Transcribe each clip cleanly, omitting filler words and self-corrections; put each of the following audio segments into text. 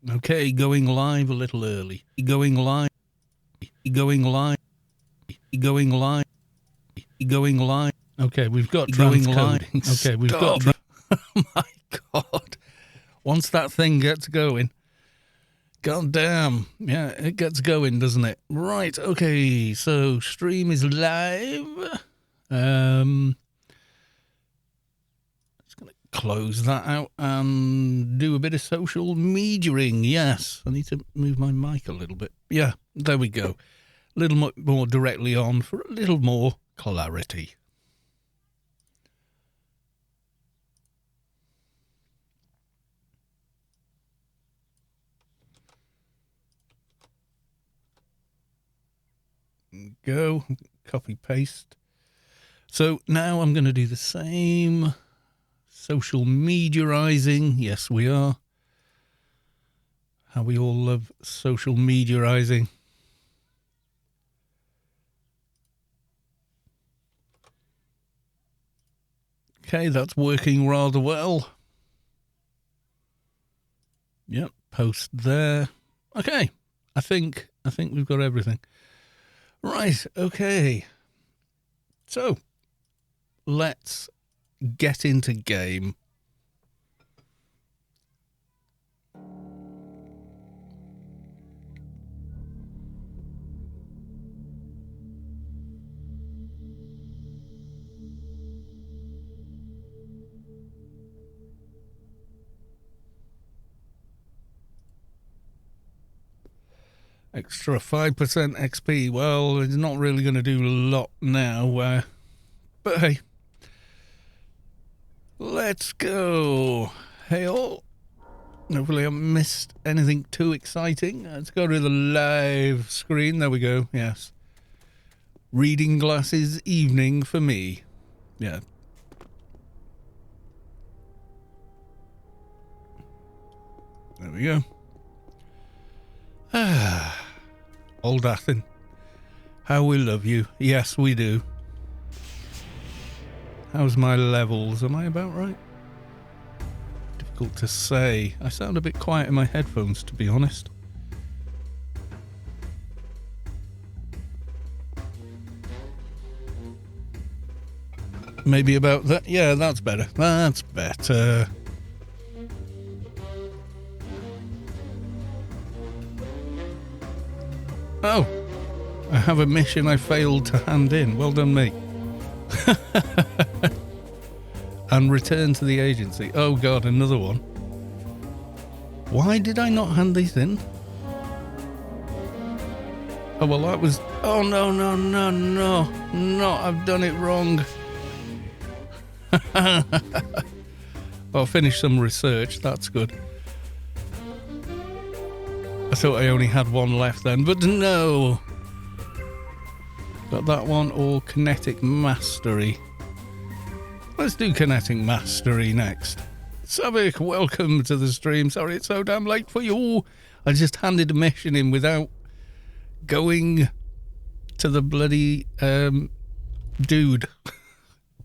Okay, going live a little early. Going live. Going live. Going live. Going live. Okay, we've got transcoding. Okay, we've got... Oh my God. Once that thing gets going... God damn. Yeah, it gets going, doesn't it? Right, okay, so stream is live. Just going to close that out and do a bit of social mediaing. Yes, I need to move my mic a little bit. Yeah, there we go. A little more directly on for a little more clarity. Go, copy, paste. So now I'm going to do the same social mediaizing. Yes, we are. How we all love social mediaizing. Okay, that's working rather well. Yep, post there. Okay, I think we've got everything. Right, okay. So, let's get into game. Extra 5% XP. Well, it's not really going to do a lot now. But hey. Let's go. Hey all. Hopefully I missed anything too exciting. Let's go to the live screen. There we go. Yes. Reading glasses evening for me. Yeah. There we go. Ah. Old Athen. How we love you. Yes, we do. How's my levels? Am I about right? Difficult to say. I sound a bit quiet in my headphones, to be honest. Maybe about that. Yeah, that's better. That's better. Oh, I have a mission I failed to hand in. Well done, me. And return to the agency. Oh God, another one. Why did I not hand these in? Oh, well, that was... Oh, no, I've done it wrong. I'll finish some research. That's good. I thought I only had one left then, but no. Got that one or Kinetic Mastery. Let's do Kinetic Mastery next. Savik, welcome to the stream. Sorry it's so damn late for you. I just handed a mission in without going to the bloody dude.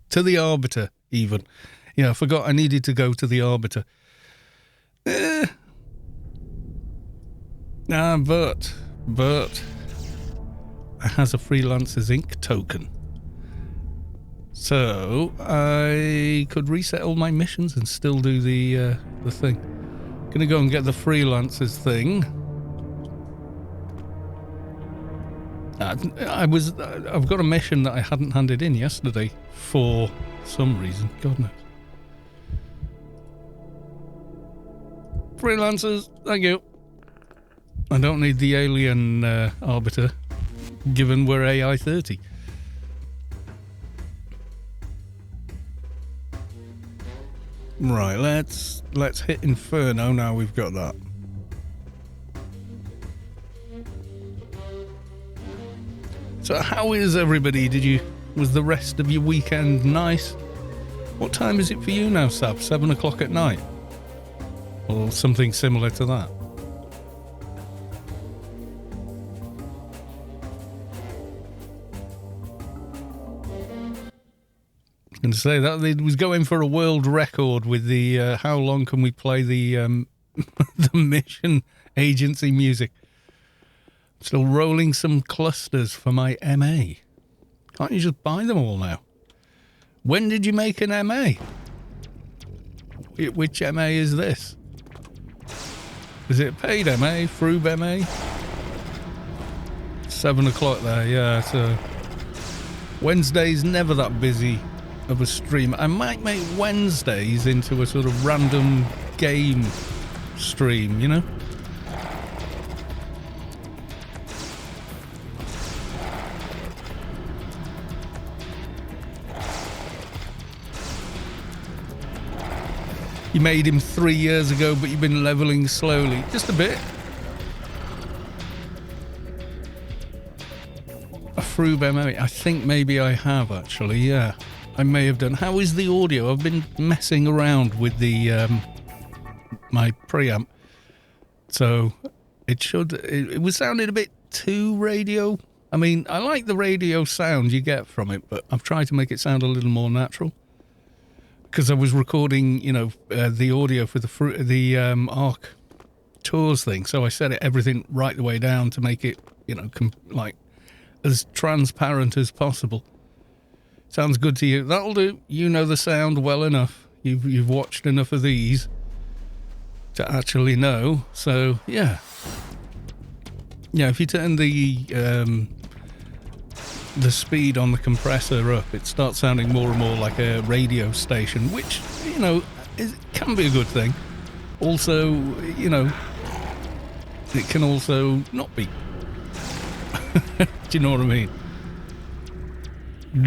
To the Arbiter, even. Yeah, I forgot I needed to go to the Arbiter. But it has a Freelancers Inc. token. So I could reset all my missions and still do the thing. Gonna go and get the Freelancers thing. I've got a mission that I hadn't handed in yesterday for some reason. God knows. Freelancers, thank you. I don't need the alien Arbiter, given we're AI 30. Right, let's hit Inferno now we've got that. So how is everybody? Was the rest of your weekend nice? What time is it for you now, Sab? 7 o'clock at night? Or something similar to that? Going to say that it was going for a world record with the how long can we play the the mission agency music. Still rolling some clusters for my MA. Can't you just buy them all now? When did you make an MA? Which MA is this? Is it paid MA? Froob MA? 7 o'clock there, yeah. So Wednesday's never that busy of a stream. I might make Wednesdays into a sort of random game stream, you know? You made him 3 years ago, but you've been leveling slowly. Just a bit. A Froob MMA. I think maybe I have, actually, yeah. I may have done. How is the audio? I've been messing around with the my preamp. So it was sounding a bit too radio. I mean, I like the radio sound you get from it, but I've tried to make it sound a little more natural. Because I was recording, you know, the audio for the Arc Tours thing, so I set everything right the way down to make it, you know, like as transparent as possible. Sounds good to you? That'll do. You know the sound well enough. You've watched enough of these to actually know. So yeah, if you turn the speed on the compressor up, it starts sounding more and more like a radio station, which, you know, can be a good thing. Also, you know, it can also not be. Do you know what I mean?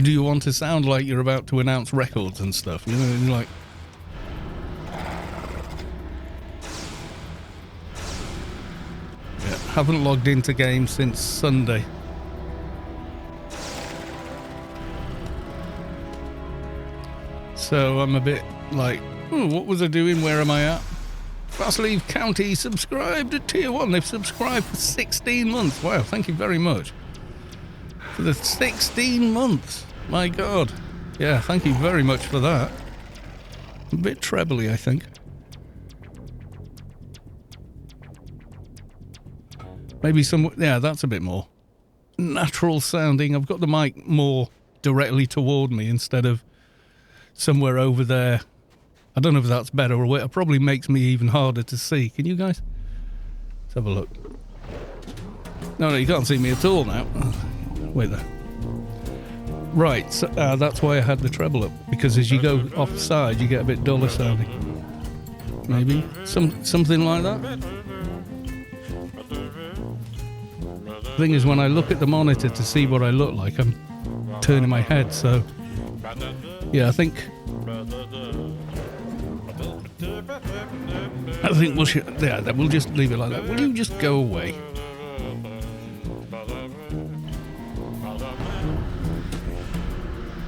Do you want to sound like you're about to announce records and stuff? You know, like... Yeah, haven't logged into games since Sunday. So I'm a bit like, what was I doing? Where am I at? Fastleaf County subscribed to Tier 1. They've subscribed for 16 months. Wow, thank you very much. For the 16 months. My God. Yeah, thank you very much for that. A bit trebly, I think. Maybe some... Yeah, that's a bit more natural sounding. I've got the mic more directly toward me instead of somewhere over there. I don't know if that's better or it probably makes me even harder to see. Can you guys? Let's have a look. No, you can't see me at all now. Wait there. Right, so, that's why I had the treble up, because as you go offside, you get a bit duller sounding. Maybe something like that. The thing is, when I look at the monitor to see what I look like, I'm turning my head, so... Yeah, I think we'll we'll just leave it like that. Will you just go away?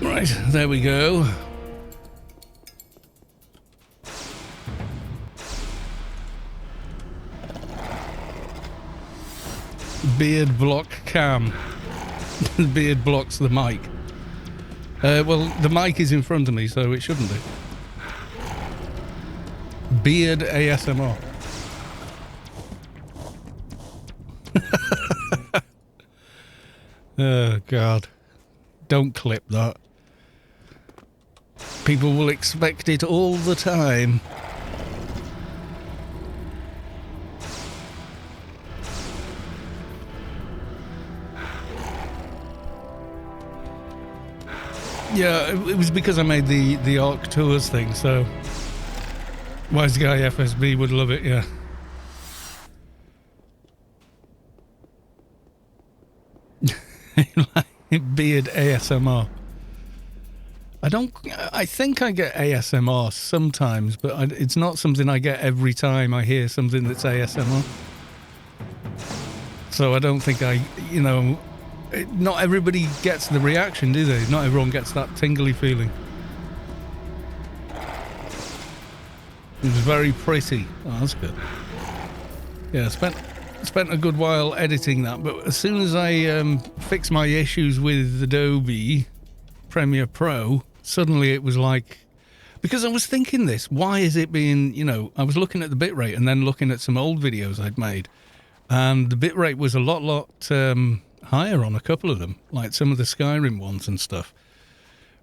Right, there we go. Beard block cam. The beard blocks the mic. Well, the mic is in front of me, so it shouldn't be. Beard ASMR. Oh, God. Don't clip that. People will expect it all the time. Yeah, it was because I made the Arc Tours thing, so Wise Guy FSB would love it, yeah. Beard ASMR. I think I get ASMR sometimes, but it's not something I get every time I hear something that's ASMR. So I don't think not everybody gets the reaction, do they? Not everyone gets that tingly feeling. It was very pretty. Oh, that's good. Yeah, spent a good while editing that, but as soon as I fixed my issues with Adobe Premiere Pro, suddenly it was like Because I was thinking this, why is it being, you know, I was looking at the bitrate and then looking at some old videos I'd made, and the bitrate was a lot higher on a couple of them, like some of the Skyrim ones and stuff,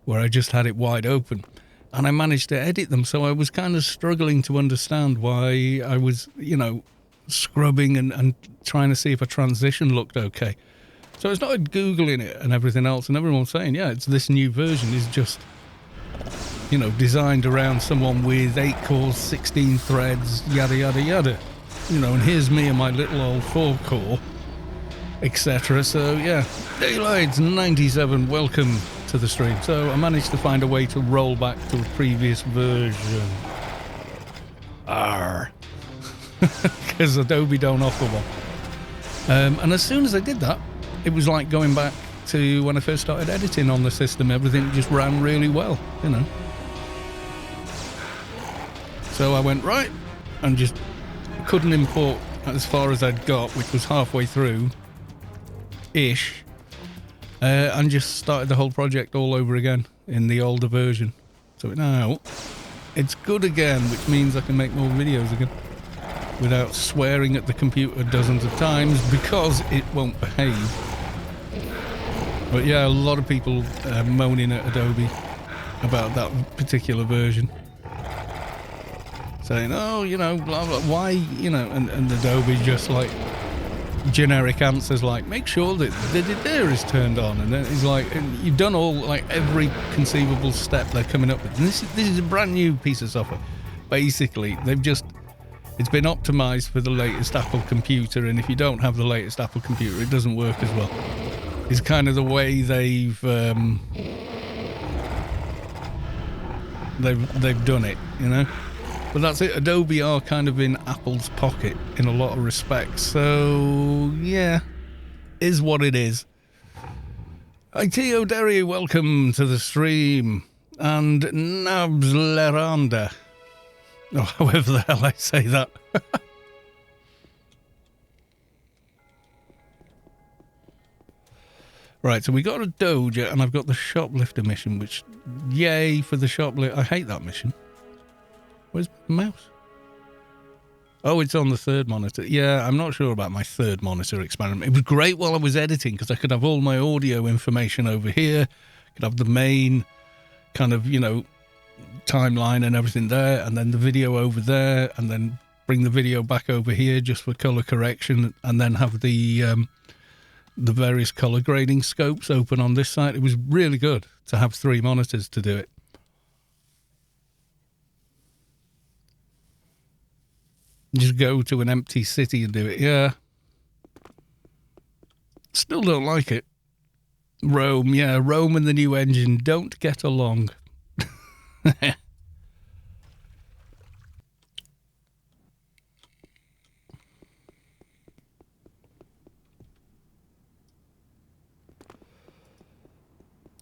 where I just had it wide open. And I managed to edit them, so I was kind of struggling to understand why I was, you know, scrubbing and trying to see if a transition looked okay. So I started Googling it and everything else, and everyone was saying, yeah, it's this new version is just, you know, designed around someone with 8 cores, 16 threads, yada, yada, yada. You know, and here's me and my little old 4-core, etc. So, yeah, Daylights 97, welcome to the stream. So I managed to find a way to roll back to a previous version. Because Adobe don't offer one. And as soon as I did that, it was like going back to when I first started editing on the system. Everything just ran really well, you know. So I went, right, and just couldn't import as far as I'd got, which was halfway through-ish, and just started the whole project all over again in the older version. So now it's good again, which means I can make more videos again without swearing at the computer dozens of times because it won't behave. But yeah, a lot of people moaning at Adobe about that particular version, saying, oh, you know, blah, blah, why, you know, and Adobe just like generic answers like, make sure that the there is turned on, and then it's like, you've done all, like, every conceivable step they're coming up with, and this is a brand new piece of software. Basically, it's been optimized for the latest Apple computer, and if you don't have the latest Apple computer, it doesn't work as well. It's kind of the way they've done it, you know. But that's it. Adobe are kind of in Apple's pocket in a lot of respects. So, yeah, is what it is. IT O'Derry, welcome to the stream. And Nabs Leranda. Oh, however the hell I say that. Right, so we got a Doja, and I've got the Shoplifter mission, which, yay for the Shoplifter. I hate that mission. Where's my mouse? Oh, it's on the third monitor. Yeah, I'm not sure about my third monitor experiment. It was great while I was editing because I could have all my audio information over here. Could have the main kind of, you know, timeline and everything there, and then the video over there, and then bring the video back over here just for color correction, and then have the various color grading scopes open on this side. It was really good to have 3 monitors to do it. Just go to an empty city and do it. Yeah. Still don't like it. Rome, yeah. Rome and the new engine don't get along.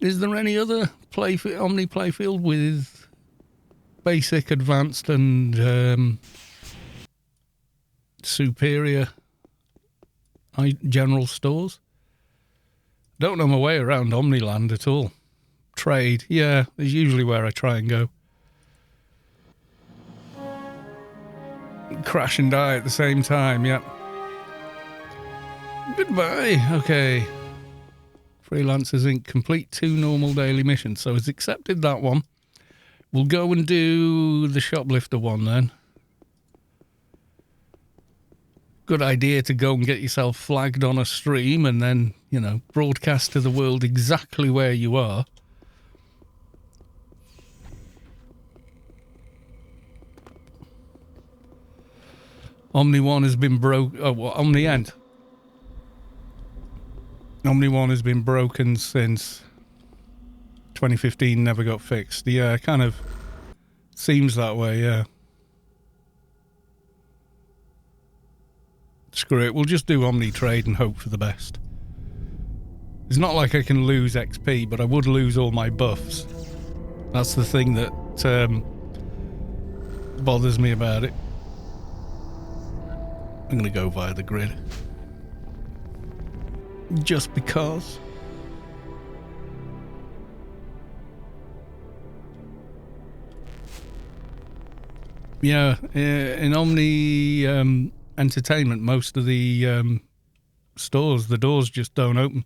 Is there any other Omni playfield with basic, advanced, and superior general stores? Don't know my way around Omniland at all. Trade, yeah, is usually where I try and go. Crash and die at the same time, yeah. Goodbye, okay. Freelancers Inc. complete 2 normal daily missions, so it's accepted that one. We'll go and do the Shoplifter one then. Good idea to go and get yourself flagged on a stream and then, you know, broadcast to the world exactly where you are. Omni 1 has been broke. Oh, what? Omni End. Omni 1 has been broken since 2015, never got fixed. Yeah, kind of seems that way, yeah. Screw it, we'll just do Omni Trade and hope for the best. It's not like I can lose XP, but I would lose all my buffs. That's the thing that bothers me about it. I'm going to go via the grid. Just because. Yeah, in Omni Entertainment, most of the stores, the doors just don't open.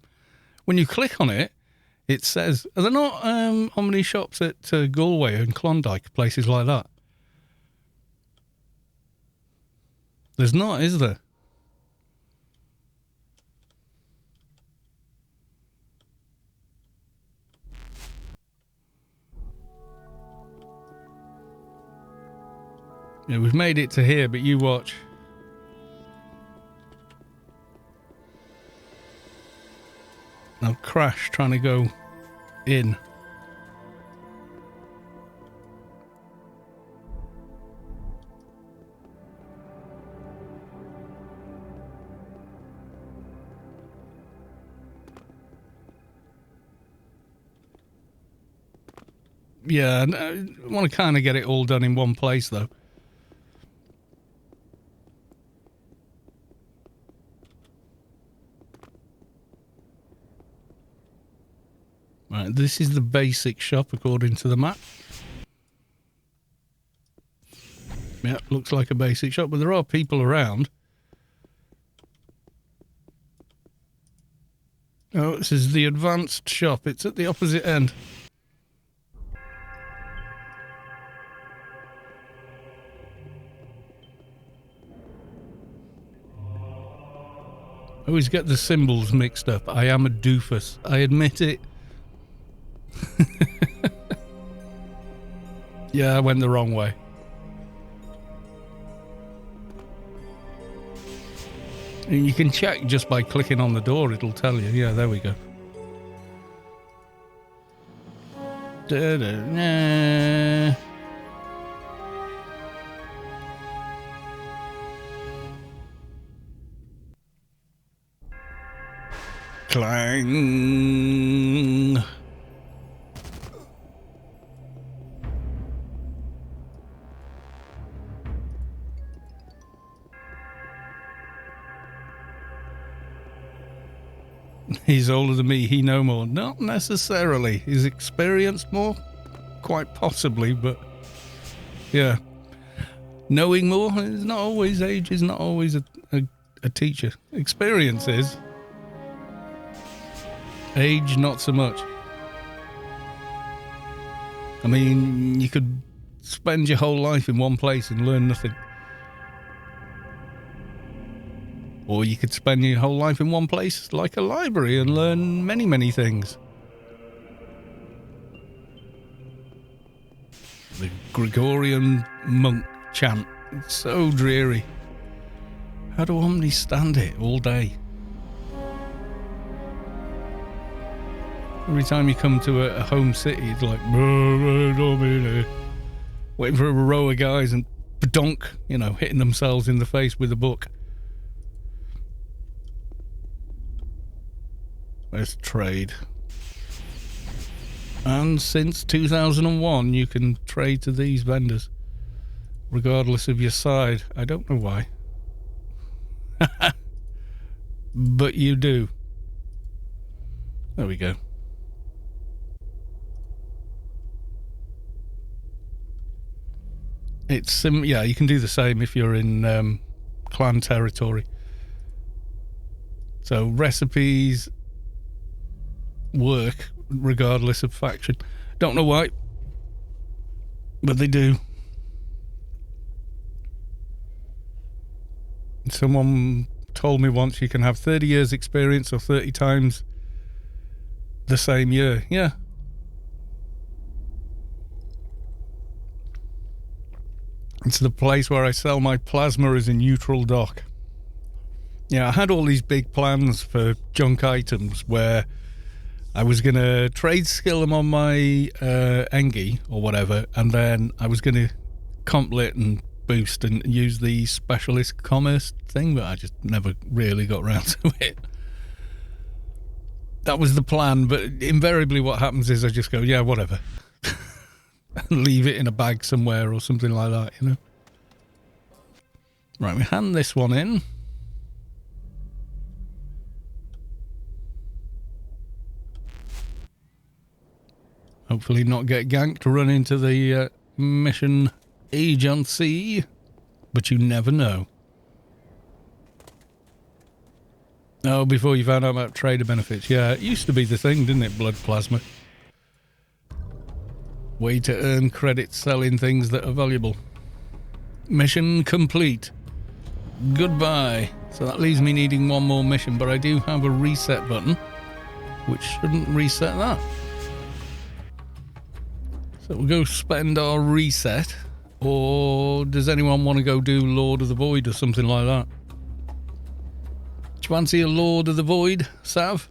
When you click on it, it says, are there not Omni shops at Galway and Klondike, places like that? There's not, is there? Yeah, we've made it to here, but you watch. I'll crash trying to go in. Yeah, I want to kind of get it all done in one place, though. Right, this is the basic shop according to the map. Yeah, looks like a basic shop, but there are people around. Oh, this is the advanced shop. It's at the opposite end. I always get the symbols mixed up. I am a doofus. I admit it. Yeah, I went the wrong way. And you can check just by clicking on the door, it'll tell you. Yeah, there we go. Da-da-da. Clang. He's older than me, he know more. Not necessarily. He's experienced more? Quite possibly, but yeah. Knowing more is not always, age is not always a teacher. Experience is. Age, not so much. I mean, you could spend your whole life in one place and learn nothing. Or you could spend your whole life in one place like a library and learn many, many things. The Gregorian monk chant. It's so dreary. How do Omni stand it all day? Every time you come to a home city, it's like waiting for a row of guys and badonk, you know, hitting themselves in the face with a book. Let's trade. And since 2001, you can trade to these vendors, regardless of your side. I don't know why. But you do. There we go. It's yeah, you can do the same if you're in clan territory. So recipes work regardless of faction. Don't know why, but they do. Someone told me once you can have 30 years experience or 30 times the same year. Yeah. It's the place where I sell my plasma as a neutral dock. Yeah, I had all these big plans for junk items where I was going to trade skill them on my Engi or whatever, and then I was going to complet and boost and use the specialist commerce thing, but I just never really got around to it. That was the plan, but invariably what happens is I just go, yeah, whatever. And leave it in a bag somewhere or something like that, you know. Right, we hand this one in. Hopefully not get ganked, run into the mission agency, but you never know. Oh, before you found out about trader benefits. Yeah, it used to be the thing, didn't it, blood plasma? Way to earn credits selling things that are valuable. Mission complete. Goodbye. So that leaves me needing one more mission, but I do have a reset button, which shouldn't reset that. So we'll go spend our reset, or does anyone want to go do Lord of the Void or something like that? Do you fancy a Lord of the Void, Sav?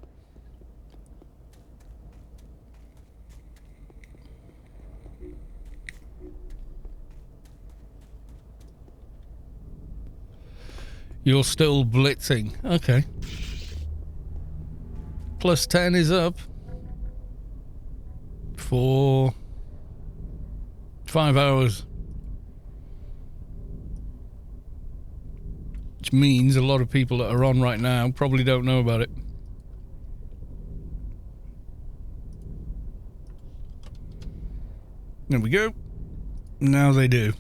You're still blitzing. Okay. Plus 10 is up. For 5 hours. Which means a lot of people that are on right now probably don't know about it. There we go. Now they do.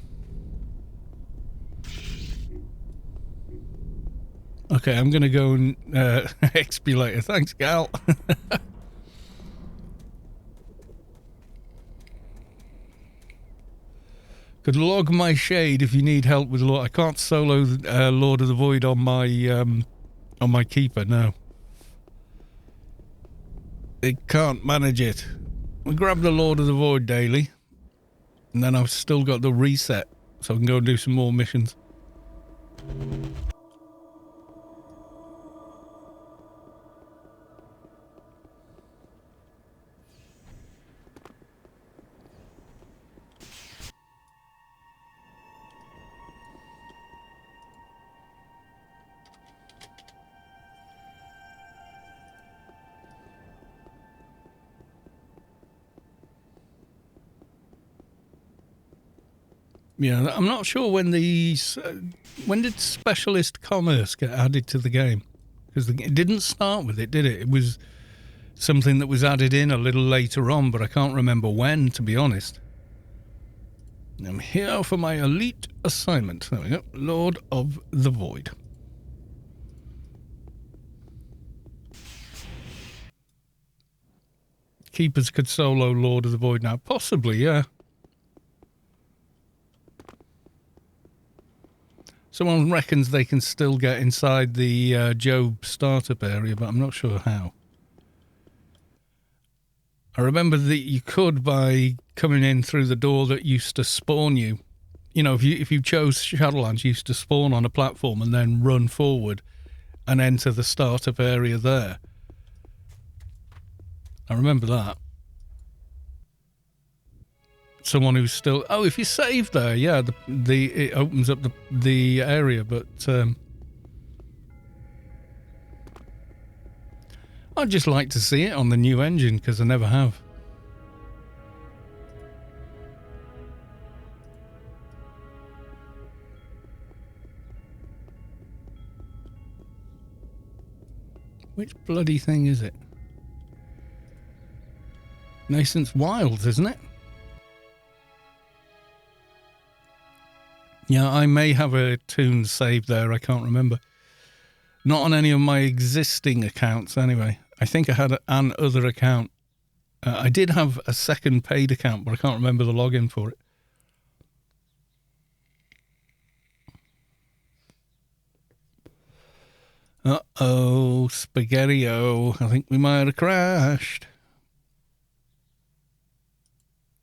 Okay, I'm going to go and XP later. Thanks, Gal. Could log my shade if you need help with Lord. I can't solo Lord of the Void on my keeper, no. It can't manage it. We grab the Lord of the Void daily, and then I've still got the reset, so I can go and do some more missions. Yeah, I'm not sure when when did Specialist Commerce get added to the game? Because it didn't start with it, did it? It was something that was added in a little later on, but I can't remember when, to be honest. I'm here for my elite assignment. There we go. Lord of the Void. Keepers could solo Lord of the Void now. Possibly, yeah. Someone reckons they can still get inside the Job startup area, but I'm not sure how. I remember that you could by coming in through the door that used to spawn you. You know, if you chose Shadowlands, you used to spawn on a platform and then run forward and enter the startup area there. I remember that. Someone who's still... Oh, if you save there, yeah, it opens up the area, but... I'd just like to see it on the new engine, because I never have. Which bloody thing is it? Nascent's Wilds, isn't it? Yeah, I may have a tune saved there. I can't remember. Not on any of my existing accounts, anyway. I think I had an other account. I did have a second paid account, but I can't remember the login for it. Uh-oh, Spaghetti-O. I think we might have crashed.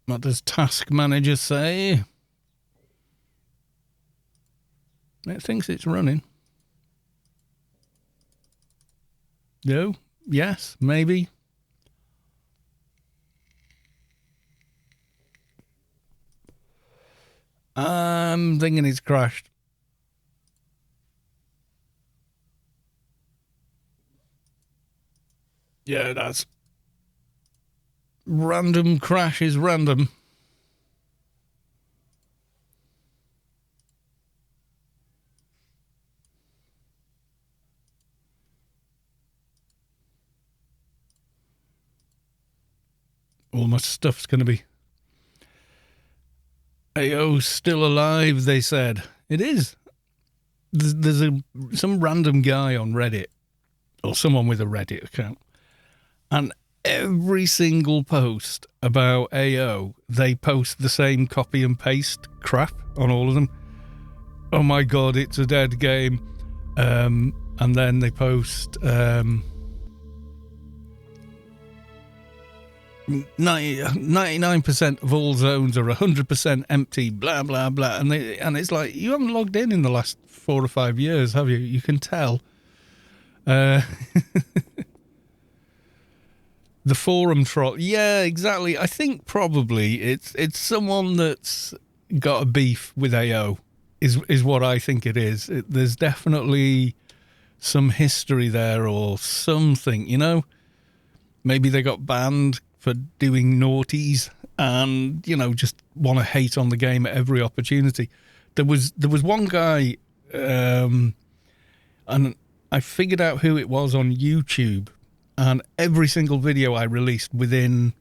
What does Task Manager say? It thinks it's running. No? Yes? Maybe? I'm thinking it's crashed. Yeah, that's... Random crash is random. All my stuff's going to be... AO still alive, they said. It is. There's some random guy on Reddit, or someone with a Reddit account, and every single post about AO, they post the same copy and paste crap on all of them. Oh my god, it's a dead game. And then they post 99% of all zones are 100% empty, blah blah blah, and it's like, you haven't logged in the last 4 or 5 years, have you? You can tell. The forum troll, yeah, exactly. I think probably it's someone that's got a beef with AO, is what I think it is. There's definitely some history there or something, you know? Maybe they got banned for doing naughties and, you know, just want to hate on the game at every opportunity. There was one guy, and I figured out who it was on YouTube, and every single video I released, within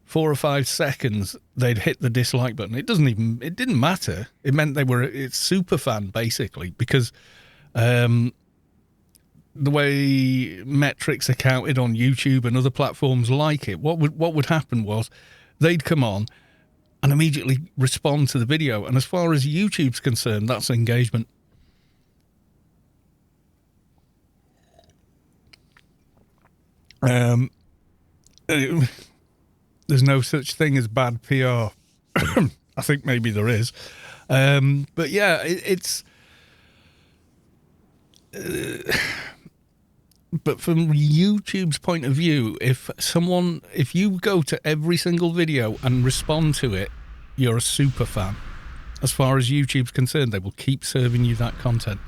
4 or 5 seconds, they'd hit the dislike button. It didn't matter. It meant it's super fan, basically, because the way metrics are counted on YouTube and other platforms like it, what would happen was they'd come on and immediately respond to the video. And as far as YouTube's concerned, that's engagement. There's no such thing as bad PR. I think maybe there is. But yeah, it's... but from YouTube's point of view, if you go to every single video and respond to it, you're a super fan. As far as YouTube's concerned, they will keep serving you that content.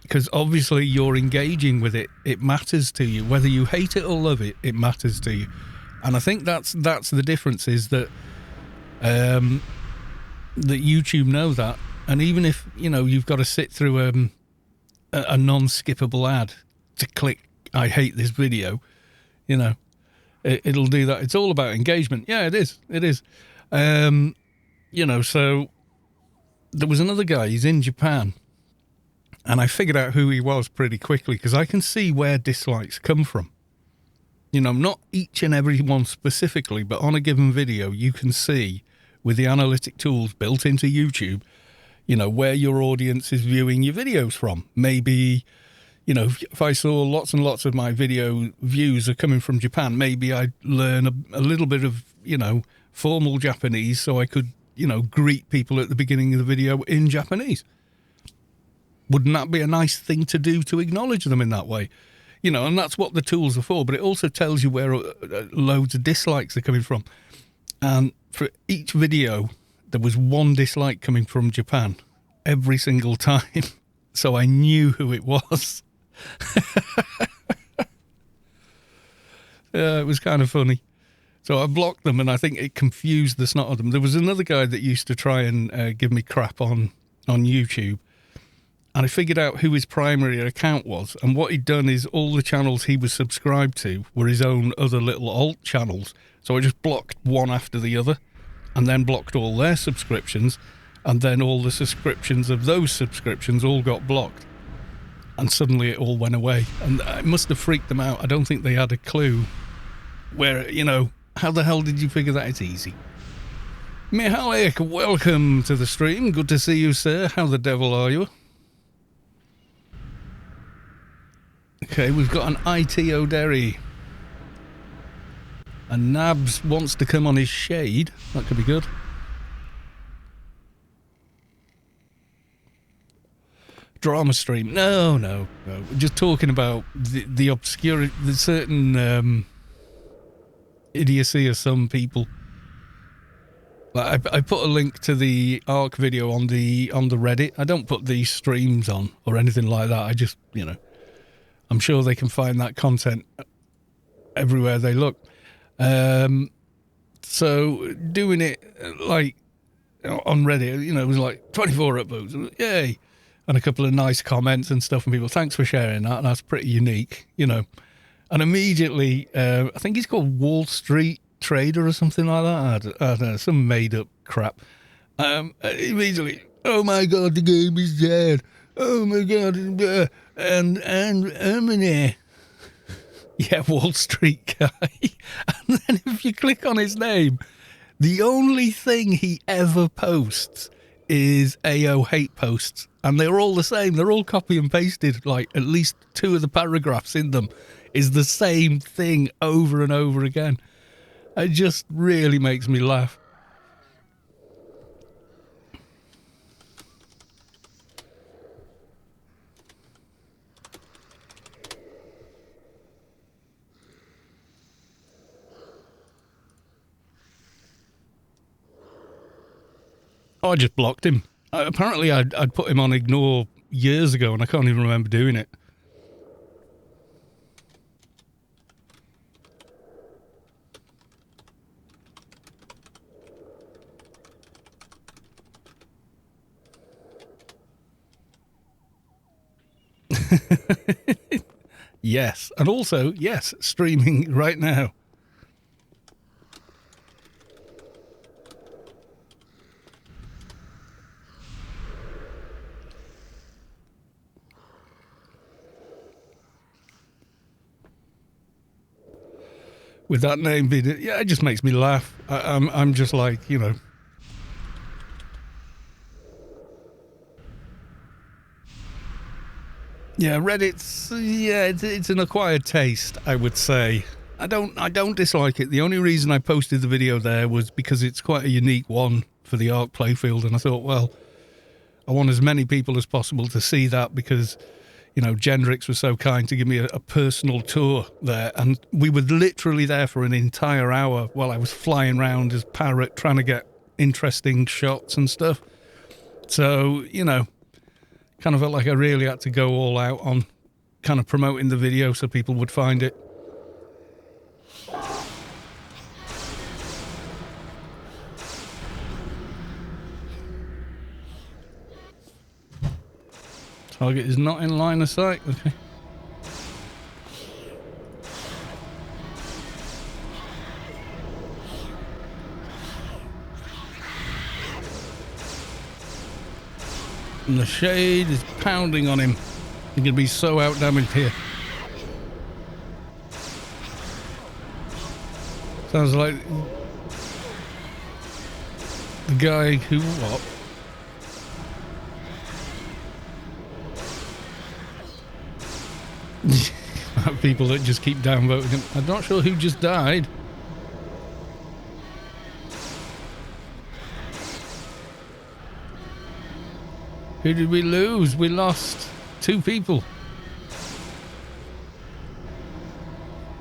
Because obviously you're engaging with it. It matters to you. Whether you hate it or love it, it matters to you. And I think that's the difference, is that that YouTube know that. And even if, you know, you've got to sit through a non-skippable ad to click I hate this video, you know, it'll do that. It's all about engagement. Yeah, it is. You know, so there was another guy, he's in Japan, and I figured out who he was pretty quickly, because I can see where dislikes come from. You know, not each and every one specifically, but on a given video, you can see with the analytic tools built into YouTube, you know, where your audience is viewing your videos from. Maybe, you know, if I saw lots and lots of my video views are coming from Japan, maybe I'd learn a little bit of, you know, formal Japanese so I could, you know, greet people at the beginning of the video in Japanese. Wouldn't that be a nice thing to do, to acknowledge them in that way? You know, and that's what the tools are for, but it also tells you where loads of dislikes are coming from. And for each video, there was one dislike coming from Japan every single time. So I knew who it was. Yeah, it was kind of funny. So I blocked them, and I think it confused the snot of them. There was another guy that used to try and give me crap on YouTube. And I figured out who his primary account was. And what he'd done is all the channels he was subscribed to were his own other little alt channels. So I just blocked one after the other, and then blocked all their subscriptions, and then all the subscriptions of those subscriptions all got blocked. And suddenly it all went away. And it must have freaked them out. I don't think they had a clue where, you know, how the hell did you figure that? It's easy. Mihalik, welcome to the stream. Good to see you, sir. How the devil are you? Okay, we've got an IT O'Derry. And Nabs wants to come on his shade. That could be good. Drama stream. No. We're just talking about the obscure, the certain idiocy of some people. Like I put a link to the ARC video on the Reddit. I don't put these streams on or anything like that. I just, you know, I'm sure they can find that content everywhere they look. So doing it like on Reddit, you know, it was like 24 upvotes, yay, and a couple of nice comments and stuff, and people, thanks for sharing that. That's pretty unique, you know. And immediately, I think he's called Wall Street trader or something like that. I don't know, some made up crap. Immediately, oh my god, the game is dead. Oh my god, and Eminem. Yeah, Wall Street guy. And then if you click on his name, the only thing he ever posts is AO hate posts. And they're all the same. They're all copy and pasted. Like, at least 2 of the paragraphs in them is the same thing over and over again. It just really makes me laugh. Oh, I just blocked him. Apparently, I'd put him on ignore years ago, and I can't even remember doing it. Yes, and also, yes, streaming right now. With that name being, yeah, it just makes me laugh. I'm just like, you know. Yeah, Reddit's, yeah, it's an acquired taste, I would say. I don't dislike it. The only reason I posted the video there was because it's quite a unique one for the Ark playfield, and I thought, well, I want as many people as possible to see that because, you know, Gendrix was so kind to give me a personal tour there, and we were literally there for an entire hour while I was flying around as Parrot trying to get interesting shots and stuff. So, you know, kind of felt like I really had to go all out on kind of promoting the video so people would find it. Target is not in line of sight. Okay. And the shade is pounding on him. He's going to be so outdamaged here. Sounds like the guy who what? People that just keep downvoting him. I'm not sure who just died. Who did we lose? We lost 2 people.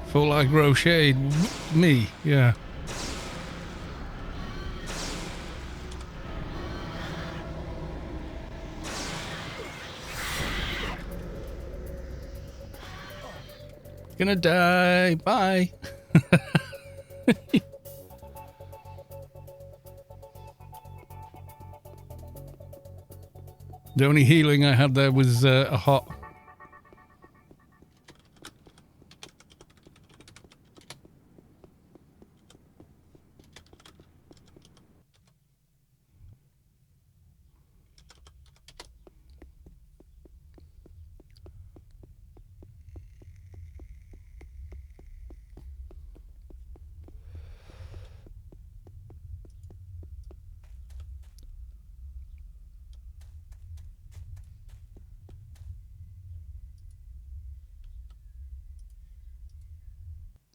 Full aggro shade. Me, yeah. Gonna die. Bye. The only healing I had there was a hot.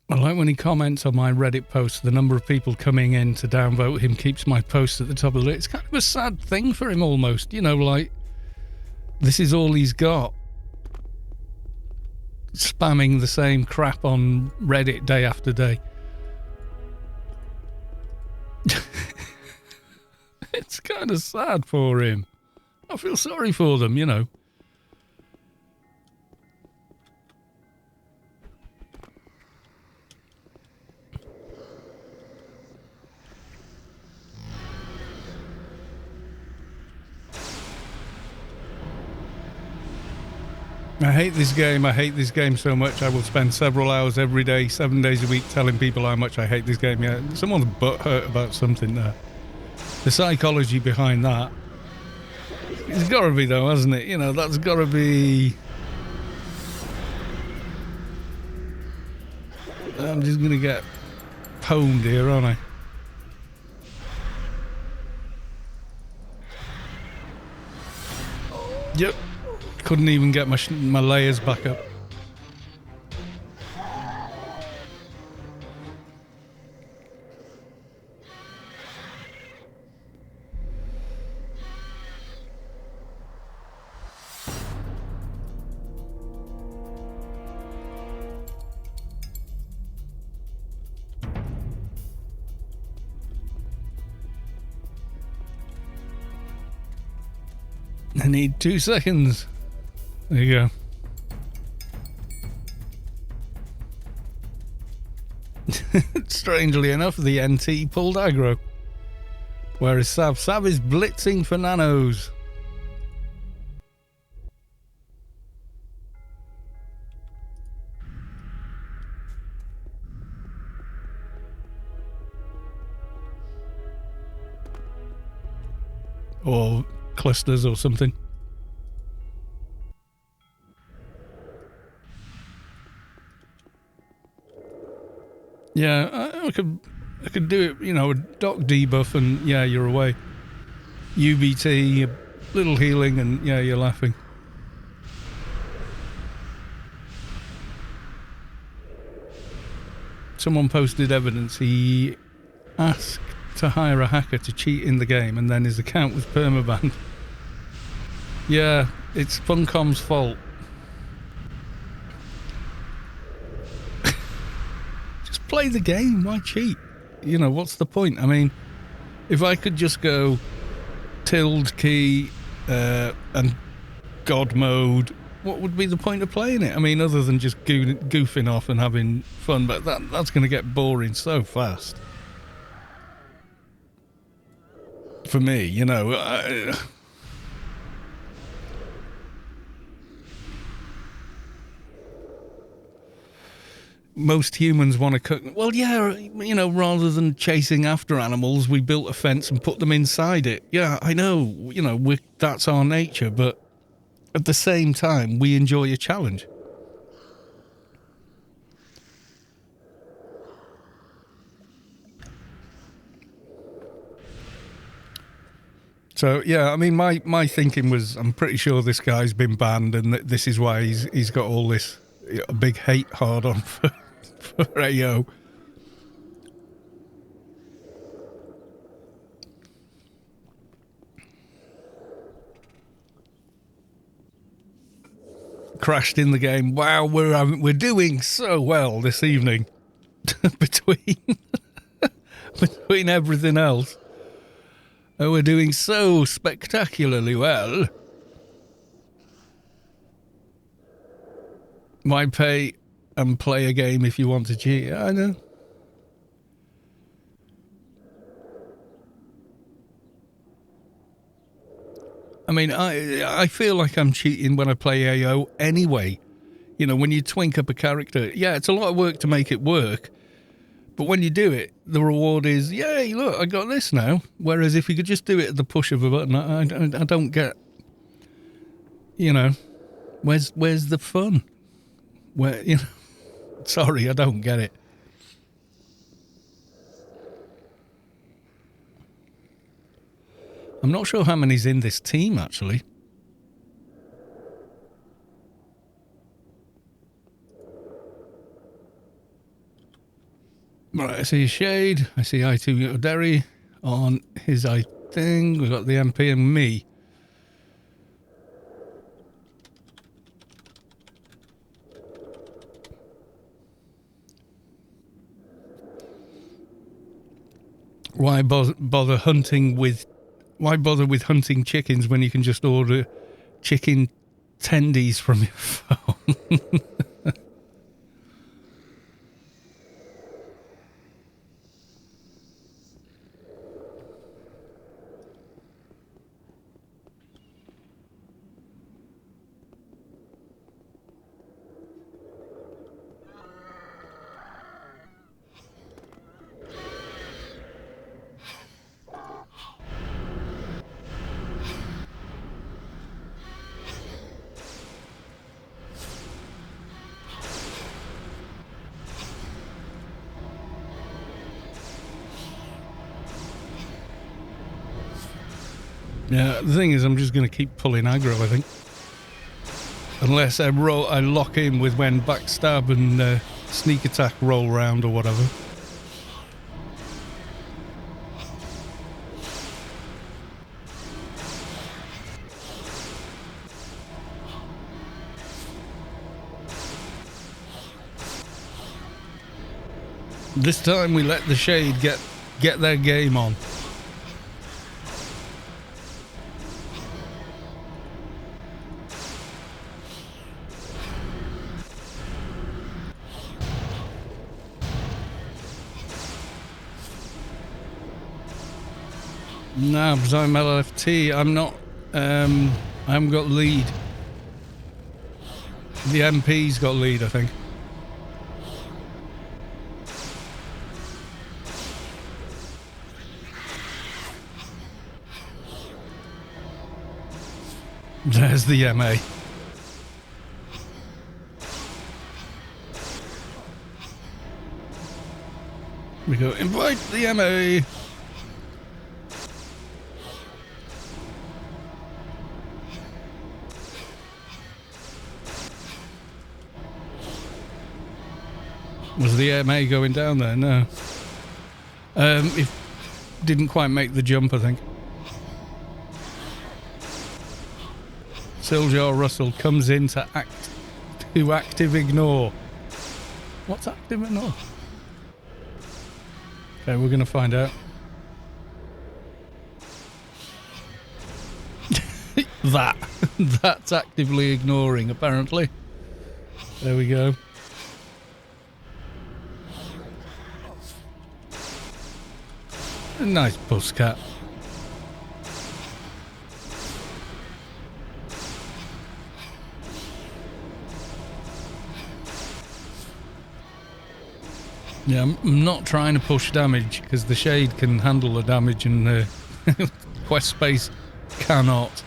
I like when he comments on my Reddit post, the number of people coming in to downvote him keeps my post at the top of the list. It's kind of a sad thing for him almost, you know, like, this is all he's got. Spamming the same crap on Reddit day after day. It's kind of sad for him. I feel sorry for them, you know. I hate this game. I hate this game so much. I will spend several hours every day, 7 days a week, telling people how much I hate this game. Yeah, someone's butthurt about something there. The psychology behind that. It's got to be, though, hasn't it? You know, that's got to be... I'm just going to get pwned here, aren't I? Yep. Couldn't even get my layers back up. I need 2 seconds. There you go. Strangely enough, the NT pulled aggro. Whereas Sav is blitzing for nanos. Or clusters or something. Yeah, I could do it, you know, a doc debuff and yeah, you're away. UBT, a little healing and yeah, you're laughing. Someone posted evidence he asked to hire a hacker to cheat in the game and then his account was permabanned. Yeah, it's Funcom's fault. Just play the game, why cheat? You know, what's the point? I mean, if I could just go tilde key and God mode, what would be the point of playing it? I mean, other than just goofing off and having fun, but that's going to get boring so fast. For me, you know... most humans want to cook. Well, yeah, you know, rather than chasing after animals, we built a fence and put them inside it. Yeah, I know, you know, that's our nature, but at the same time, we enjoy a challenge. So, yeah, I mean, my thinking was, I'm pretty sure this guy's been banned and that this is why he's got all this big hate hard on for AO. Crashed in the game. Wow, we're doing so well this evening. between everything else. Oh, we're doing so spectacularly well. Why pay and play a game if you want to cheat? I know. I mean, I feel like I'm cheating when I play AO anyway. You know, when you twink up a character, yeah, it's a lot of work to make it work. But when you do it, the reward is, yay, look, I got this now. Whereas if you could just do it at the push of a button, I don't get, you know, where's the fun? Where, you know, sorry, I don't get it. I'm not sure how many's in this team, actually. Right, I see Shade. I see I2 Derry on his thing. We've got the MP and me. Why bother hunting with... Why bother with hunting chickens when you can just order chicken tendies from your phone? Yeah, the thing is, I'm just going to keep pulling aggro, I think. Unless I lock in with when backstab and sneak attack roll round or whatever. This time we let the Shade get their game on. Nabs, I'm LFT. I'm not. I haven't got lead. The MP's got lead, I think. There's the MA. We go, invite the MA. Was the MA going down there? No. It didn't quite make the jump, I think. Siljar Russell comes in to active ignore. What's active ignore? Okay, we're going to find out. That's actively ignoring, apparently. There we go. A nice pussycat. Yeah, I'm not trying to push damage because the Shade can handle the damage and Quest Space cannot.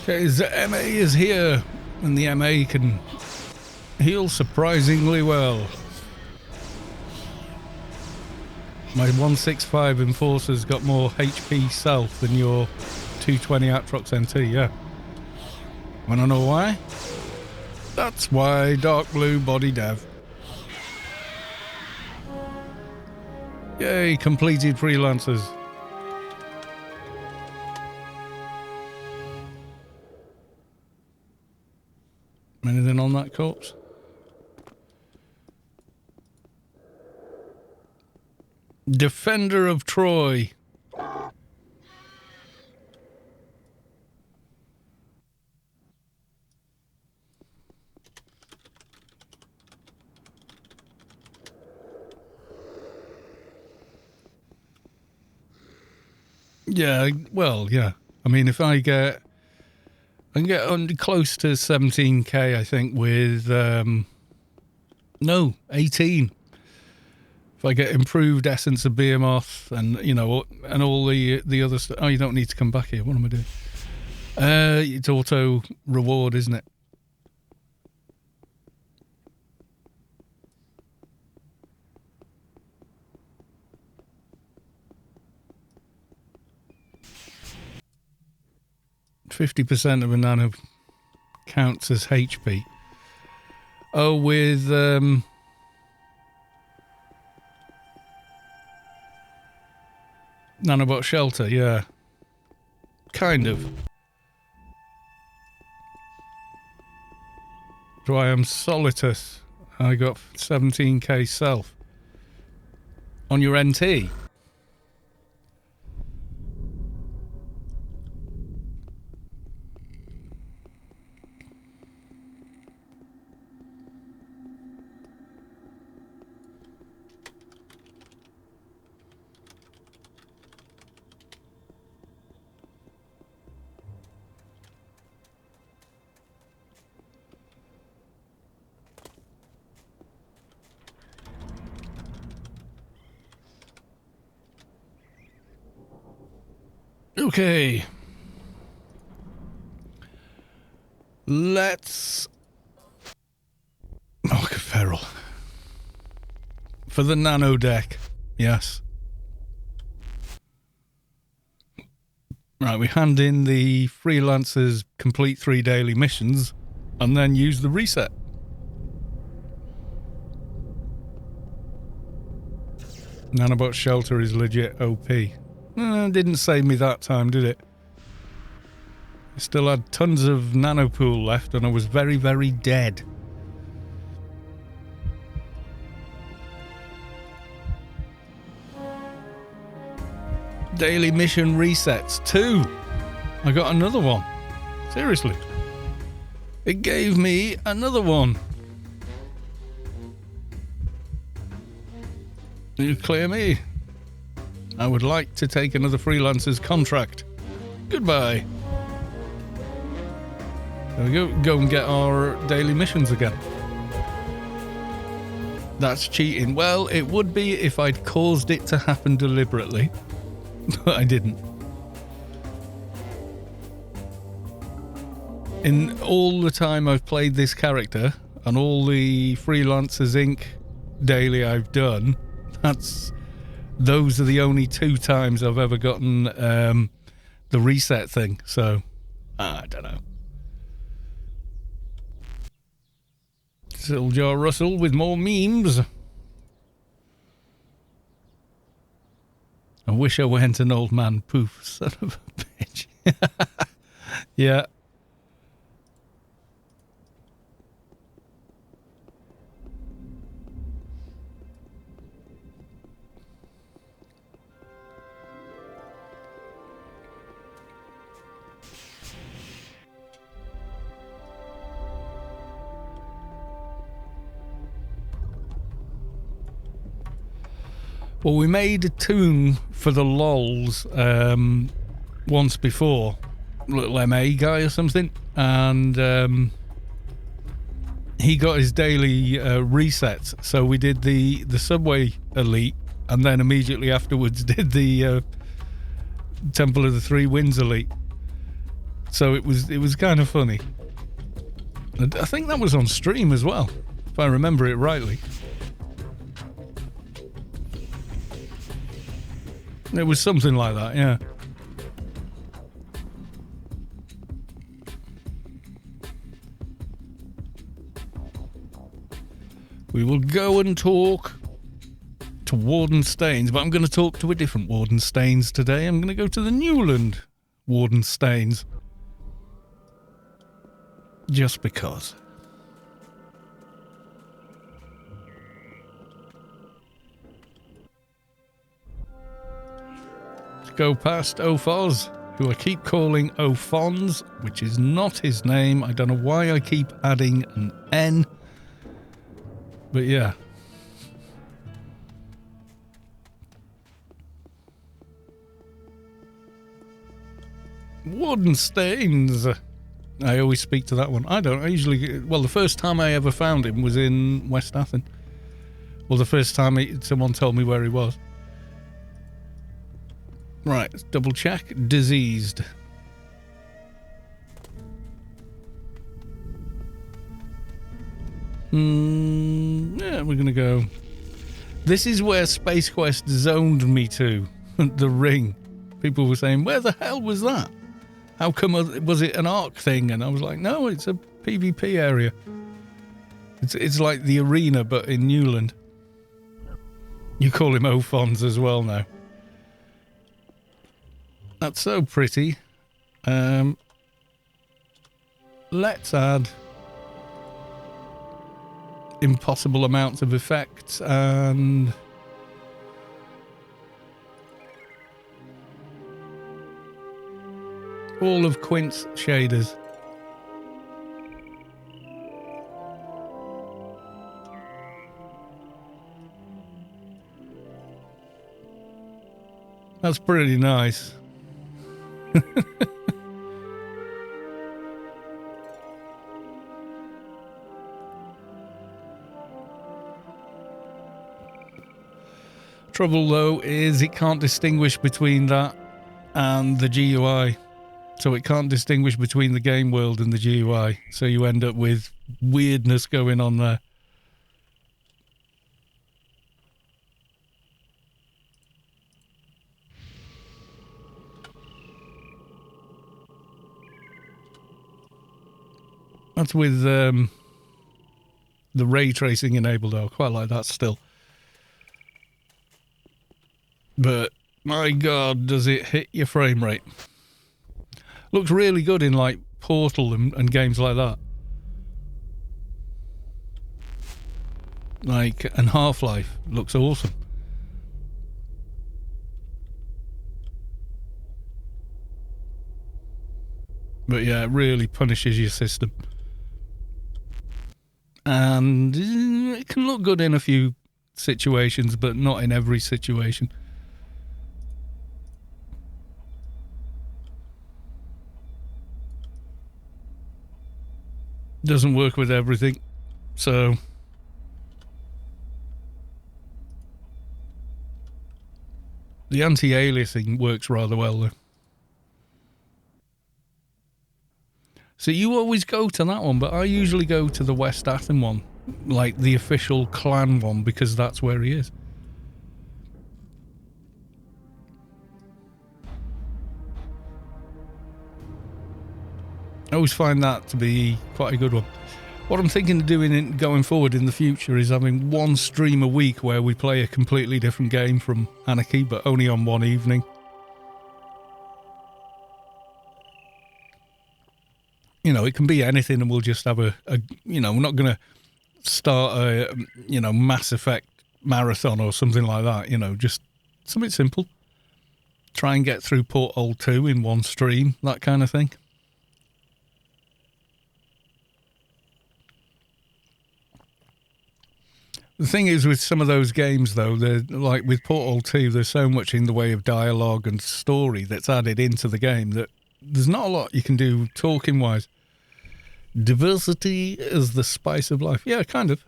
Okay, the MA is here, and the MA can heal surprisingly well. My 165 Enforcer's got more HP self than your 220 Atrox NT, yeah. Wanna know why? That's why, dark blue body dev. Yay, completed freelancers. Anything on that corpse? Defender of Troy. Yeah, well, yeah. I mean, if I can get on close to 17k, I think, with, no, 18. If I get improved Essence of Behemoth and, you know, and all the other stuff. Oh, you don't need to come back here. What am I doing? It's auto reward, isn't it? %of a nano counts as HP. Oh, with Nanobot Shelter, yeah. Kind of. So I am Solitus. I got 17k self. On your NT. Okay. Let's... Oh, Feral. For the nano deck. Yes. Right, we hand in the freelancers complete 3 daily missions and then use the reset. Nanobot shelter is legit OP. Didn't save me that time, did it? I still had tons of nanopool left and I was very, very dead. Daily mission resets. 2. I got another one. Seriously. It gave me another one. You clear me. I would like to take another freelancer's contract. Goodbye. There we go. Go and get our daily missions again. That's cheating. Well, it would be if I'd caused it to happen deliberately. But I didn't. In all the time I've played this character and all the Freelancers Inc. daily I've done, those are the only 2 times I've ever gotten the reset thing. So, I don't know. Siljar Russell with more memes. I wish I went an old man poof, son of a bitch. Yeah. Well, we made a tune for the lols once before, little MA guy or something, and he got his daily resets. So we did the Subway Elite, and then immediately afterwards did the Temple of the Three Winds Elite. So it was kind of funny. And I think that was on stream as well, if I remember it rightly. It was something like that, yeah. We will go and talk to Warden Staines, but I'm going to talk to a different Warden Staines today. I'm going to go to the Newland Warden Staines. Just because. Go past Ophoz, who I keep calling Ophons, which is not his name. I don't know why I keep adding an N. But yeah. Warden Staines. I always speak to that one. I usually... Well, the first time I ever found him was in West Athen. Well, the first time someone told me where he was. Right, let's double check. Diseased. Yeah, we're going to go. This is where Space Quest zoned me to. The ring. People were saying, where the hell was that? How come, was it an Ark thing? And I was like, no, it's a PvP area. It's like the arena, but in Newland. You call him Ophons as well now. That's so pretty. Let's add impossible amounts of effects and all of Quint's shaders. That's pretty nice. Trouble though is it can't distinguish between that and the GUI. So it can't distinguish between the game world and the GUI. So you end up with weirdness going on there. That's with the ray tracing enabled, though. I quite like that still. But, my God, does it hit your frame rate. Looks really good in, like, Portal and games like that. Like, and Half-Life looks awesome. But, yeah, it really punishes your system. And it can look good in a few situations, but not in every situation. Doesn't work with everything, so the anti-aliasing works rather well though. So you always go to that one, but I usually go to the West Athens one, like the official clan one, because that's where he is. I always find that to be quite a good one. What I'm thinking of doing going forward in the future is having one stream a week where we play a completely different game from Anarchy, but only on one evening. You know, it can be anything, and we'll just have a you know, we're not going to start a, you know, Mass Effect marathon or something like that, you know, just something simple. Try and get through Portal 2 in one stream, that kind of thing. The thing is with some of those games, though, they're like with Portal 2, there's so much in the way of dialogue and story that's added into the game that there's not a lot you can do talking-wise. Diversity is the spice of life. Yeah, kind of.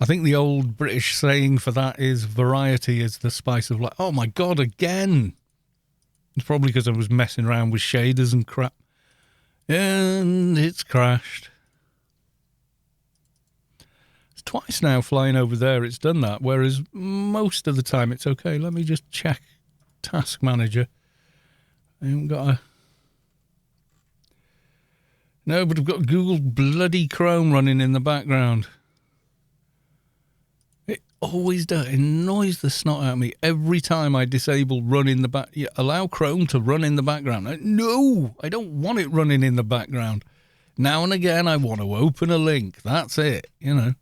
I think the old British saying for that is variety is the spice of life. Oh my God, again! It's probably because I was messing around with shaders and crap. And it's crashed. Twice now flying over there it's done that, whereas most of the time it's okay. Let me just check Task Manager. I haven't got a... No, but I've got Google bloody Chrome running in the background. It always does. It annoys the snot out of me every time I disable run in the back. Yeah, allow Chrome to run in the background. No, I don't want it running in the background. Now and again I want to open a link. That's it, you know.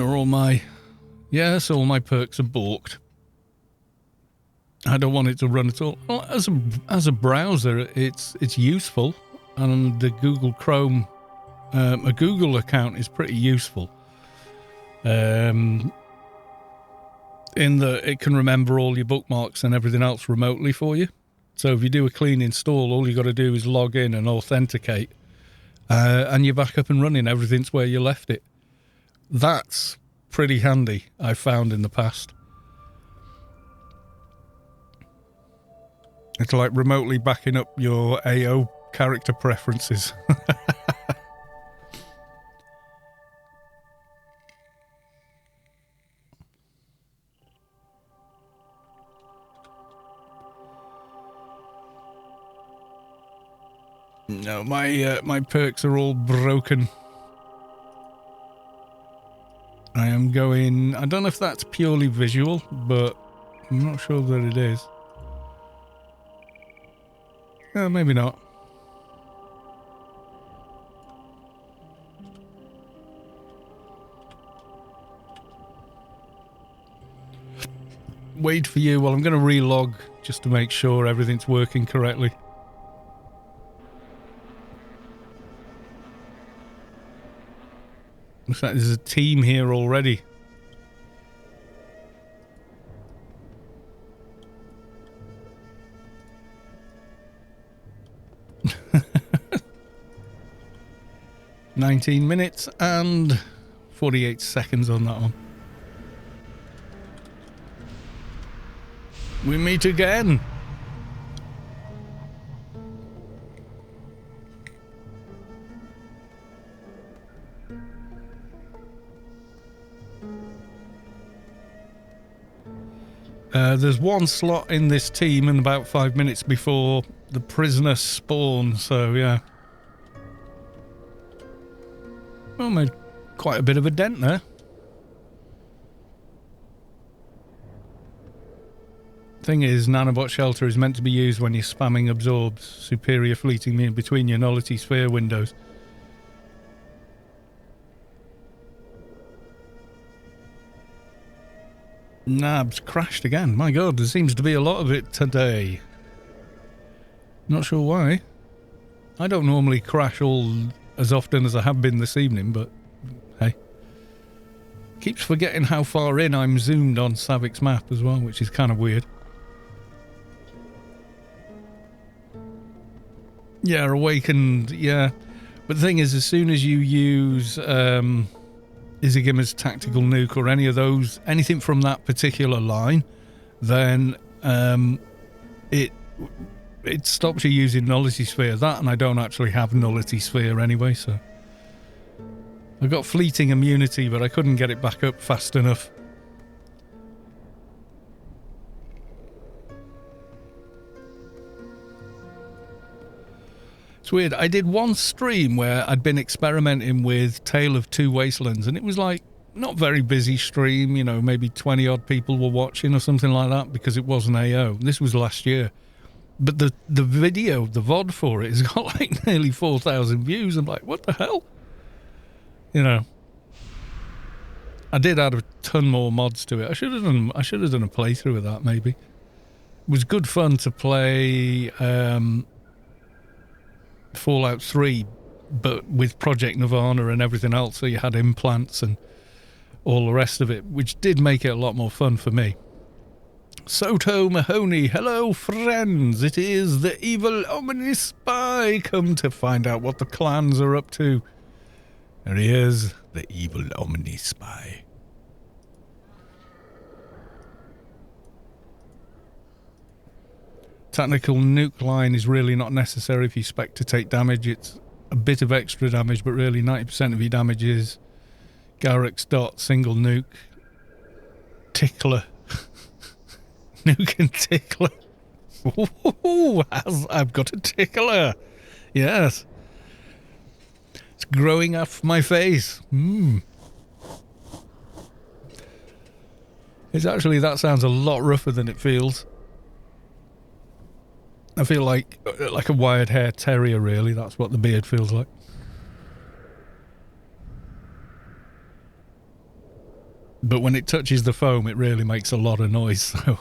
All my perks are balked. I don't want it to run at all. Well, as a browser, it's useful, and the Google Chrome, a Google account is pretty useful. In that it can remember all your bookmarks and everything else remotely for you. So if you do a clean install, all you got to do is log in and authenticate, and you're back up and running. Everything's where you left it. That's pretty handy, I've found in the past. It's like remotely backing up your AO character preferences. No, my perks are all broken. I am going... I don't know if that's purely visual, but I'm not sure that it is. Maybe not. Wait for you. Well, I'm going to relog just to make sure everything's working correctly. Looks like there's a team here already. $19 and 48 seconds on that one. We meet again. There's one slot in this team and about 5 minutes before the prisoner spawn, so yeah. Well, made quite a bit of a dent there. Thing is, Nanobot Shelter is meant to be used when you're spamming absorbs, superior fleeting in between your nullity sphere windows. Nabs crashed again. My god, there seems to be a lot of it today. Not sure why. I don't normally crash all as often as I have been this evening, but hey. Keeps forgetting how far in I'm zoomed on Savik's map as well, which is kind of weird. Yeah, Awakened, yeah. But the thing is, as soon as you use Izagima's tactical nuke or any of those, anything from that particular line, then it stops you using Nullity Sphere. That, and I don't actually have Nullity Sphere anyway, so I got fleeting immunity, but I couldn't get it back up fast enough. It's weird. I did one stream where I'd been experimenting with Tale of Two Wastelands, and it was like not very busy stream, you know, maybe 20 odd people were watching or something like that because it wasn't AO. This was last year. But the video, the VOD for it has got like nearly 4,000 views. I'm like, what the hell? You know. I did add a ton more mods to it. I should have done a playthrough of that maybe. It was good fun to play Fallout 3, but with Project Nirvana and everything else, so you had implants and all the rest of it, which did make it a lot more fun for me. Soto Mahoney, hello friends, it is the evil Omni Spy, come to find out what the clans are up to. There he is, the evil Omni Spy. Technical nuke line is really not necessary if you expect to take damage. It's a bit of extra damage, but really 90% of your damage is Garrick's dot, single nuke, tickler. Nuke and tickler. Ooh, I've got a tickler. Yes. It's growing off my face. It's actually, that sounds a lot rougher than it feels. I feel like a wired hair terrier, really. That's what the beard feels like. But when it touches the foam, it really makes a lot of noise, so...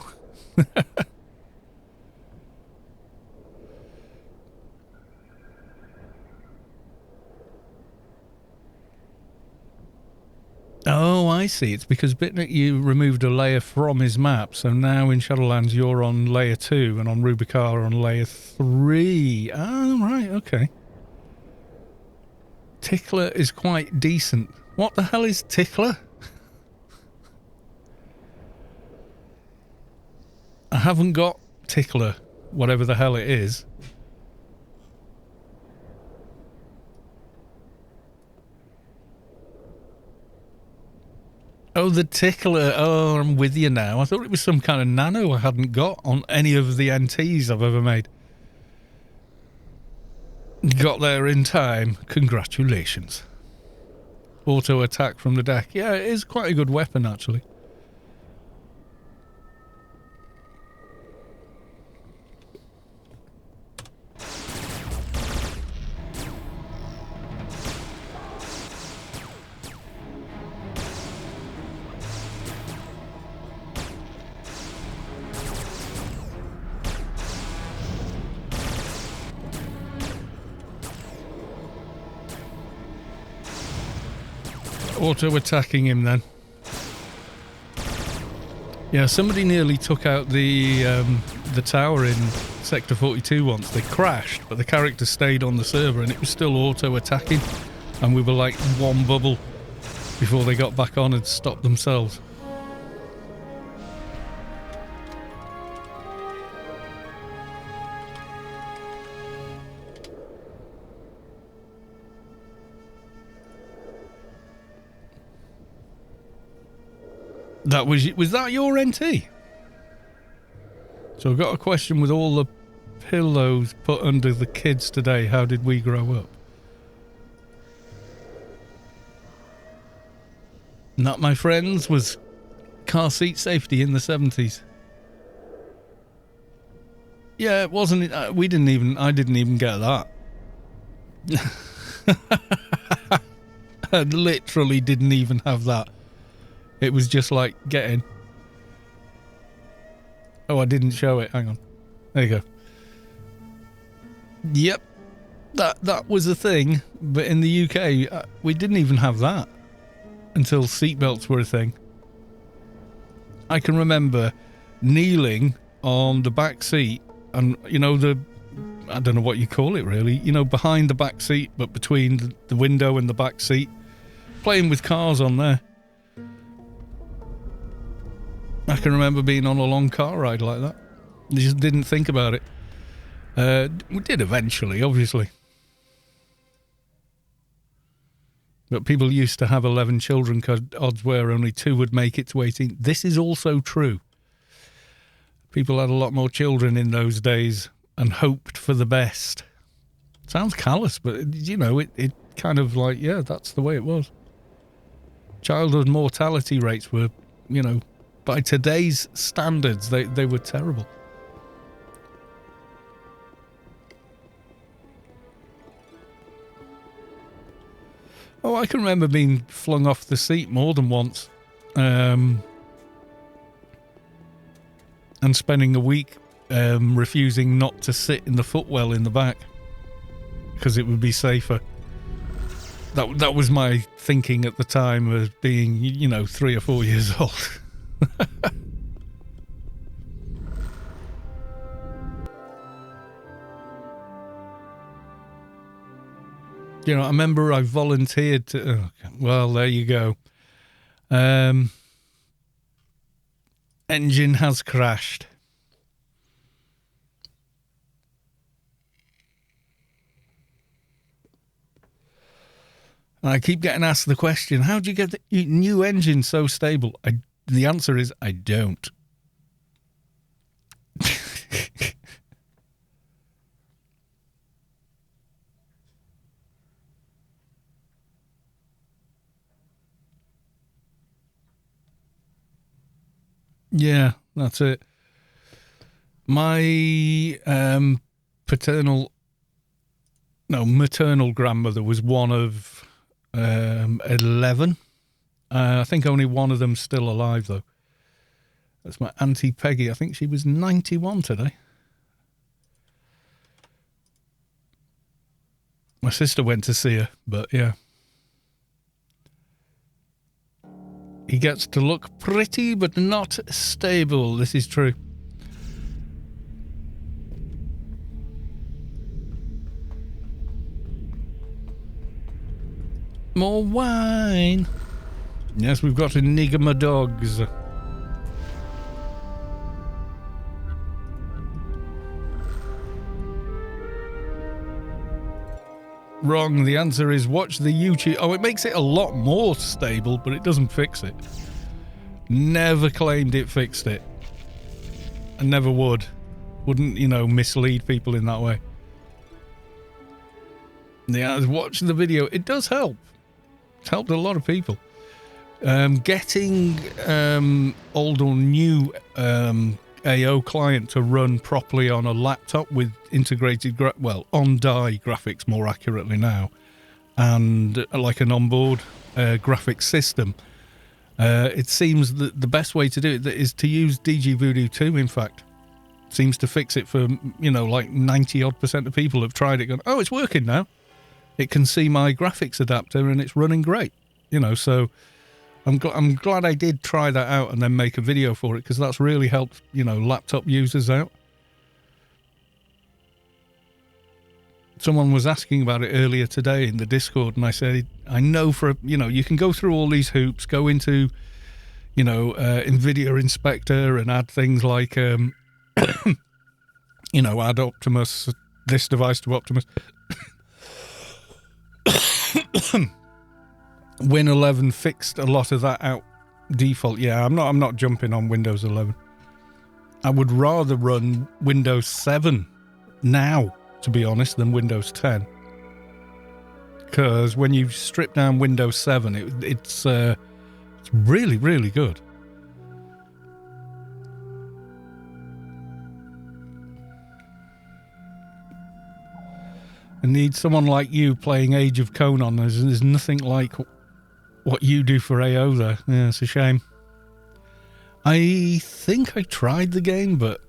Oh, I see. It's because Bitnik, you removed a layer from his map, so now in Shadowlands you're on layer 2 and on Rubicar on layer 3. Oh, right, okay. Tickler is quite decent. What the hell is Tickler? I haven't got Tickler, whatever the hell it is. Oh, the tickler. Oh, I'm with you now. I thought it was some kind of nano I hadn't got on any of the NTs I've ever made. Got there in time. Congratulations. Auto attack from the deck. Yeah, it is quite a good weapon, actually. Auto-attacking him then. Yeah, somebody nearly took out the tower in Sector 42 once. They crashed, but the character stayed on the server and it was still auto-attacking. And we were like one bubble before they got back on and stopped themselves. Was that your NT? So I've got a question with all the pillows put under the kids today. How did we grow up? That, my friends, was car seat safety in the 70s. Yeah, it wasn't. I didn't even get that. I literally didn't even have that. It was just like, get in. Oh, I didn't show it. Hang on. There you go. Yep. That was a thing. But in the UK, we didn't even have that until seatbelts were a thing. I can remember kneeling on the back seat and, you know, I don't know what you call it really, you know, behind the back seat, but between the window and the back seat, playing with cars on there. I can remember being on a long car ride like that. You just didn't think about it. We did eventually, obviously. But people used to have 11 children because odds were only 2 would make it to 18. This is also true. People had a lot more children in those days and hoped for the best. Sounds callous, but, you know, it kind of like, yeah, that's the way it was. Childhood mortality rates were, you know, by today's standards, they were terrible. Oh, I can remember being flung off the seat more than once. And spending a week refusing not to sit in the footwell in the back because it would be safer. That was my thinking at the time of being, you know, 3 or 4 years old. You know, I remember I volunteered to... well, there you go. Engine has crashed. And I keep getting asked the question, how do you get the new engine so stable? The answer is, I don't. Yeah, that's it. My maternal grandmother was one of 11. I think only one of them's still alive, though. That's my Auntie Peggy. I think she was 91 today. My sister went to see her, but yeah. He gets to look pretty, but not stable. This is true. More wine. Yes, we've got Enigma Dogs. Wrong. The answer is watch the YouTube. Oh, it makes it a lot more stable, but it doesn't fix it. Never claimed it fixed it. I never would. Wouldn't, you know, mislead people in that way. Yeah, watch the video. It does help. It's helped a lot of people. Getting old or new AO client to run properly on a laptop with integrated, on-die graphics more accurately now, and like an onboard graphics system. It seems that the best way to do it is to use DG Voodoo 2, in fact. Seems to fix it for, you know, like 90-odd% of people have tried it, going, oh, it's working now. It can see my graphics adapter and it's running great. You know, so I'm glad I did try that out and then make a video for it, because that's really helped, you know, laptop users out. Someone was asking about it earlier today in the Discord, and I said, I know you can go through all these hoops, go into, NVIDIA Inspector and add things like, add Optimus, this device to Optimus. Win 11 fixed a lot of that out default. Yeah, I'm not jumping on Windows 11. I would rather run Windows 7 now, to be honest, than Windows 10. Because when you strip down Windows 7, it's really, really good. I need someone like you playing Age of Conan. There's nothing like what you do for AO there. Yeah, it's a shame. I think I tried the game, but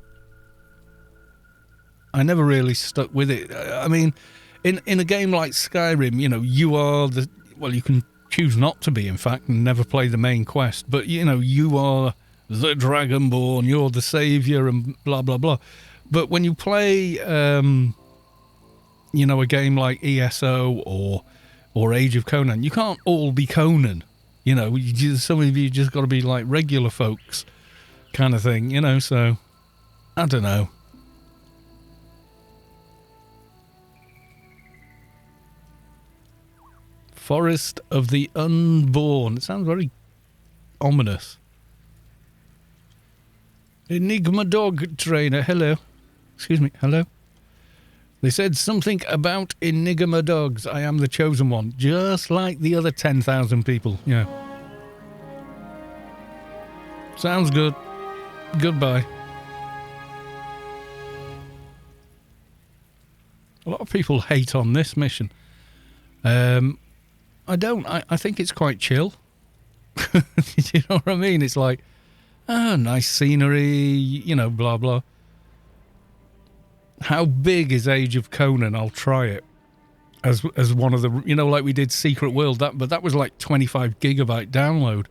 I never really stuck with it. I mean, in a game like Skyrim, you are you can choose not to be, in fact, and never play the main quest, but, you are the Dragonborn, you're the savior, and blah, blah, blah. But when you play, a game like ESO or Age of Conan, you can't all be Conan. Some of you just got to be like regular folks kind of thing, so I don't know. Forest of the Unborn. It sounds very ominous. Enigma Dog Trainer. Hello. Excuse me. Hello. They said something about Enigma Dogs. I am the chosen one. Just like the other 10,000 people. Yeah. Sounds good. Goodbye. A lot of people hate on this mission. I don't. I think it's quite chill. You know what I mean? It's like, nice scenery, blah, blah. How big is Age of Conan? I'll try it. As one of the, like we did Secret World, but that was like 25 gigabyte download.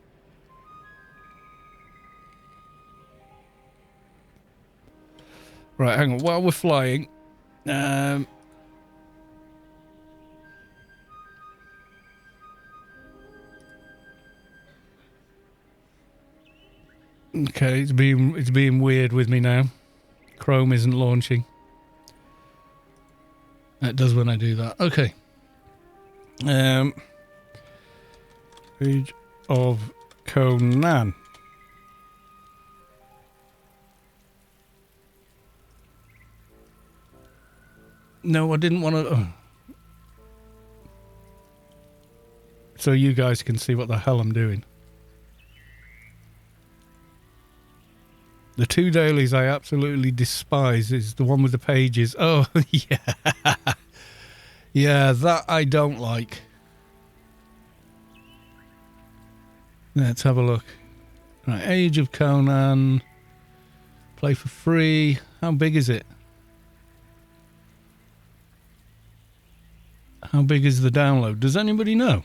Right, hang on. While we're flying, okay, it's being weird with me now. Chrome isn't launching. It does when I do that. Okay. Age of Conan. No, I didn't want to. Oh. So you guys can see what the hell I'm doing. The two dailies I absolutely despise is the one with the pages. Oh, yeah. Yeah, that I don't like. Let's have a look. Right, Age of Conan. Play for free. How big is it? How big is the download? Does anybody know?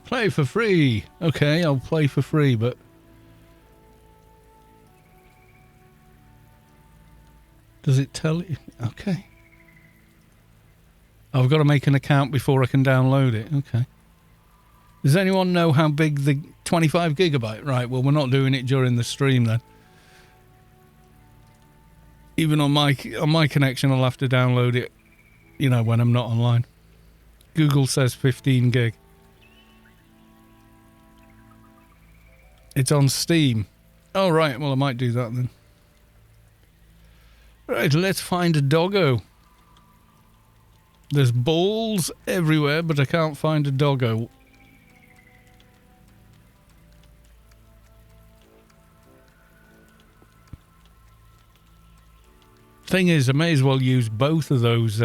Play for free. Okay, I'll play for free, but does it tell you? Okay. I've got to make an account before I can download it. Okay. Does anyone know how big the 25 gigabyte? Right, well, we're not doing it during the stream then. Even on my connection, I'll have to download it, when I'm not online. Google says 15 gig. It's on Steam. Oh, right. Well, I might do that then. Right, let's find a doggo. There's balls everywhere, but I can't find a doggo. Thing is, I may as well use both of those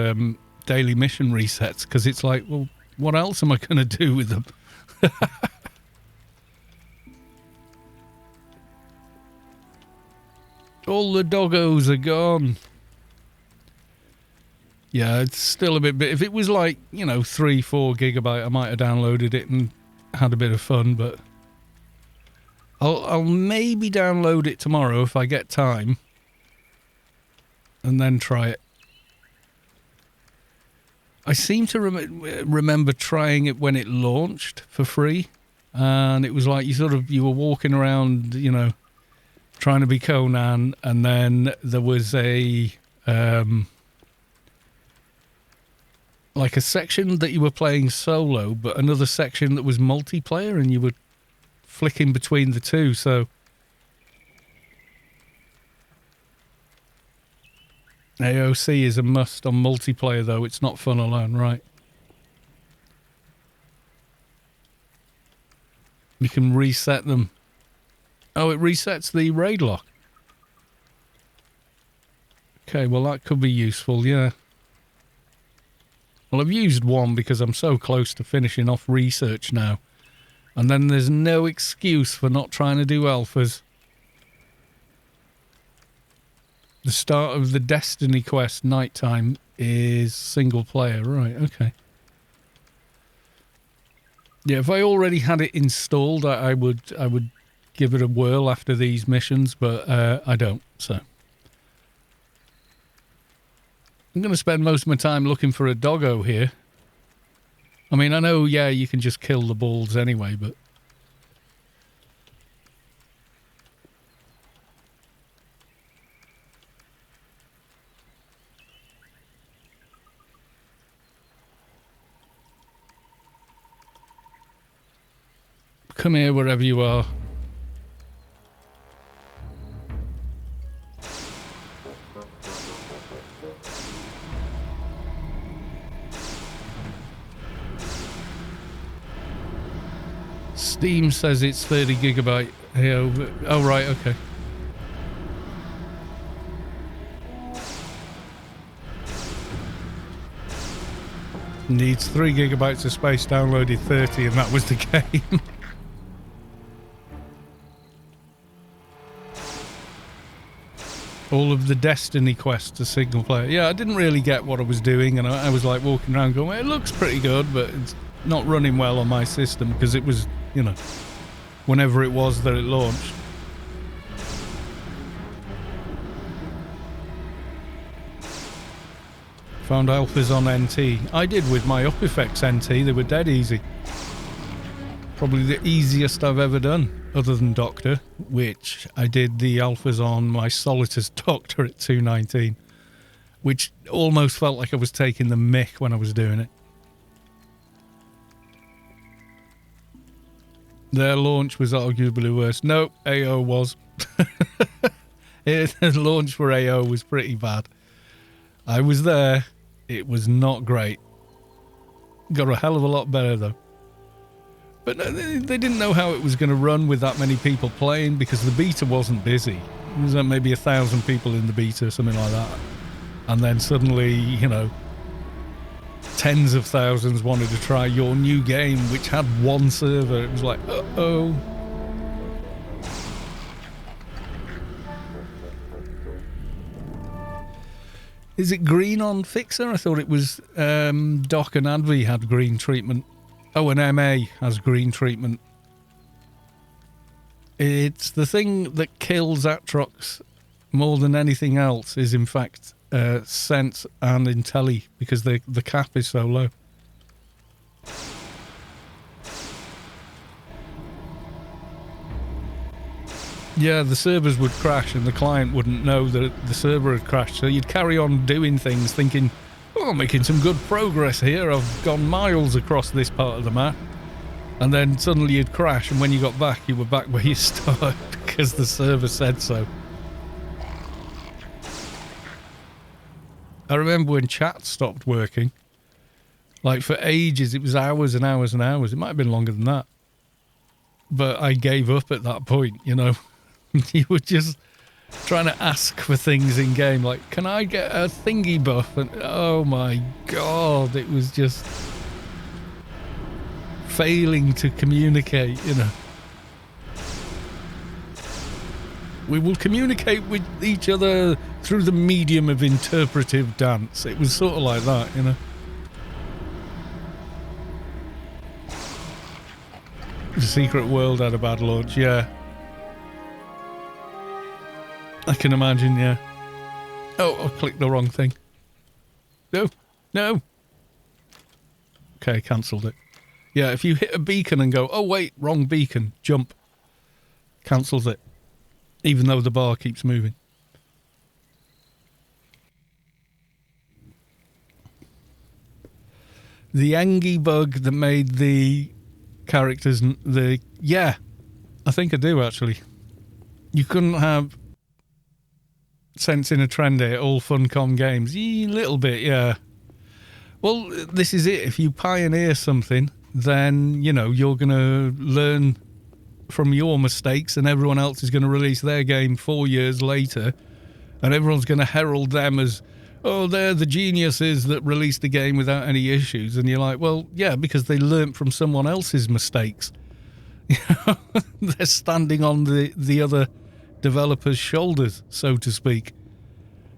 daily mission resets, because it's like, well, what else am I going to do with them? All the doggos are gone. Yeah, it's still a bit... If it was like, 3-4 gigabyte, I might have downloaded it and had a bit of fun, but... I'll maybe download it tomorrow if I get time. And then try it. I seem to remember trying it when it launched for free. And it was like you were walking around, trying to be Conan. And then there was a... like a section that you were playing solo, but another section that was multiplayer, and you were flicking between the two, so... AOC is a must on multiplayer, though. It's not fun alone, right? You can reset them. Oh, it resets the raid lock. Okay, well, that could be useful, yeah. Well, I've used one because I'm so close to finishing off research now. And then there's no excuse for not trying to do alphas. The start of the Destiny quest nighttime is single player. Right, okay. Yeah, if I already had it installed, I would give it a whirl after these missions, but I don't, so. I'm going to spend most of my time looking for a doggo here. I mean, I know, yeah, you can just kill the balls anyway, but... Come here, wherever you are. Steam says it's 30 gigabyte. Oh, right, okay. Needs 3 gigabytes of space, downloaded 30, and that was the game. All of the Destiny quests are single player. Yeah, I didn't really get what I was doing, and I was like walking around going, well, it looks pretty good, but it's not running well on my system because it was, whenever it was that it launched. Found alphas on NT. I did with my Up Effects NT. They were dead easy. Probably the easiest I've ever done, other than Doctor, which I did the alphas on my Solitus Doctor at 219, which almost felt like I was taking the mick when I was doing it. Their launch was arguably worse. No, AO was. The launch for AO was pretty bad. I was there. It was not great. Got a hell of a lot better, though. But they didn't know how it was going to run with that many people playing because the beta wasn't busy. There was maybe 1,000 people in the beta, something like that. And then suddenly, tens of thousands wanted to try your new game, which had one server. It was like, uh-oh. Is it green on Fixer? I thought it was Doc and Advi had green treatment. Oh, and MA has green treatment. It's the thing that kills Atrox more than anything else is, in fact, Sense and Intelli, because the cap is so low. Yeah, the servers would crash and the client wouldn't know that the server had crashed. So you'd carry on doing things thinking, oh, I'm making some good progress here. I've gone miles across this part of the map. And then suddenly you'd crash, and when you got back, you were back where you started because the server said so. I remember when chat stopped working. Like for ages, it was hours and hours and hours. It might have been longer than that. But I gave up at that point, You were just trying to ask for things in game, like, can I get a thingy buff? And oh my god, it was just failing to communicate, We will communicate with each other through the medium of interpretive dance. It was sort of like that, you know. The Secret World had a bad launch, yeah. I can imagine, yeah. Oh, I clicked the wrong thing. No, no. Okay, cancelled it. Yeah, if you hit a beacon and go, oh wait, wrong beacon, jump. Cancels it. Even though the bar keeps moving. The Angie bug that made the characters, yeah, I think I do actually. You couldn't have Sensing a Trend here, all Funcom games. Little bit, yeah. Well, this is it. If you pioneer something, then, you know, you're going to learn from your mistakes and everyone else is going to release their game 4 years later and everyone's going to herald them as, oh, they're the geniuses that released the game without any issues. And you're like, well, yeah, because they learnt from someone else's mistakes. They're standing on the other developers' shoulders, so to speak.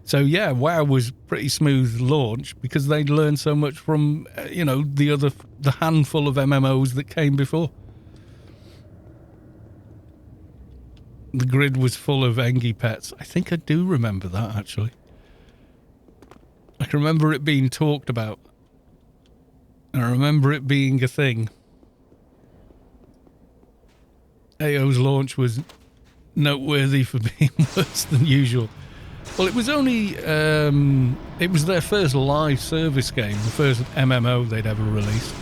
So yeah, WoW was pretty smooth launch because they'd learned so much from, you know, the handful of MMOs that came before. The grid was full of Engie pets. I think I do remember that, actually. I can remember it being talked about. And I remember it being a thing. AO's launch was noteworthy for being worse than usual. Well, it was only... it was their first live service game, the first MMO they'd ever released.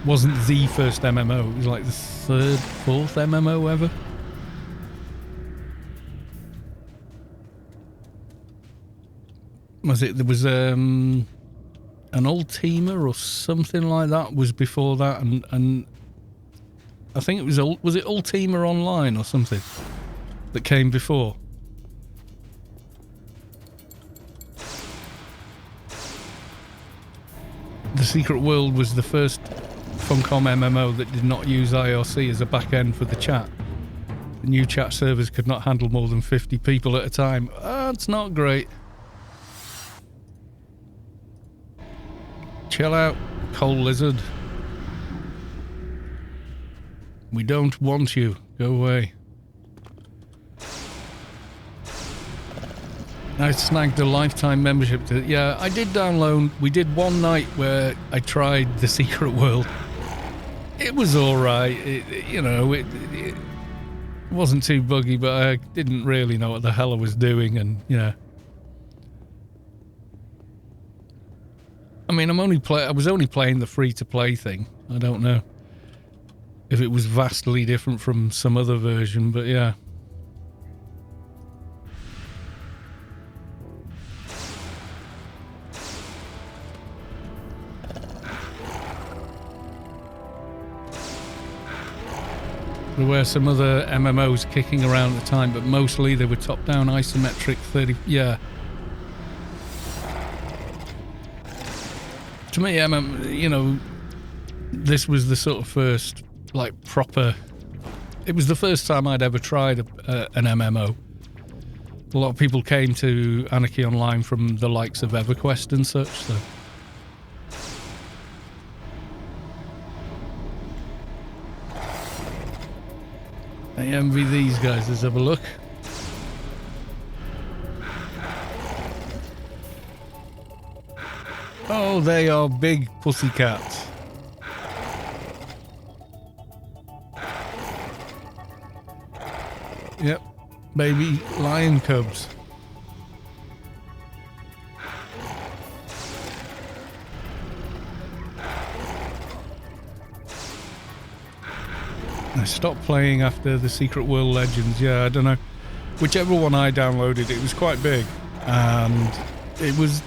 Wasn't the first MMO, it was like the third, fourth MMO ever. Was it, there was an Ultima or something like that was before that, and I think it was it Ultima Online or something that came before? The Secret World was the first Funcom MMO that did not use IRC as a back end for the chat. The new chat servers could not handle more than 50 people at a time. That's not great. Chill out, Coal Lizard. We don't want you. Go away. I snagged a lifetime membership to... Yeah, I did download... We did one night where I tried The Secret World. It was alright. It wasn't too buggy, but I didn't really know what the hell I was doing, and, yeah. I mean, I was only playing the free-to-play thing. I don't know if it was vastly different from some other version, but yeah. There were some other MMOs kicking around at the time, but mostly they were top-down isometric 30... Yeah. To me, you know, this was the sort of first, like, proper... It was the first time I'd ever tried an MMO. A lot of people came to Anarchy Online from the likes of EverQuest and such, so... I envy these guys. Let's have a look. Oh, they are big pussycats. Yep, baby lion cubs. I stopped playing after the Secret World Legends. Yeah, I don't know. Whichever one I downloaded, it was quite big. And it was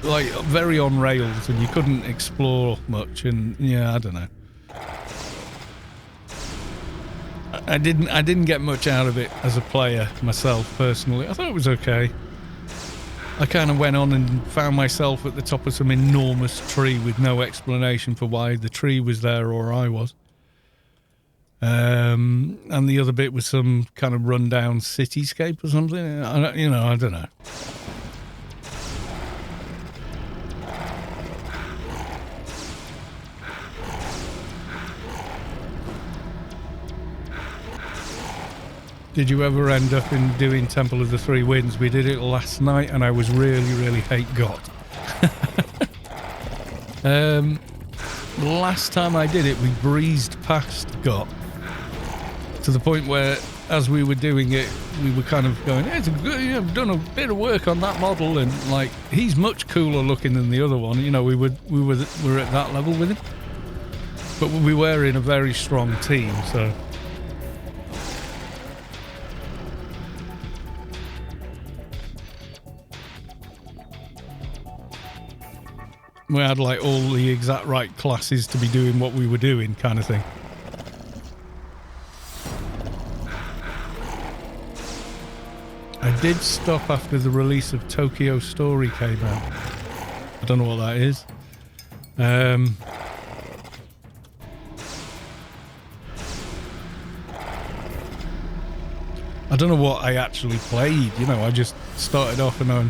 like very on rails and you couldn't explore much, and yeah, I don't know. I didn't get much out of it as a player myself personally. I thought it was okay. I kind of went on and found myself at the top of some enormous tree with no explanation for why the tree was there or I was. And the other bit was some kind of rundown cityscape or something. I don't know. Did you ever end up in doing Temple of the Three Winds? We did it last night and I was really hate God. Last time I did it, we breezed past God to the point where, as we were doing it, we were kind of going, it's a good, I've done a bit of work on that model, and like he's much cooler looking than the other one. We were at that level with him, but we were in a very strong team, so. We had like all the exact right classes to be doing what we were doing, kind of thing. I did stop after the release of Tokyo Story came out. I don't know what that is. I don't know what I actually played. I just started off and I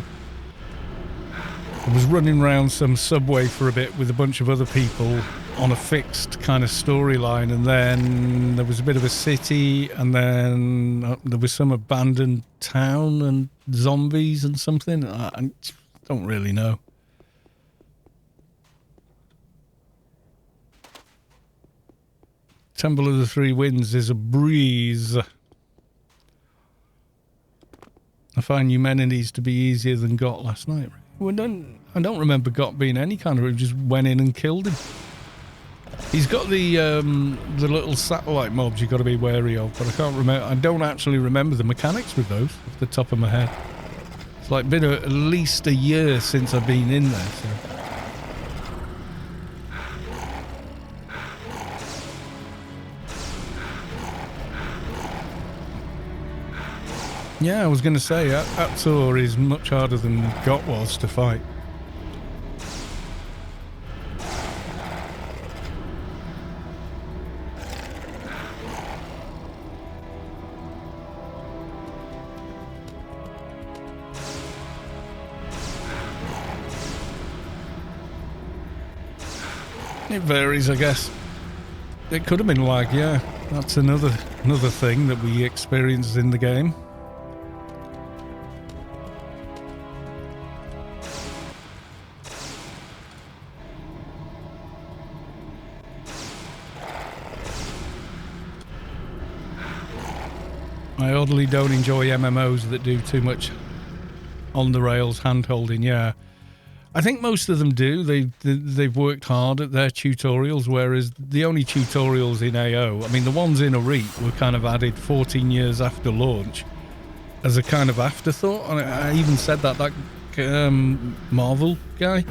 was running around some subway for a bit with a bunch of other people on a fixed kind of storyline, and then there was a bit of a city, and then there was some abandoned town and zombies and something. I don't really know. Temple of the Three Winds is a breeze. I find Eumenides to be easier than GOT last night. I don't remember GOT being any kind of... We just went in and killed him. He's got the little satellite mobs you've got to be wary of, but I can't remember. I don't actually remember the mechanics with those off the top of my head. It's like been at least a year since I've been in there. So. Yeah, I was going to say, Atrox is much harder than GOT was to fight. It varies, I guess. It could have been lag, yeah. That's another thing that we experienced in the game. I oddly don't enjoy MMOs that do too much on-the-rails hand-holding, yeah. I think most of them do. They've worked hard at their tutorials, whereas the only tutorials in AO, I mean, the ones in Arete were kind of added 14 years after launch as a kind of afterthought. And I even said that Marvel guy,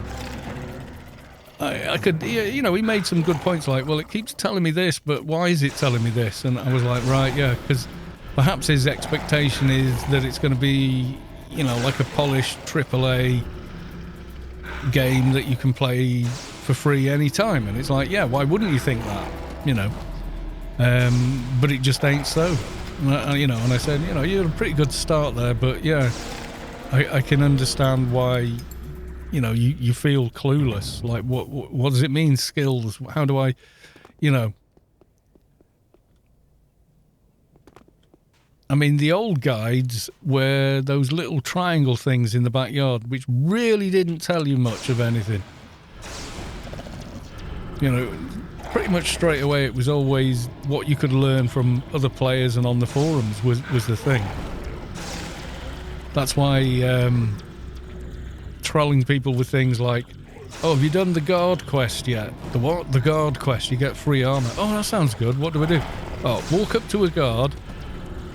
I could, he made some good points like, well, it keeps telling me this, but why is it telling me this? And I was like, right, yeah, because perhaps his expectation is that it's going to be, like a polished AAA game that you can play for free anytime. And it's like, yeah, why wouldn't you think that? But it just ain't so. And I said, you're a pretty good start there, but yeah, I can understand why, you feel clueless. Like, what does it mean, skills? How do I, I mean, the old guides were those little triangle things in the backyard, which really didn't tell you much of anything. Pretty much straight away, it was always what you could learn from other players and on the forums was the thing. That's why trolling people with things like, oh, have you done the guard quest yet? The what? The guard quest. You get free armor. Oh, that sounds good. What do I do? Oh, walk up to a guard,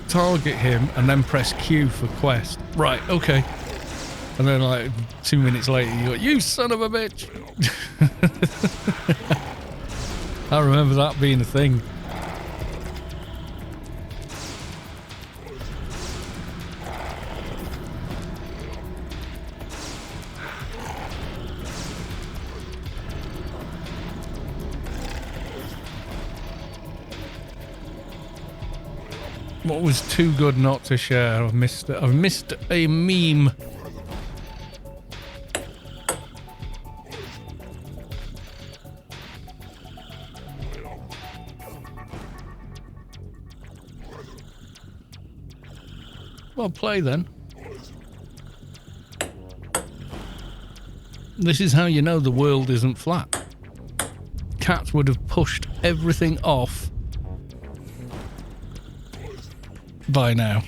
target him, and then press Q for quest. Right, okay. And then like 2 minutes later, you're like, you son of a bitch. I remember that being a thing. What was too good not to share? I've missed a meme. Well, play then. This is how you know the world isn't flat. Cats would have pushed everything off by now.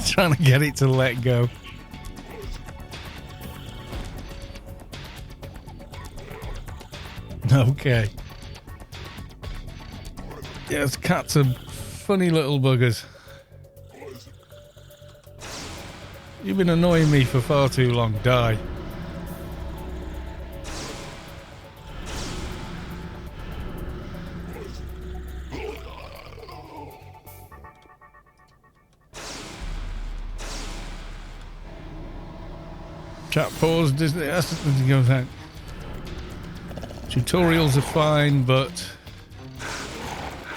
Trying to get it to let go. Okay. Yes, cats are funny little buggers. You've been annoying me for far too long. Die. Chat pause. Tutorials are fine, but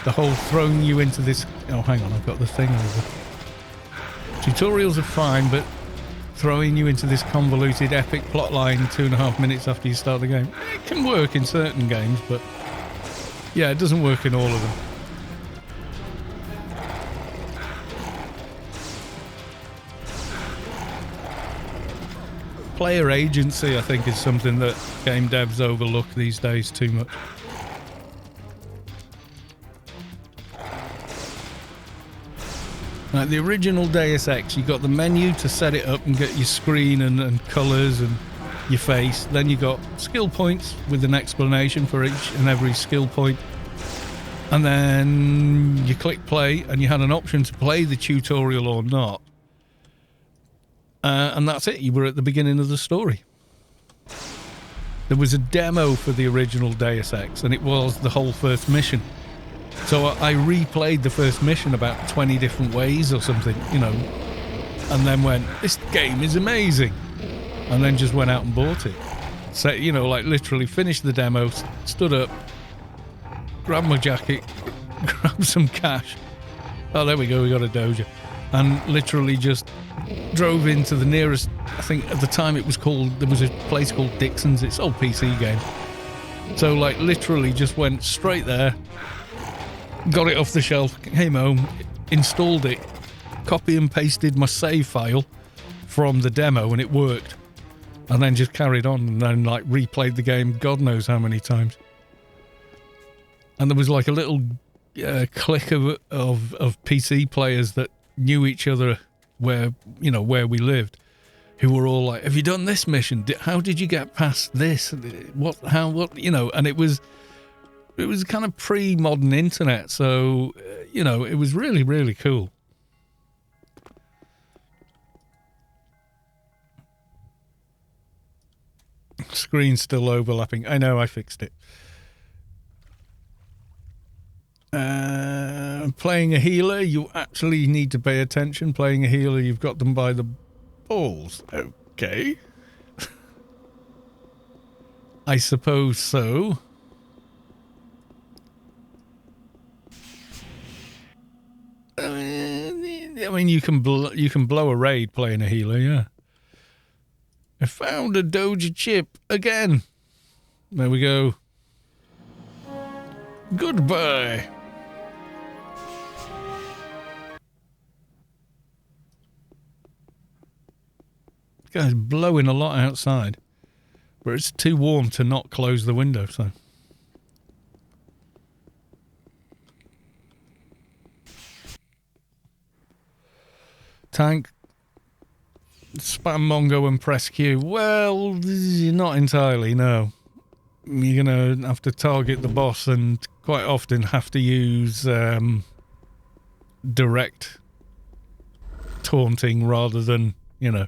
the whole throwing you into this... Oh, hang on, I've got the thing over. Tutorials are fine, but throwing you into this convoluted epic plotline 2.5 minutes after you start the game, it can work in certain games, but yeah, it doesn't work in all of them. Player agency, I think, is something that game devs overlook these days too much. Like the original Deus Ex, you got the menu to set it up and get your screen and colours and your face. Then you got skill points with an explanation for each and every skill point. And then you click play and you had an option to play the tutorial or not. And that's it. You were at the beginning of the story. There was a demo for the original Deus Ex, and it was the whole first mission. So I replayed the first mission about 20 different ways or something, you know, and then went, this game is amazing. And then just went out and bought it. So, you know, like literally finished the demo, stood up, grabbed my jacket, grabbed some cash. Oh, there we go. We got a Doja. And literally just drove into the nearest, I think at the time it was called, there was a place called Dixon's, it's an old PC game. So like literally just went straight there, got it off the shelf, came home, installed it, copy and pasted my save file from the demo and it worked. And then just carried on and then like replayed the game God knows how many times. And there was like a little clique of PC players that knew each other where, you know, where we lived, who were all like, have you done this mission? How did you get past this? What, you know, and it was kind of pre-modern internet. So, you know, it was really, really cool. Screen's still overlapping. I know, I fixed it. Playing a healer, you actually need to pay attention. Playing a healer, you've got them by the balls. Okay. I suppose so. I mean, you can blow a raid playing a healer, yeah. I found a Doja chip again. There we go. Goodbye. This guy's blowing a lot outside, but it's too warm to not close the window, so. Tank, spam Mongo and press Q. Well, not entirely, no. You're going to have to target the boss and quite often have to use direct taunting rather than, you know.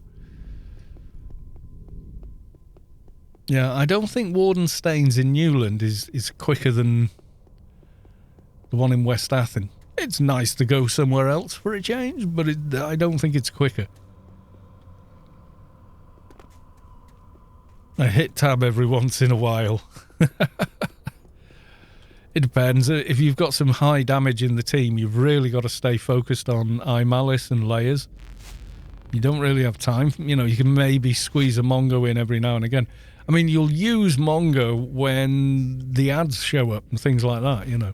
Yeah, I don't think Warden Stains in Newland is quicker than The one in West Athen. It's nice to go somewhere else for a change, but I don't think it's quicker. I hit tab every once in a while. It depends. If you've got some high damage in the team, you've really got to stay focused on eye malice and layers. You don't really have time. You know, you can maybe squeeze a Mongo in every now and again. I mean, you'll use Mongo when the ads show up and things like that, you know.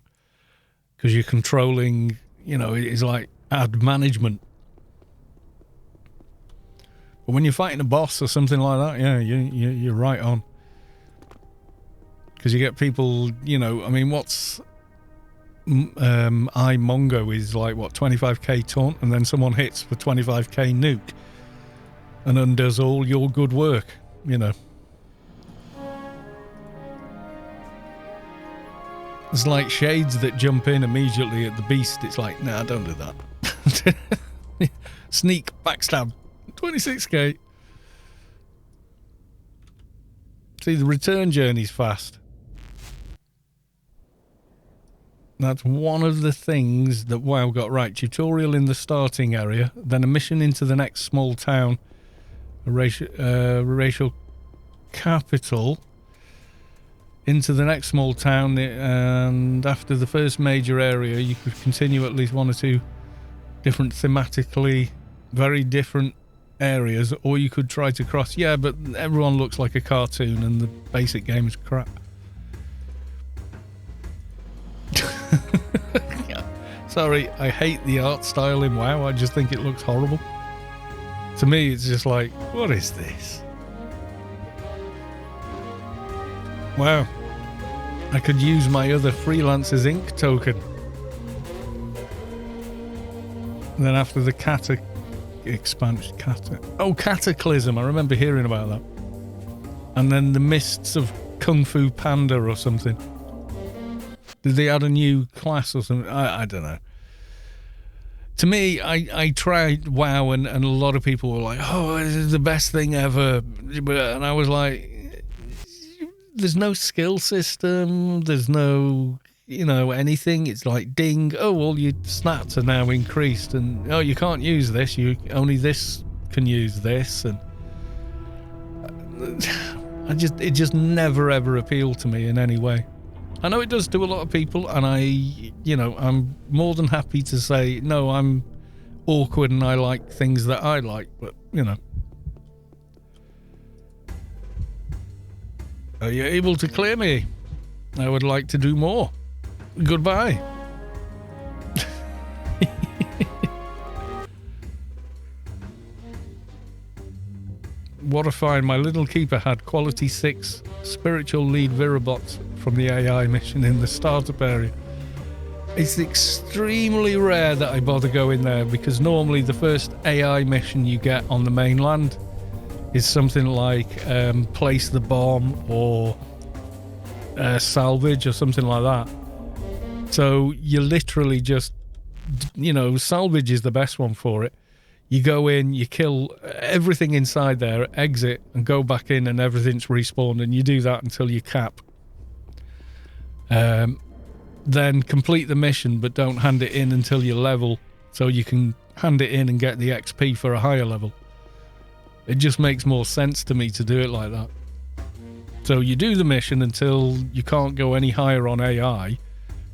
Because you're controlling, you know, it's like ad management. But when you're fighting a boss or something like that, yeah, you're right on. Because you get people, you know, I mean, what's iMongo is like, what, 25k taunt, and then someone hits for 25k nuke and undoes all your good work, you know. It's like shades that jump in immediately at the beast. It's like, nah, don't do that. Sneak, backstab, 26k. See, the return journey's fast. That's one of the things that WoW got right. Tutorial in the starting area, then a mission into the next small town, a racial capital, into the next small town, and after the first major area, you could continue at least one or two different thematically very different areas, or you could try to cross. Yeah, but everyone looks like a cartoon, and the basic game is crap. Sorry, I hate the art style in WoW. I just think it looks horrible. To me, it's just like, what is this? Wow. I could use my other Freelancers Inc. token. And then after the expansion, Cataclysm. I remember hearing about that. And then the Mists of Kung Fu Panda or something. Did they add a new class or something? I don't know. To me, I tried WoW and a lot of people were like, oh, this is the best thing ever. And I was like, there's no skill system. There's no, anything. It's like ding. Oh, all your stats are now increased. And, oh, you can't use this. Only this can use this. And it just never, ever appealed to me in any way. I know it does to a lot of people, and I'm more than happy to say, no, I'm awkward and I like things that I like, but, Are you able to clear me? I would like to do more. Goodbye. What a find. My little keeper had quality 6 spiritual lead Virabots from the AI mission in the startup area. It's extremely rare that I bother going there, because normally the first AI mission you get on the mainland is something like place the bomb or salvage or something like that. So you literally just, salvage is the best one for it. You go in, you kill everything inside there, exit, and go back in, and everything's respawned, and you do that until you cap. Then complete the mission, but don't hand it in until you level, so you can hand it in and get the XP for a higher level. It just makes more sense to me to do it like that. So you do the mission until you can't go any higher on AI,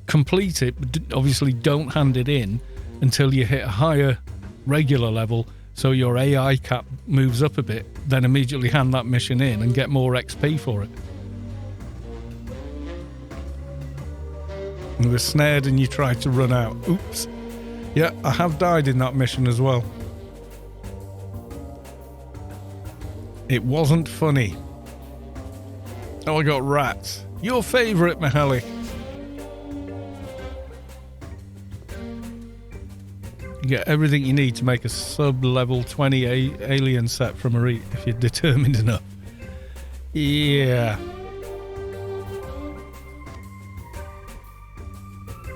complete it, but obviously don't hand it in until you hit a higher regular level, so your AI cap moves up a bit, then immediately hand that mission in and get more XP for it. You were snared and you tried to run out. Oops. Yeah, I have died in that mission as well. It wasn't funny. Oh, I got rats. Your favourite, Mahalik. You get everything you need to make a sub-level 20 alien set from a Reet if you're determined enough. Yeah.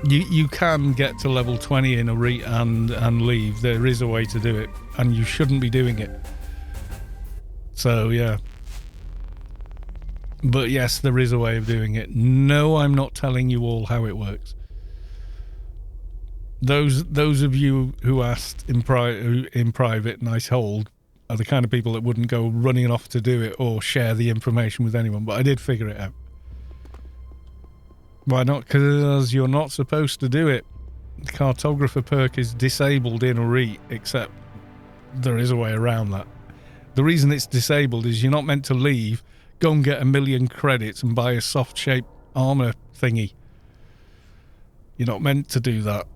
You can get to level 20 in a Reet and leave. There is a way to do it, and you shouldn't be doing it. So, yeah. But yes, there is a way of doing it. No, I'm not telling you all how it works. Those of you who asked in private, nice hold, are the kind of people that wouldn't go running off to do it or share the information with anyone. But I did figure it out. Why not? Because you're not supposed to do it. The cartographer perk is disabled in Elite, except there is a way around that. The reason it's disabled is you're not meant to leave, go and get 1,000,000 credits and buy a soft shape armor thingy. You're not meant to do that.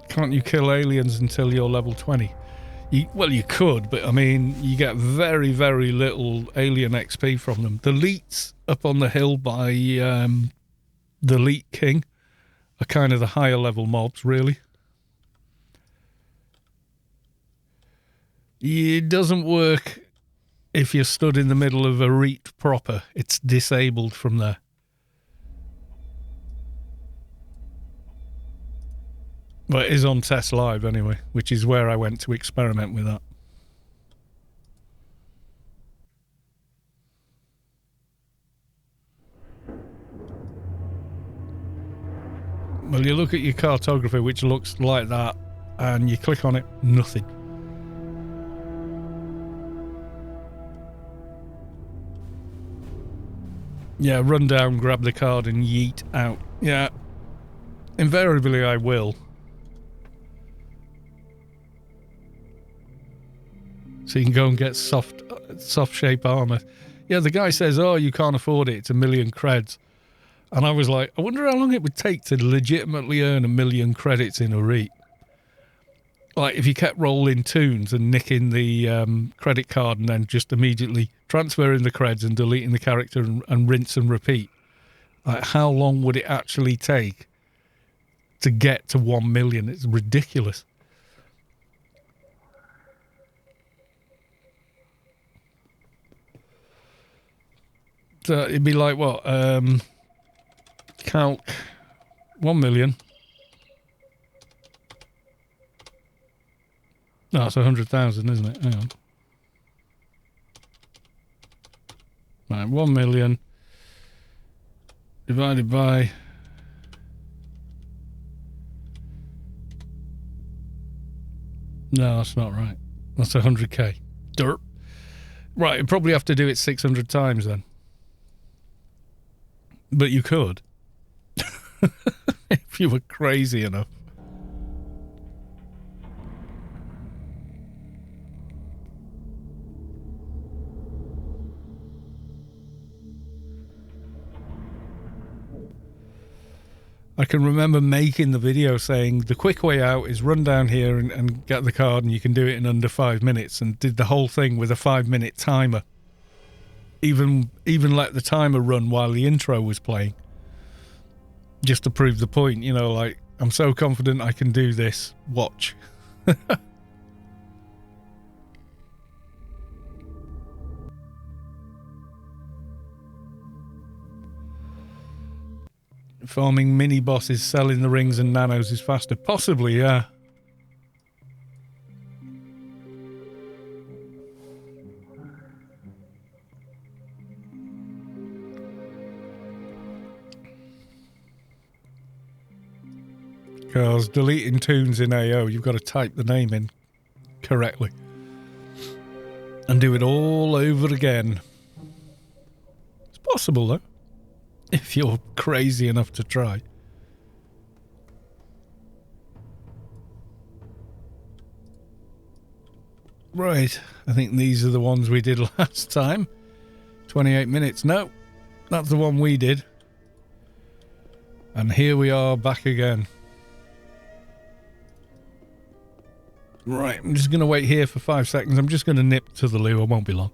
Can't you kill aliens until you're level 20? Well, you could, but I mean, you get very, very little alien XP from them. The elites up on the hill by the Elite King are kind of the higher level mobs, really. It doesn't work if you're stood in the middle of a reet proper. It's disabled from there. Well, it is on test live anyway, which is where I went to experiment with that. Well, you look at your cartography, which looks like that, and you click on it, nothing. Yeah, run down, grab the card, and yeet out. Yeah, invariably I will. So you can go and get soft shape armor. Yeah, the guy says, oh, you can't afford it, it's 1,000,000 creds. And I was like, I wonder how long it would take to legitimately earn 1,000,000 credits in a REIT. Like, if you kept rolling tunes and nicking the credit card and then just immediately transferring the creds and deleting the character and rinse and repeat. Like, how long would it actually take to get to 1,000,000? It's ridiculous. So it'd be like, what? Calc 1,000,000. No, it's 100,000, isn't it? Hang on. Right, 1,000,000 divided by... No, that's not right. That's 100k. Dirt. Right, you'd probably have to do it 600 times then. But you could. If you were crazy enough. I can remember making the video saying the quick way out is run down here and get the card and you can do it in under 5 minutes, and did the whole thing with a 5-minute timer. Even let the timer run while the intro was playing. Just to prove the point, you know, like, I'm so confident I can do this. Watch. Farming mini bosses, selling the rings and nanos is faster. Possibly, yeah. Because deleting tunes in AO, you've got to type the name in correctly. And do it all over again. It's possible, though. If you're crazy enough to try. Right, I think these are the ones we did last time. 28 minutes. No, that's the one we did. And here we are back again. Right, I'm just going to wait here for 5 seconds. I'm just going to nip to the loo. I won't be long.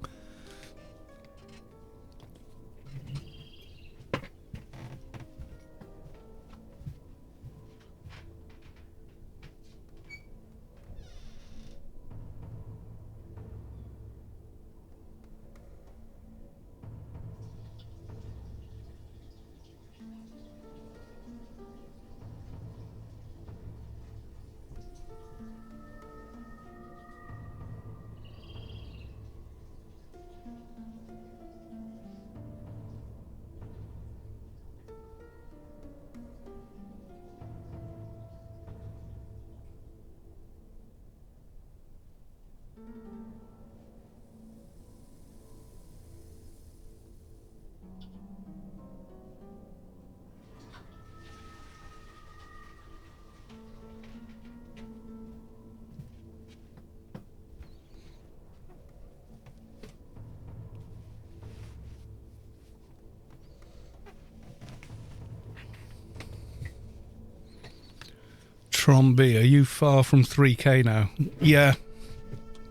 Crom B, are you far from 3k now? Yeah,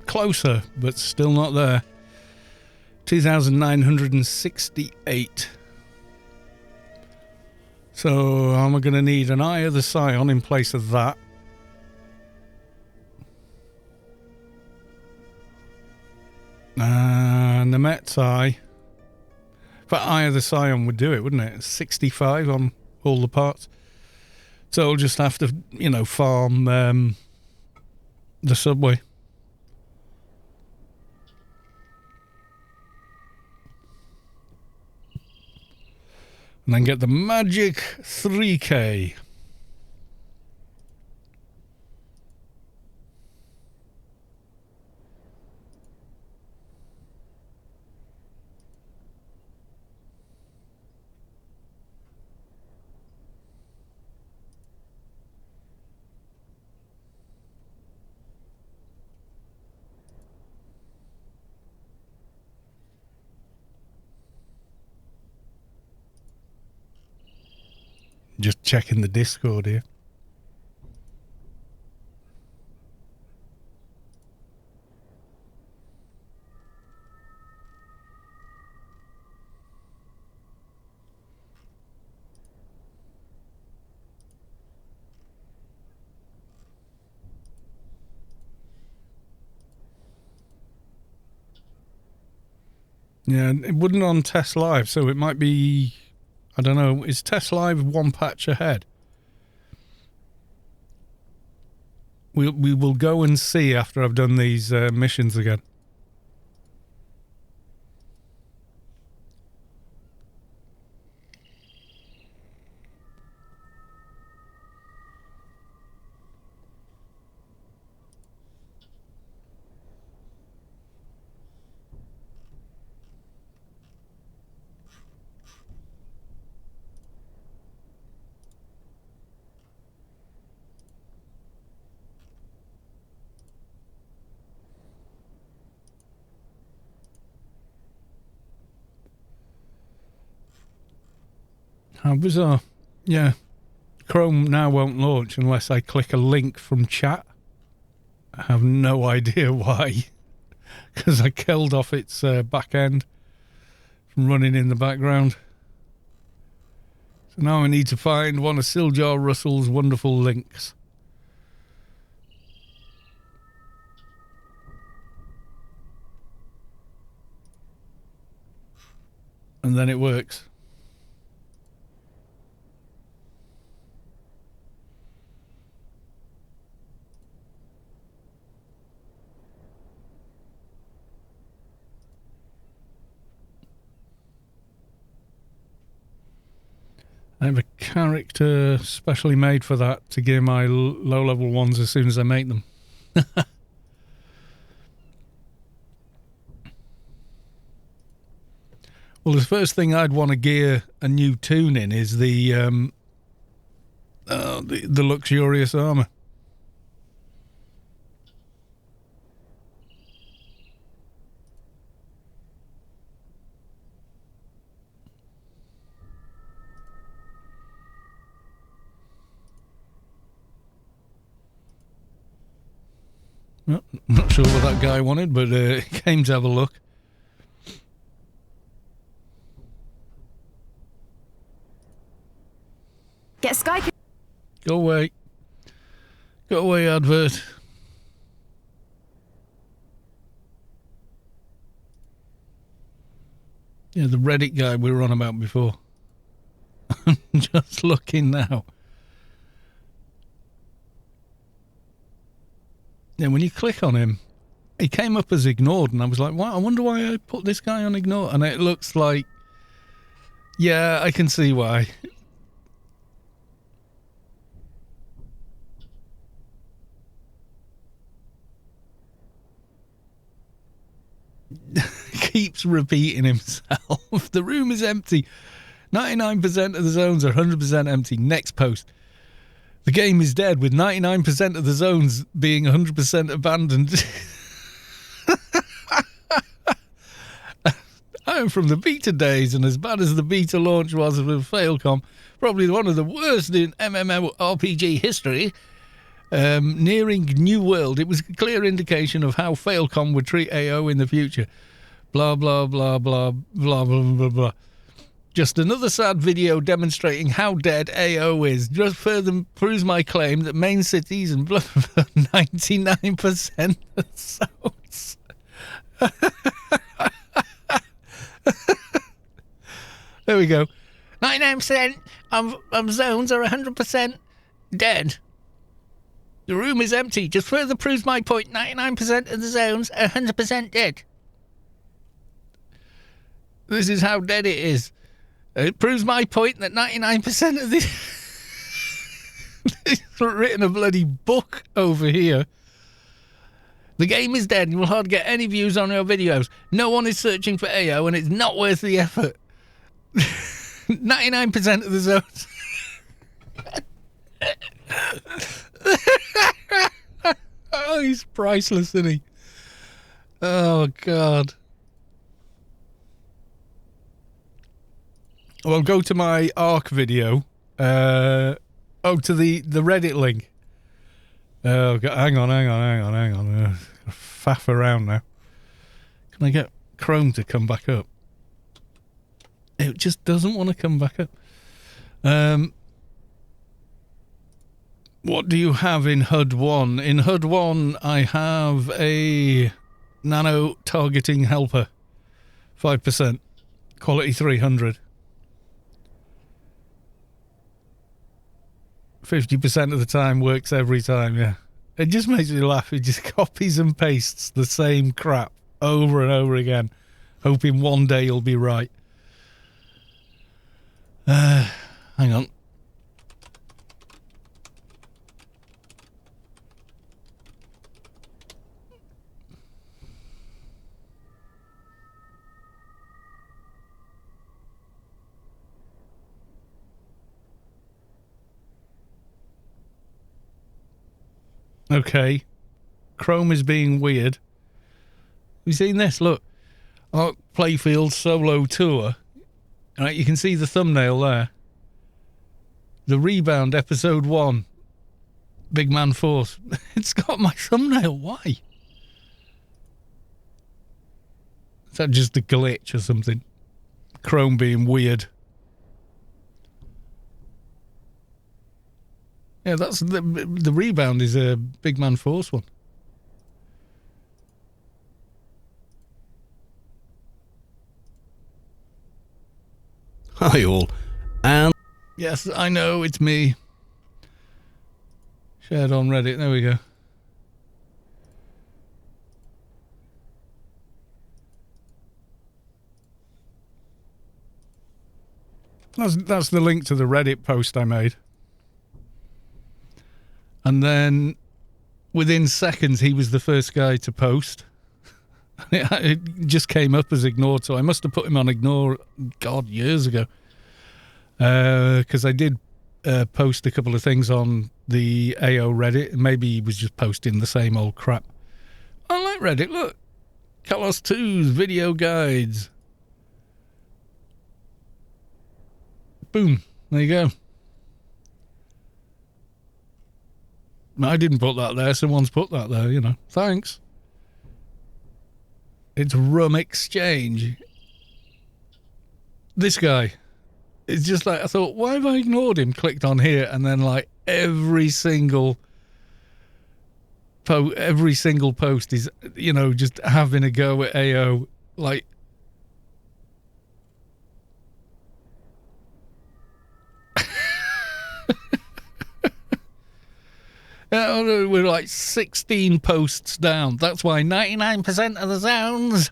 closer, but still not there. 2,968. So I'm going to need an Eye of the Scion in place of that. And the Met's Eye. But Eye of the Scion would do it, wouldn't it? 65 on all the parts. So I'll just have to, you know, farm the subway. And then get the magic 3k. Just checking the Discord here. Yeah, it wouldn't on Test Live, so it might be... I don't know, is Test Live one patch ahead? We will go and see after I've done these missions again. How bizarre. Yeah. Chrome now won't launch unless I click a link from chat. I have no idea why. Because I killed off its back end from running in the background. So now I need to find one of Siljar Russell's wonderful links. And then it works. I have a character specially made for that to gear my low-level ones as soon as I make them. Well, the first thing I'd want to gear a new tune in is the luxurious armor. Well, I'm not sure what that guy wanted, but he came to have a look. Get Sky. Go away. Go away, advert. Yeah, the Reddit guy we were on about before. I'm just looking now. Yeah, when you click on him, he came up as ignored, and I was like, "Wow, I wonder why I put this guy on ignore." And it looks like, yeah, I can see why. Keeps repeating himself. The room is empty. 99% of the zones are 100% empty. Next post. The game is dead with 99% of the zones being 100% abandoned. I'm from the beta days, and as bad as the beta launch was with Failcom, probably one of the worst in MMORPG history, Nearing New World. It was a clear indication of how Failcom would treat AO in the future. Blah, blah, blah, blah, blah, blah, blah, blah. Just another sad video demonstrating how dead AO is. Just further proves my claim that main cities and blah, blah, blah, 99% of zones. There we go. 99% of zones are 100% dead. The room is empty. Just further proves my point. 99% of the zones are 100% dead. This is how dead it is. It proves my point that 99% of the... It's written a bloody book over here. The game is dead and you will hardly get any views on your videos. No one is searching for AO and it's not worth the effort. 99% of the zones. Oh, he's priceless, isn't he? Oh, God. Well, go to my ARC video. To the Reddit link. Oh, God. Hang on. Faff around now. Can I get Chrome to come back up? It just doesn't want to come back up. What do you have in HUD 1? In HUD 1, I have a nano targeting helper. 5%. Quality 300. 50% of the time works every time, yeah. It just makes me laugh. It just copies and pastes the same crap over and over again, hoping one day you'll be right. Hang on. Okay. Chrome is being weird. Have you seen this? Look. Arc Playfield solo tour. Right, you can see the thumbnail there. The Rebound episode 1. Big Man Force. It's got my thumbnail. Why? Is that just a glitch or something? Chrome being weird. Yeah, that's the Rebound is a Big Man Force one. Hi all, and yes, I know, it's me. Shared on Reddit, there we go. That's the link to the Reddit post I made. And then within seconds he was the first guy to post. It just came up as ignored, so I must have put him on ignore, God, years ago. Because I did post a couple of things on the AO Reddit, and maybe he was just posting the same old crap. I like Reddit, look. Kalos 2's video guides. Boom, there you go. I didn't put that there, someone's put that there, you know. Thanks. It's Rum Exchange. This guy. It's just like, I thought, why have I ignored him? Clicked on here, and then like every single post is, you know, just having a go at AO. Like, we're like 16 posts down. That's why 99% of the zones,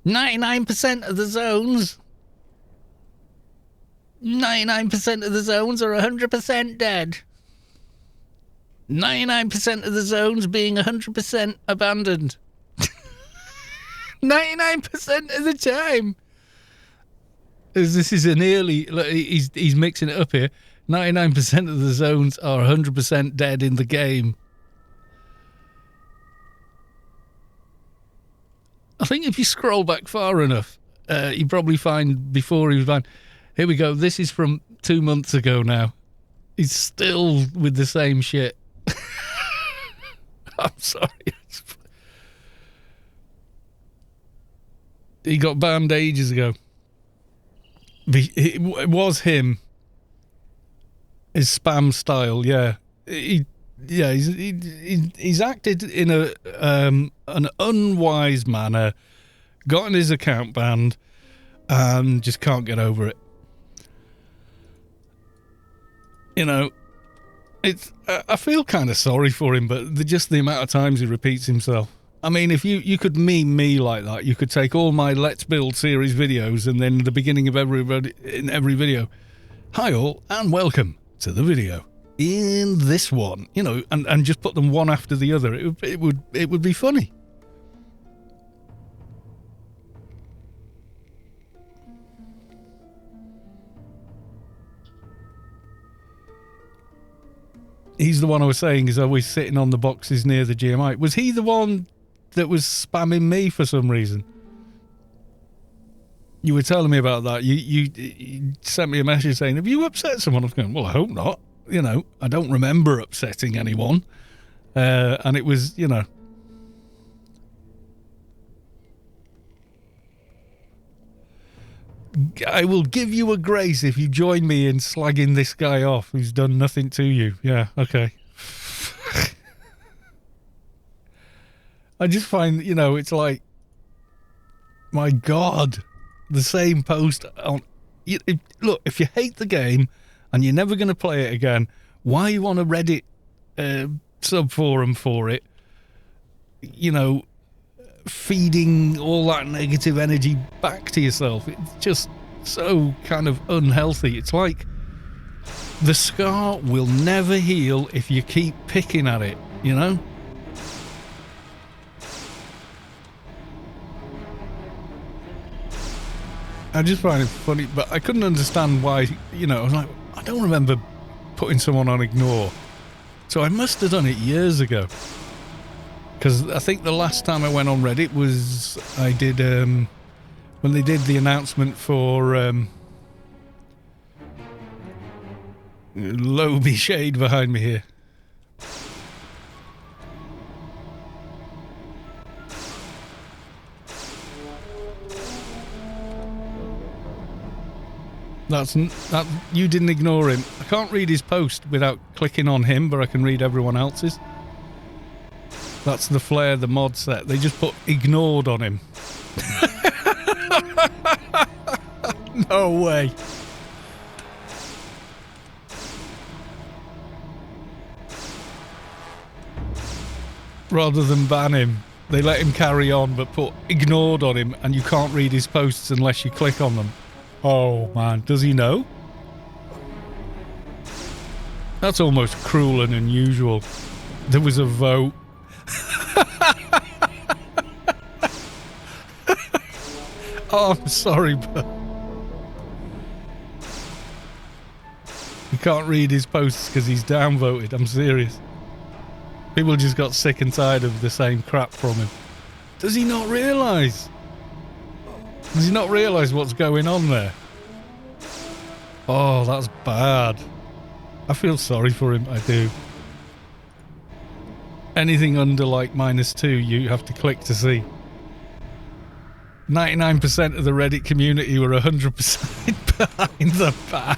99% of the zones, 99% of the zones are 100% dead. 99% of the zones being 100% abandoned. 99% of the time. This is an early, he's mixing it up here. 99% of the zones are 100% dead in the game. I think if you scroll back far enough, you probably find before he was banned. Here we go. This is from 2 months ago now. He's still with the same shit. I'm sorry. He got banned ages ago. It was him. His spam style, yeah. He's acted in an unwise manner, gotten his account banned, and just can't get over it. You know, I feel kind of sorry for him, but just the amount of times he repeats himself. I mean, if you could meme me like that, you could take all my Let's Build series videos and then the beginning of every video, hi all, and welcome to the video. In this one, you know, and just put them one after the other. It would be funny. He's the one I was saying is always sitting on the boxes near the GMI. Was he the one that was spamming me for some reason? You were telling me about that. You sent me a message saying, have you upset someone? I was going, well, I hope not. You know, I don't remember upsetting anyone. And it was, you know. I will give you a grace if you join me in slagging this guy off who's done nothing to you. Yeah, okay. I just find, you know, it's like, my God, the same post on... Look, if you hate the game and you're never going to play it again, why are you on a Reddit sub-forum for it? You know, feeding all that negative energy back to yourself. It's just so kind of unhealthy. It's like the scar will never heal if you keep picking at it, you know? I just find it funny, but I couldn't understand why, you know, I was like, I don't remember putting someone on ignore. So I must have done it years ago. Because I think the last time I went on Reddit was I did, when they did the announcement for Loby Shade behind me here. That you didn't ignore him. I can't read his post without clicking on him, but I can read everyone else's. That's the Flare, the mod set. They just put ignored on him. No way. Rather than ban him, they let him carry on, but put ignored on him, and you can't read his posts unless you click on them. Oh man, does he know? That's almost cruel and unusual. There was a vote. Oh, I'm sorry, but you can't read his posts because he's downvoted. I'm serious. People just got sick and tired of the same crap from him. Does he not realise? Does he not realise what's going on there? Oh, that's bad. I feel sorry for him, I do. Anything under like -2, you have to click to see. 99% of the Reddit community were 100% behind the ban.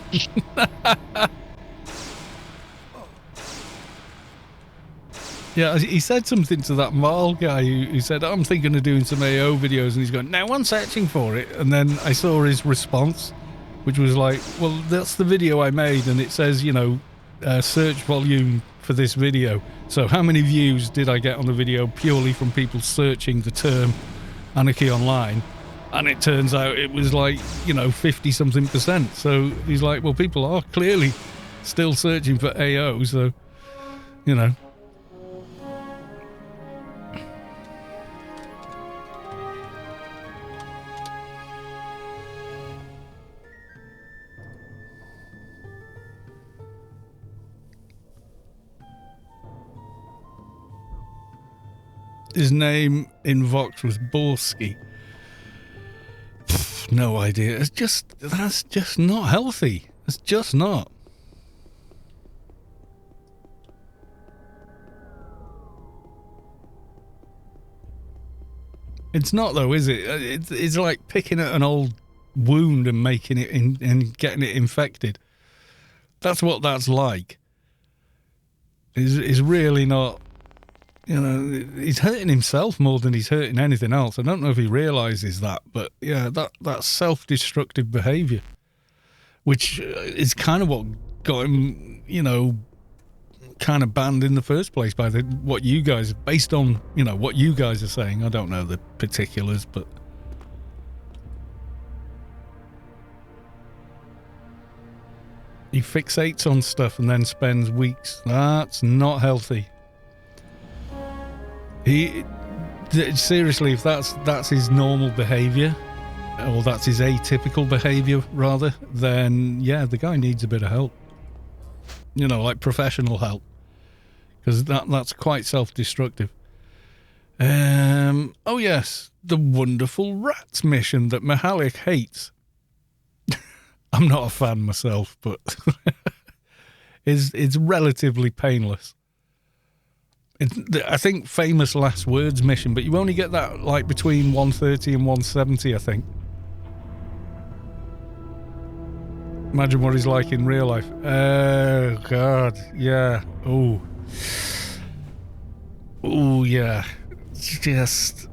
Yeah, he said something to that Marl guy who said, I'm thinking of doing some AO videos, and he's going, now I'm searching for it. And then I saw his response, which was like, well, that's the video I made, and it says, you know, search volume for this video. So how many views did I get on the video purely from people searching the term Anarchy online? And it turns out it was like, you know, 50-something%. So he's like, well, people are clearly still searching for AO, so, you know. His name in Vox was Borski. No idea. That's just not healthy. It's just not. It's not though, is it? It's like picking at an old wound and making it and getting it infected. That's what that's like. Is really not. You know, he's hurting himself more than he's hurting anything else. I don't know if he realises that, but yeah, that's self-destructive behaviour, which is kind of what got him, you know, kind of banned in the first place by what you guys, based on, you know, what you guys are saying. I don't know the particulars, but he fixates on stuff and then spends weeks. That's not healthy. Seriously, if that's his normal behaviour, or that's his atypical behaviour rather, then yeah, the guy needs a bit of help. You know, like professional help, because that's quite self-destructive. Oh yes, the wonderful rats mission that Mihalik hates. I'm not a fan myself, but it's relatively painless. I think famous last words mission, but you only get that like between 130 and 170, I think. Imagine what he's like in real life. Oh God, yeah. Oh yeah. It's just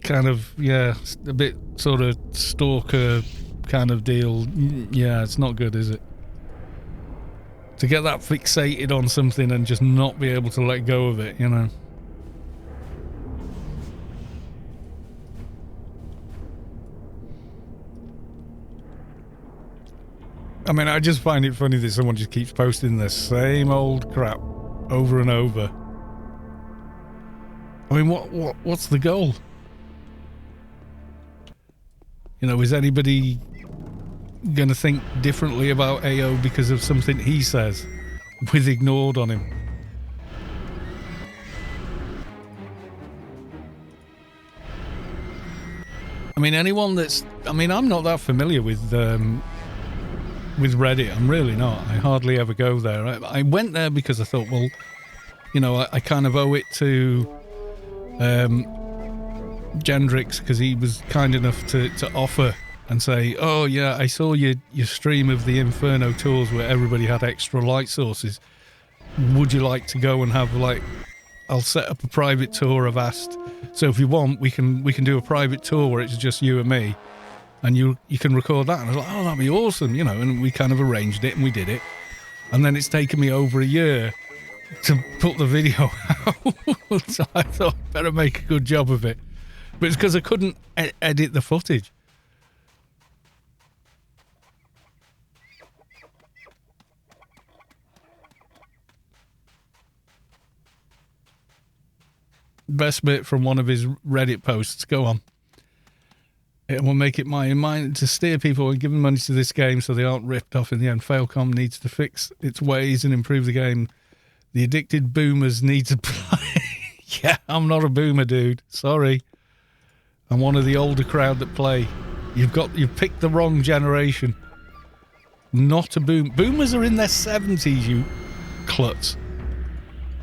kind of, yeah, a bit sort of stalker kind of deal. Yeah, it's not good, is it? To get that fixated on something and just not be able to let go of it, you know. I mean, I just find it funny that someone just keeps posting the same old crap over and over. I mean, what's the goal? You know, is anybody going to think differently about AO because of something he says with ignored on him? I mean, anyone that's... I mean, I'm not that familiar with Reddit. I'm really not. I hardly ever go there. I went there because I thought, well, you know, I kind of owe it to Gendrix, because he was kind enough to offer and say, oh yeah, I saw your stream of the Inferno tours where everybody had extra light sources. Would you like to go and have, like, I'll set up a private tour, I've asked. So if you want, we can do a private tour where it's just you and me, and you can record that. And I was like, oh, that'd be awesome, you know, and we kind of arranged it and we did it. And then it's taken me over a year to put the video out. So I thought I'd better make a good job of it. But it's because I couldn't edit the footage. Best bit from one of his Reddit posts. Go on. It will make it mine to steer people and give them money to this game so they aren't ripped off in the end. Failcom needs to fix its ways and improve the game. The addicted boomers need to play. Yeah, I'm not a boomer, dude. Sorry. I'm one of the older crowd that play. You've picked the wrong generation. Not a boom. Boomers are in their 70s, you klutz.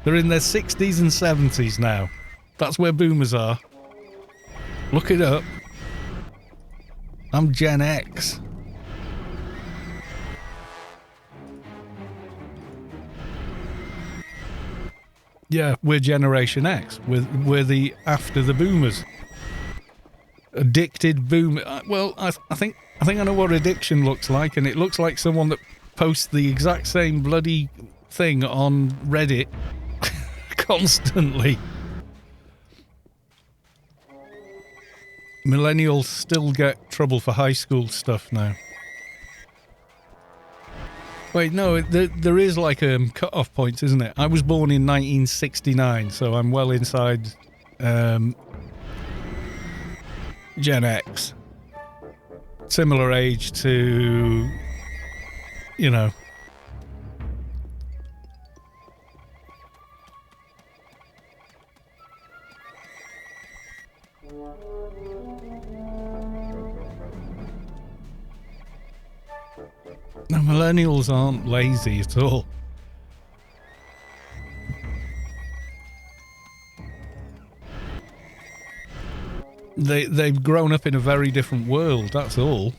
They're in their 60s and 70s now. That's where boomers are. Look it up. I'm Gen X. Yeah, we're Generation X. We're the after the boomers. Addicted boomer. Well, I think I know what addiction looks like, and it looks like someone that posts the exact same bloody thing on Reddit constantly. Millennials still get trouble for high school stuff now. Wait, no, there is like cut-off points, isn't it? I was born in 1969, so I'm well inside Gen X. Similar age to, you know... No, millennials aren't lazy at all. They've grown up in a very different world, that's all.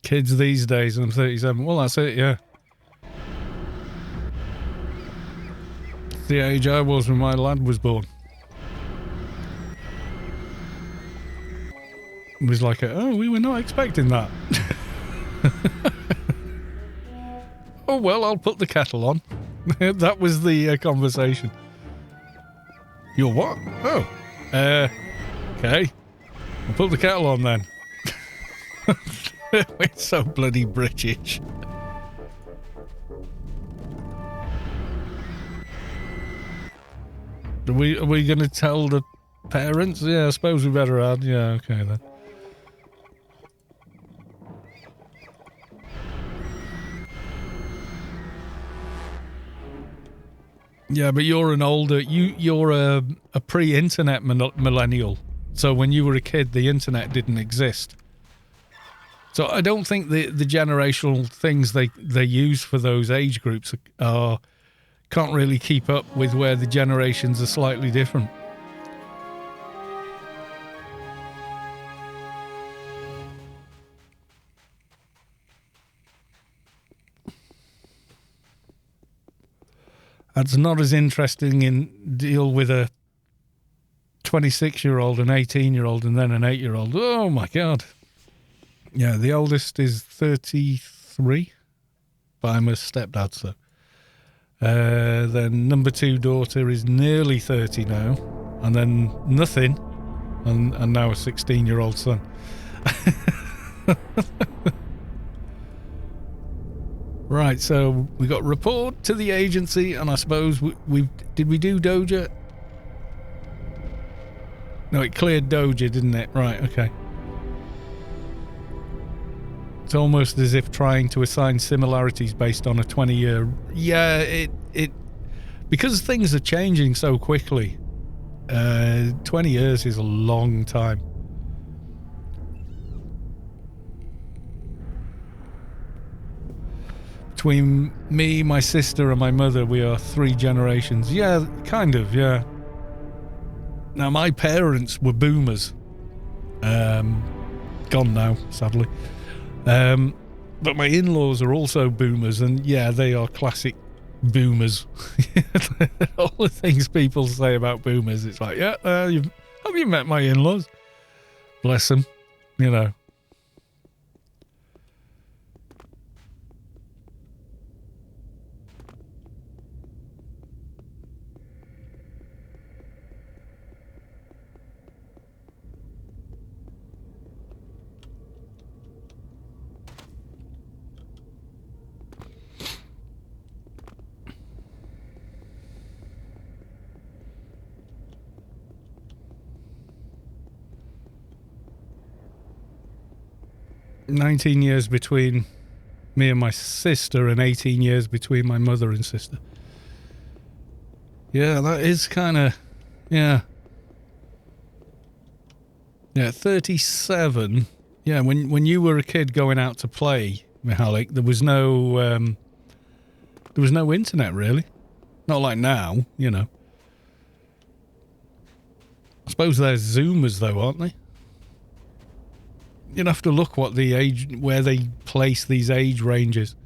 Kids these days, and I'm 37. Well, that's it, yeah. It's the age I was when my lad was born. It was like, oh, we were not expecting that. Oh, well, I'll put the kettle on. That was the conversation. You're what? Oh. Okay. I'll put the kettle on then. It's so bloody British. Are we going to tell the parents? Yeah, I suppose we better add. Yeah, okay then. Yeah, but you're an older... You're a pre-internet millennial. So when you were a kid, the internet didn't exist. So I don't think the generational things they use for those age groups can't really keep up with where the generations are slightly different. That's not as interesting in deal with a 26-year-old, an 18-year-old, and then an 8-year-old. Oh my God. Yeah, the oldest is 33, but I'm a stepdad, so. Then number 2 daughter is nearly 30 now, and then nothing, and now a 16-year-old son. Right, so we got report to the agency, and I suppose did we do Doja? No, it cleared Doja, didn't it? Right, okay. It's almost as if trying to assign similarities based on a 20-year... Yeah, it... Because things are changing so quickly, 20 years is a long time. Between me, my sister, and my mother, we are 3 generations. Yeah, kind of, yeah. Now, my parents were boomers. Gone now, sadly. But my in-laws are also boomers, and yeah, they are classic boomers. All the things people say about boomers, it's like, yeah, have you met my in-laws? Bless them, you know. $19 years between me and my sister, and 18 years between my mother and sister. Yeah, that is kind of... Yeah. Yeah, 37. Yeah, when you were a kid going out to play, Mihalik, there was no internet, really. Not like now, you know. I suppose there's Zoomers, though, aren't they? You'd have to look what the age, where they place these age ranges.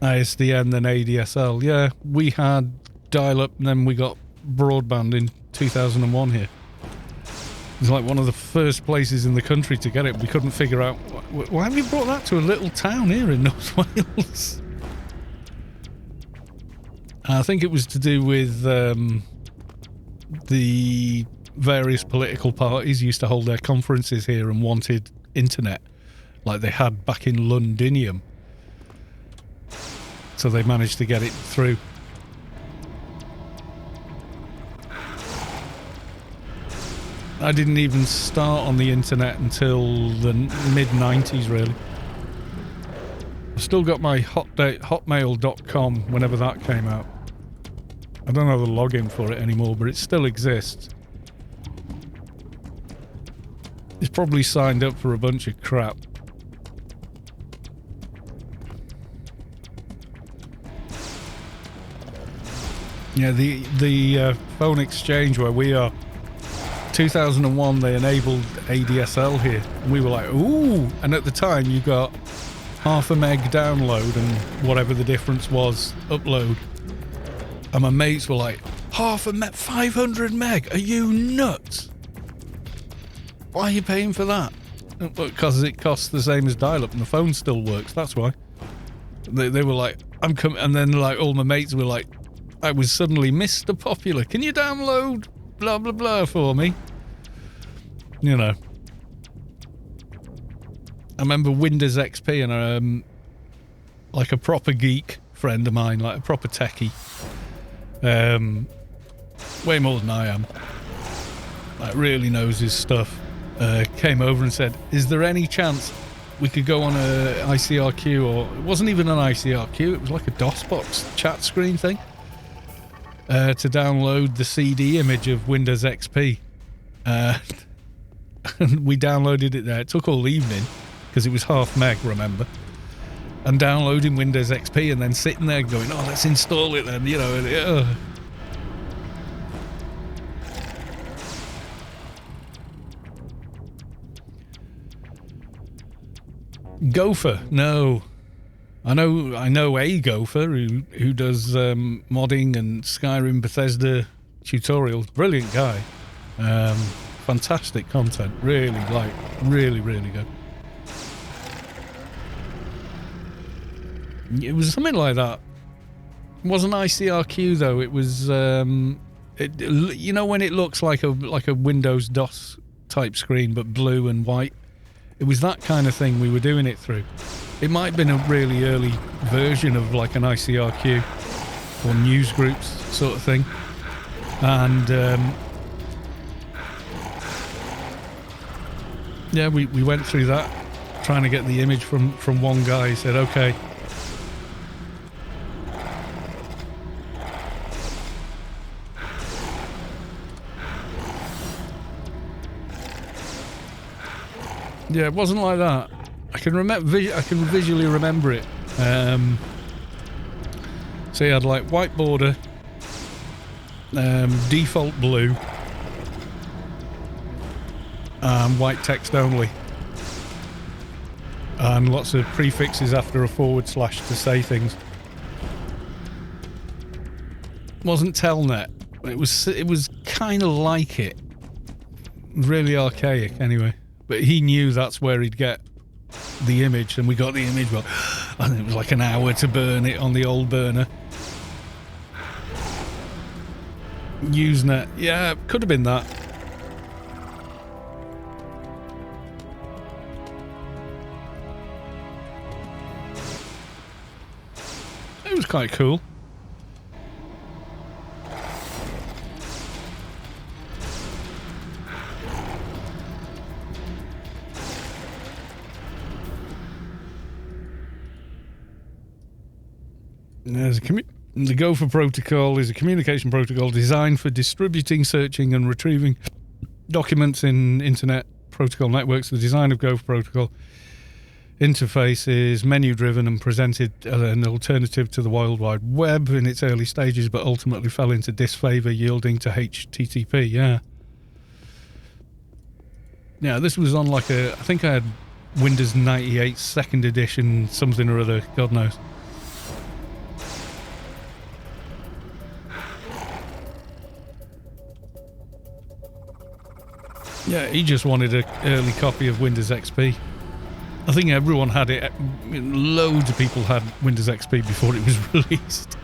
ISDN, then ADSL. Yeah, we had dial-up, and then we got broadband in 2001 here. It was like one of the first places in the country to get it. We couldn't figure out, why have you brought that to a little town here in North Wales? I think it was to do with the various political parties used to hold their conferences here and wanted internet, like they had back in Londinium. So they managed to get it through. I didn't even start on the internet until the mid-90s, really. I've still got my hotmail.com whenever that came out. I don't have the login for it anymore, but it still exists. He's probably signed up for a bunch of crap. Yeah, the phone exchange where we are, 2001, they enabled ADSL here. And we were like, ooh! And at the time, you got half a meg download and whatever the difference was, upload. And my mates were like, half a meg, 500 meg? Are you nuts? Why are you paying for that? Because it costs the same as dial-up and the phone still works, that's why. They were like, I'm coming, and then like all my mates were like, I was suddenly Mr. Popular. Can you download blah blah blah for me? You know. I remember Windows XP and like a proper geek friend of mine, like a proper techie. Way more than I am. Like really knows his stuff. Came over and said, is there any chance we could go on a ICRQ, or it wasn't even an ICRQ, it was like a DOSBox chat screen thing, to download the CD image of Windows XP. And we downloaded it there. It took all evening because it was half meg, remember, and downloading Windows XP and then sitting there going, oh, let's install it then, you know. And, Gopher, no. I know a Gopher who does modding and Skyrim Bethesda tutorials. Brilliant guy. Fantastic content. Really really good. It was something like that. It wasn't ICRQ though. It was you know when it looks like a Windows DOS type screen but blue and white. It was that kind of thing we were doing it through. It might have been a really early version of like an ICRQ or news groups sort of thing. And yeah, we went through that, trying to get the image from one guy. He said, okay. Yeah, it wasn't like that. I can remember. I can visually remember it. So he had like white border, default blue, white text only, and lots of prefixes after a / to say things. It wasn't Telnet. It was kind of like it. Really archaic, anyway. But he knew that's where he'd get the image, and we got the image. Well, and it was like an hour to burn it on the old burner. Usenet, yeah, could have been that. It was quite cool. The Gopher protocol is a communication protocol designed for distributing, searching and retrieving documents in internet protocol networks. The design of Gopher protocol interface is menu-driven and presented an alternative to the World Wide Web in its early stages, but ultimately fell into disfavor, yielding to HTTP. Yeah, this was on like I think I had Windows 98 second edition, something or other, God knows. Yeah, he just wanted an early copy of Windows XP. I think everyone had it. Loads of people had Windows XP before it was released.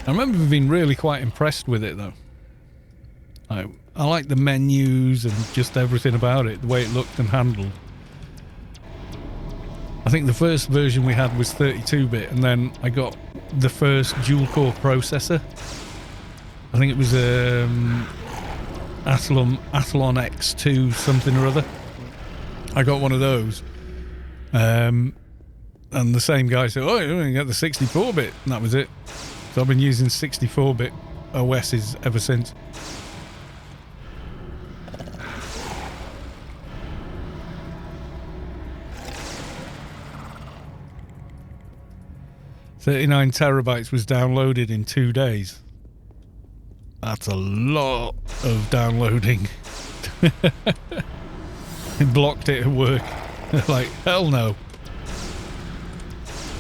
I remember being really quite impressed with it, though. I like the menus and just everything about it, the way it looked and handled. I think the first version we had was 32-bit, and then I got the first dual-core processor. I think it was Athlon X2 something or other. I got one of those. And the same guy said, oh, you only get the 64-bit, and that was it. So I've been using 64-bit OSs ever since. "39 terabytes was downloaded in 2 days." That's a lot of downloading. It blocked it at work. Like, hell no.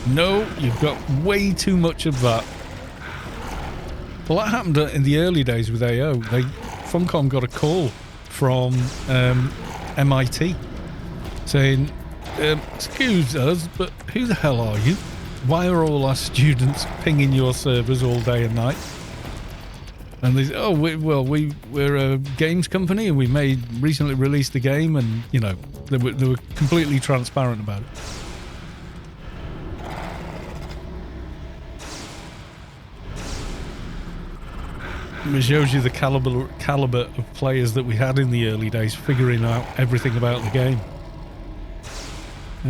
No, you've got way too much of that. Well, that happened in the early days with AO. Funcom got a call from MIT saying, "Excuse us, but who the hell are you? Why are all our students pinging your servers all day and night?" And they said, "Oh, we're a games company and we recently released a game," and you know, they were completely transparent about it. It shows you the caliber of players that we had in the early days, figuring out everything about the game.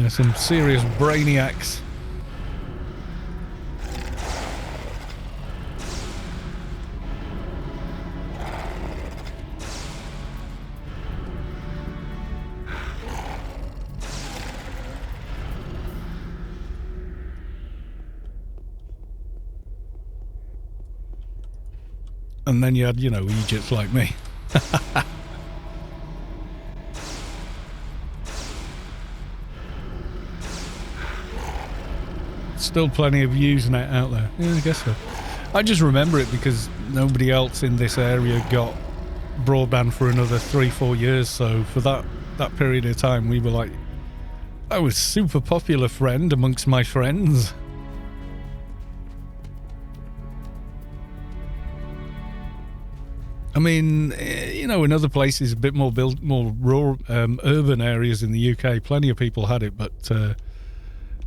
Some serious brainiacs. And then you had, you know, Egypts like me. Still plenty of Usenet out there. Yeah, I guess so. I just remember it because nobody else in this area got broadband for another 3-4 years. So for that period of time, we were like, I was super popular friend amongst my friends. I mean, you know, in other places, a bit more rural, urban areas in the UK, plenty of people had it, but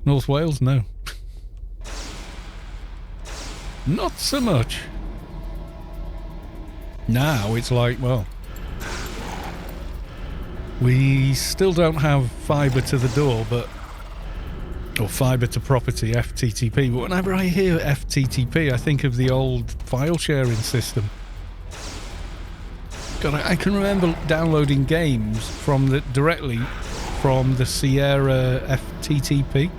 North Wales, no. Not so much. Now it's like, well, we still don't have fibre to the door, or fibre to property, FTTP. But whenever I hear FTTP, I think of the old file sharing system. God, I can remember downloading games directly from the Sierra FTTP.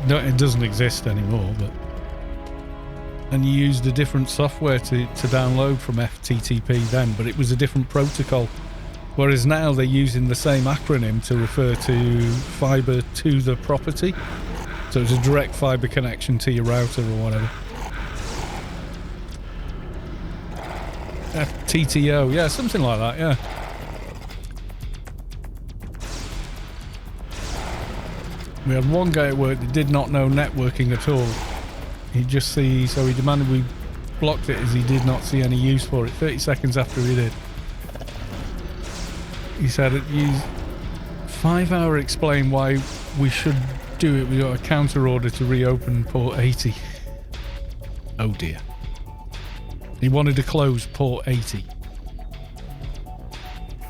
No, it doesn't exist anymore, but... And you used a different software to download from FTTP then, but it was a different protocol. Whereas now they're using the same acronym to refer to fibre to the property. So it's a direct fibre connection to your router or whatever. FTTO, yeah, something like that, yeah. We had one guy at work that did not know networking at all. He demanded we blocked it as he did not see any use for it. 30 seconds after he did. He said it used 5 hour explain why we should do it. We got a counter order to reopen port 80. Oh dear. He wanted to close port 80.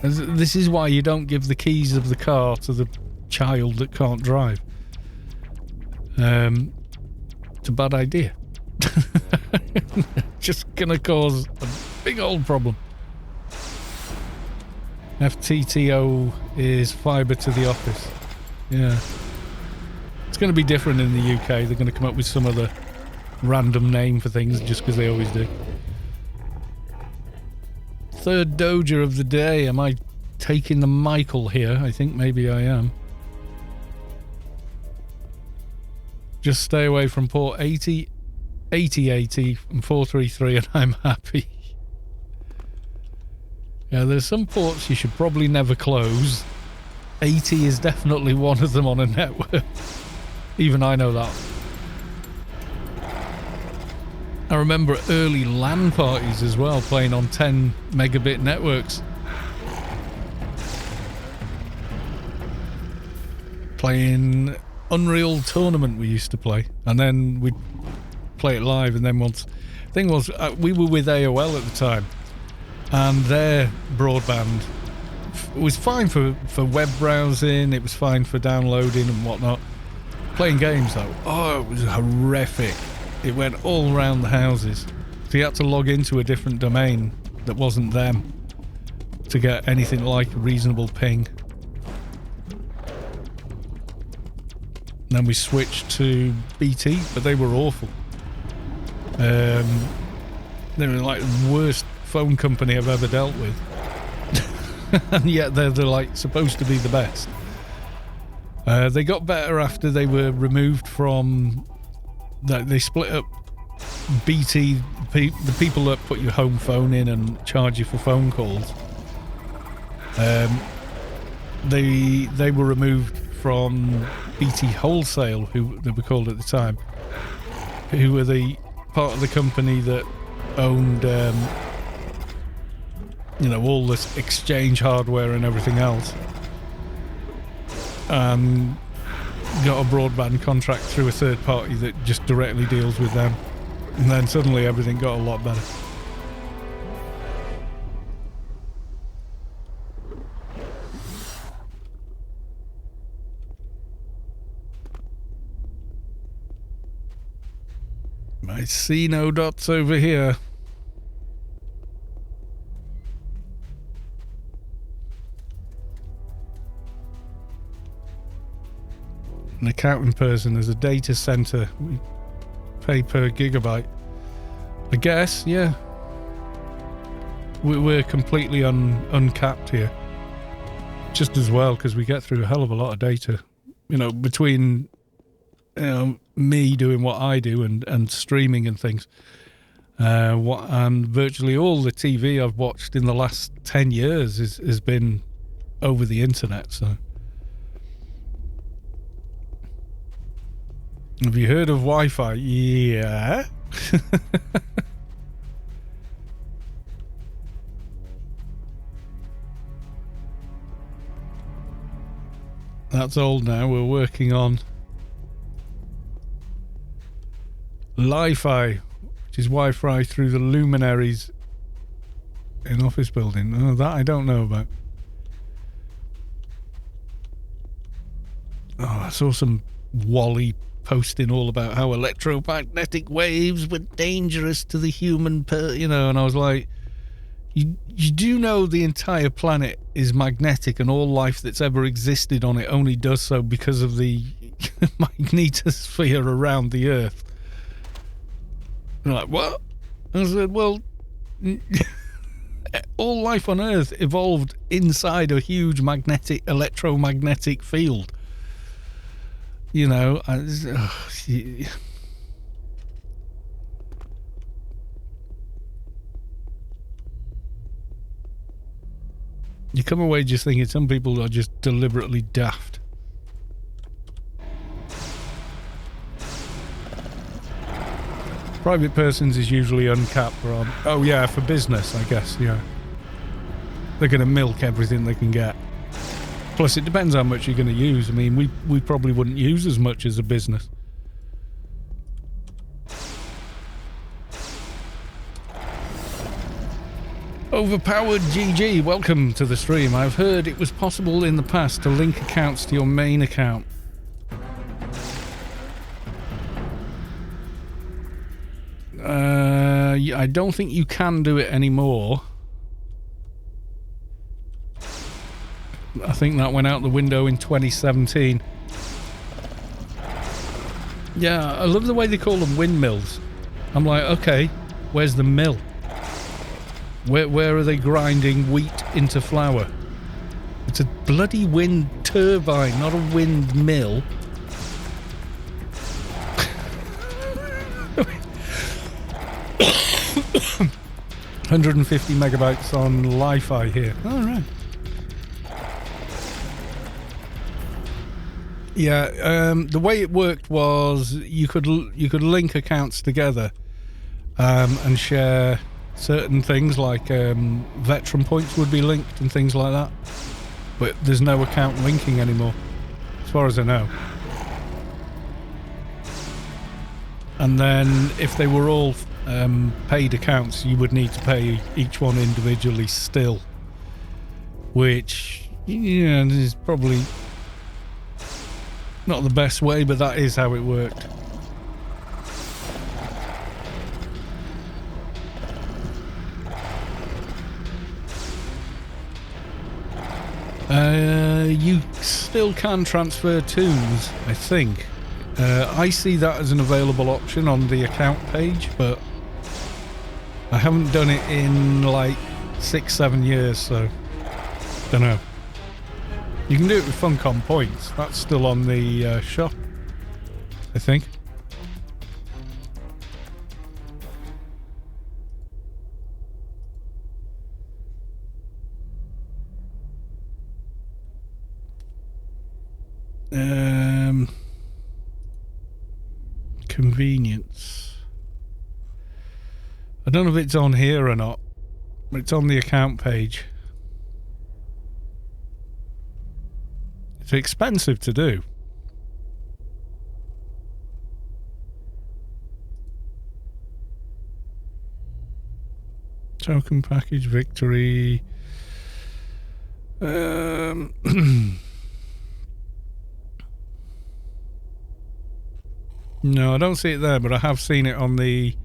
This is why you don't give the keys of the car to the child that can't drive. It's a bad idea. Just gonna cause a big old problem. FTTO is fibre to the office. Yeah. It's going to be different in the UK. They're going to come up with some other random name for things just because they always do. Third Doja of the day. Am I taking the Michael here? I think maybe I am. Just stay away from port 80, 8080 and 433 and I'm happy. Yeah, there's some ports you should probably never close. 80 is definitely one of them on a network. Even I know that. I remember early LAN parties as well, playing on 10 megabit networks. Playing Unreal Tournament we used to play, and then we'd play it live, and then thing was, we were with AOL at the time, and their broadband was fine for web browsing, it was fine for downloading and whatnot. Playing games though, oh, it was horrific. it went all around the houses. So you had to log into a different domain that wasn't them to get anything like a reasonable ping. Then we switched to BT, but they were awful. They were like the worst phone company I've ever dealt with. And yet they're like supposed to be the best. They got better after they were removed from... They split up BT, the people that put your home phone in and charge you for phone calls. They were removed from BT Wholesale, who they were called at the time, who were the part of the company that owned all this exchange hardware and everything else, and got a broadband contract through a third party that just directly deals with them, and then suddenly everything got a lot better. I see no dots over here. An accounting person, there's a data center. We pay per gigabyte. I guess, yeah. We're completely uncapped here. Just as well, because we get through a hell of a lot of data. Between me doing what I do and streaming and things. And virtually all the TV I've watched in the last 10 years has been over the internet, so... Have you heard of Wi-Fi? Yeah. That's old now. We're working on Li-Fi, which is Wi-Fi through the luminaries in office building. Oh, that I don't know about. Oh, I saw some Wally posting all about how electromagnetic waves were dangerous to the human, and I was like, you do know the entire planet is magnetic, and all life that's ever existed on it only does so because of the magnetosphere around the Earth. And I'm like, what? I said, well, all life on Earth evolved inside a huge electromagnetic field. You come away just thinking some people are just deliberately daft. Private persons is usually uncapped or on. Oh yeah, for business, I guess, yeah. They're going to milk everything they can get. Plus, it depends how much you're going to use. I mean, we probably wouldn't use as much as a business. Overpowered GG, welcome to the stream. I've heard it was possible in the past to link accounts to your main account. I don't think you can do it anymore. I think that went out the window in 2017. Yeah, I love the way they call them windmills. I'm like, okay, where's the mill? Where are they grinding wheat into flour? It's a bloody wind turbine, not a windmill. $150 megabytes on Li-Fi here. All right. Yeah, the way it worked was you could link accounts together and share certain things like veteran points would be linked and things like that. But there's no account linking anymore, as far as I know. And then if they were all paid accounts, you would need to pay each one individually still, which is probably not the best way, but that is how it worked. You still can transfer toons, I think. I see that as an available option on the account page, but I haven't done it in like 6-7 years, so don't know. You can do it with Funcom points. That's still on the shop, I think. Convenience. I don't know if it's on here or not, but it's on the account page. It's expensive to do. Token package victory. No, I don't see it there, but I have seen it on the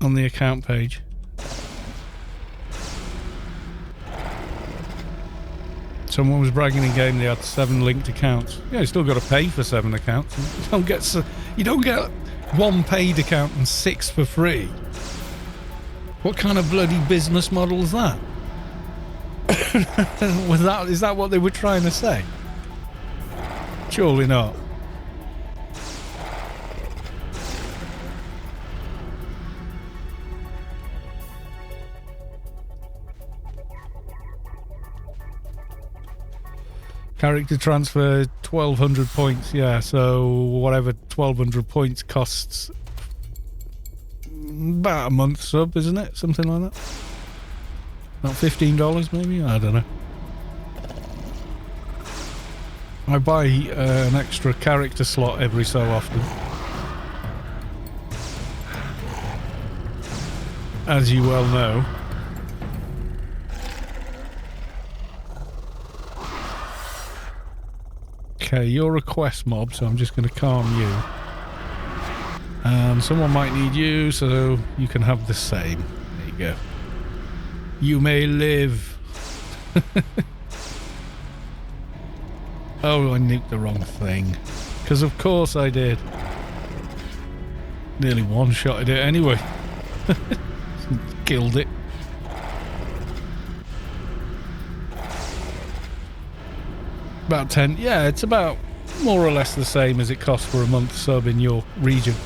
account page. Someone was bragging in game they had 7 linked accounts. Yeah, you still got to pay for 7 accounts. You don't get 1 paid account and 6 for free. What kind of bloody business model is that? Is that what they were trying to say? Surely not. Character transfer 1,200 points, yeah, so whatever 1,200 points costs about a month sub, isn't it? Something like that. About $15 maybe? I don't know. I buy an extra character slot every so often. As you well know. Okay, you're a quest mob, so I'm just going to calm you. And someone might need you, so you can have the same. There you go. You may live. Oh, I nuked the wrong thing. Because of course I did. Nearly one-shotted it anyway. Killed it. About 10. Yeah, it's about more or less the same as it costs for a month sub in your region.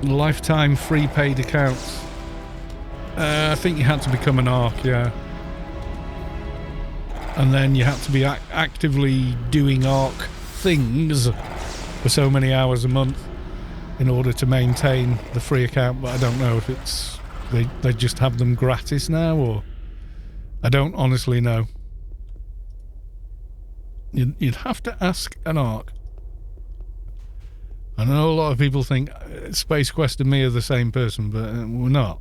Lifetime free paid accounts. I think you had to become an ARC, yeah. And then you had to be actively doing ARC things for so many hours a month in order to maintain the free account. But I don't know if it's they just have them gratis now, or I don't honestly know. You'd have to ask an ARC. I know a lot of people think Space Quest and me are the same person, but we're not.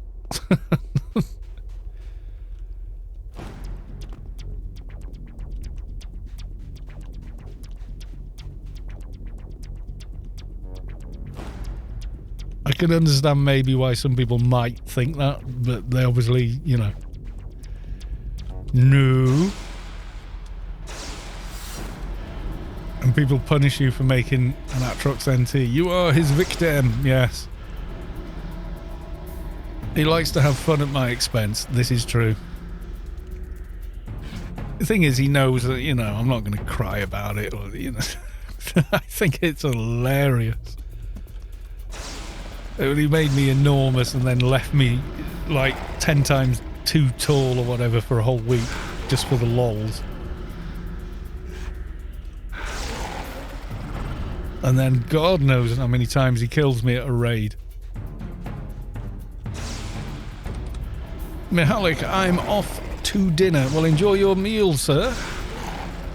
I can understand maybe why some people might think that, but they obviously, you know. No. And people punish you for making an Atrox NT. You are his victim, yes. He likes to have fun at my expense. This is true. The thing is, he knows that, you know, I'm not going to cry about it, or, you know. I think it's hilarious. He made me enormous and then left me like 10 times too tall or whatever for a whole week, just for the lols. And then God knows how many times he kills me at a raid. Mihalik, I'm off to dinner. Well, enjoy your meal, sir.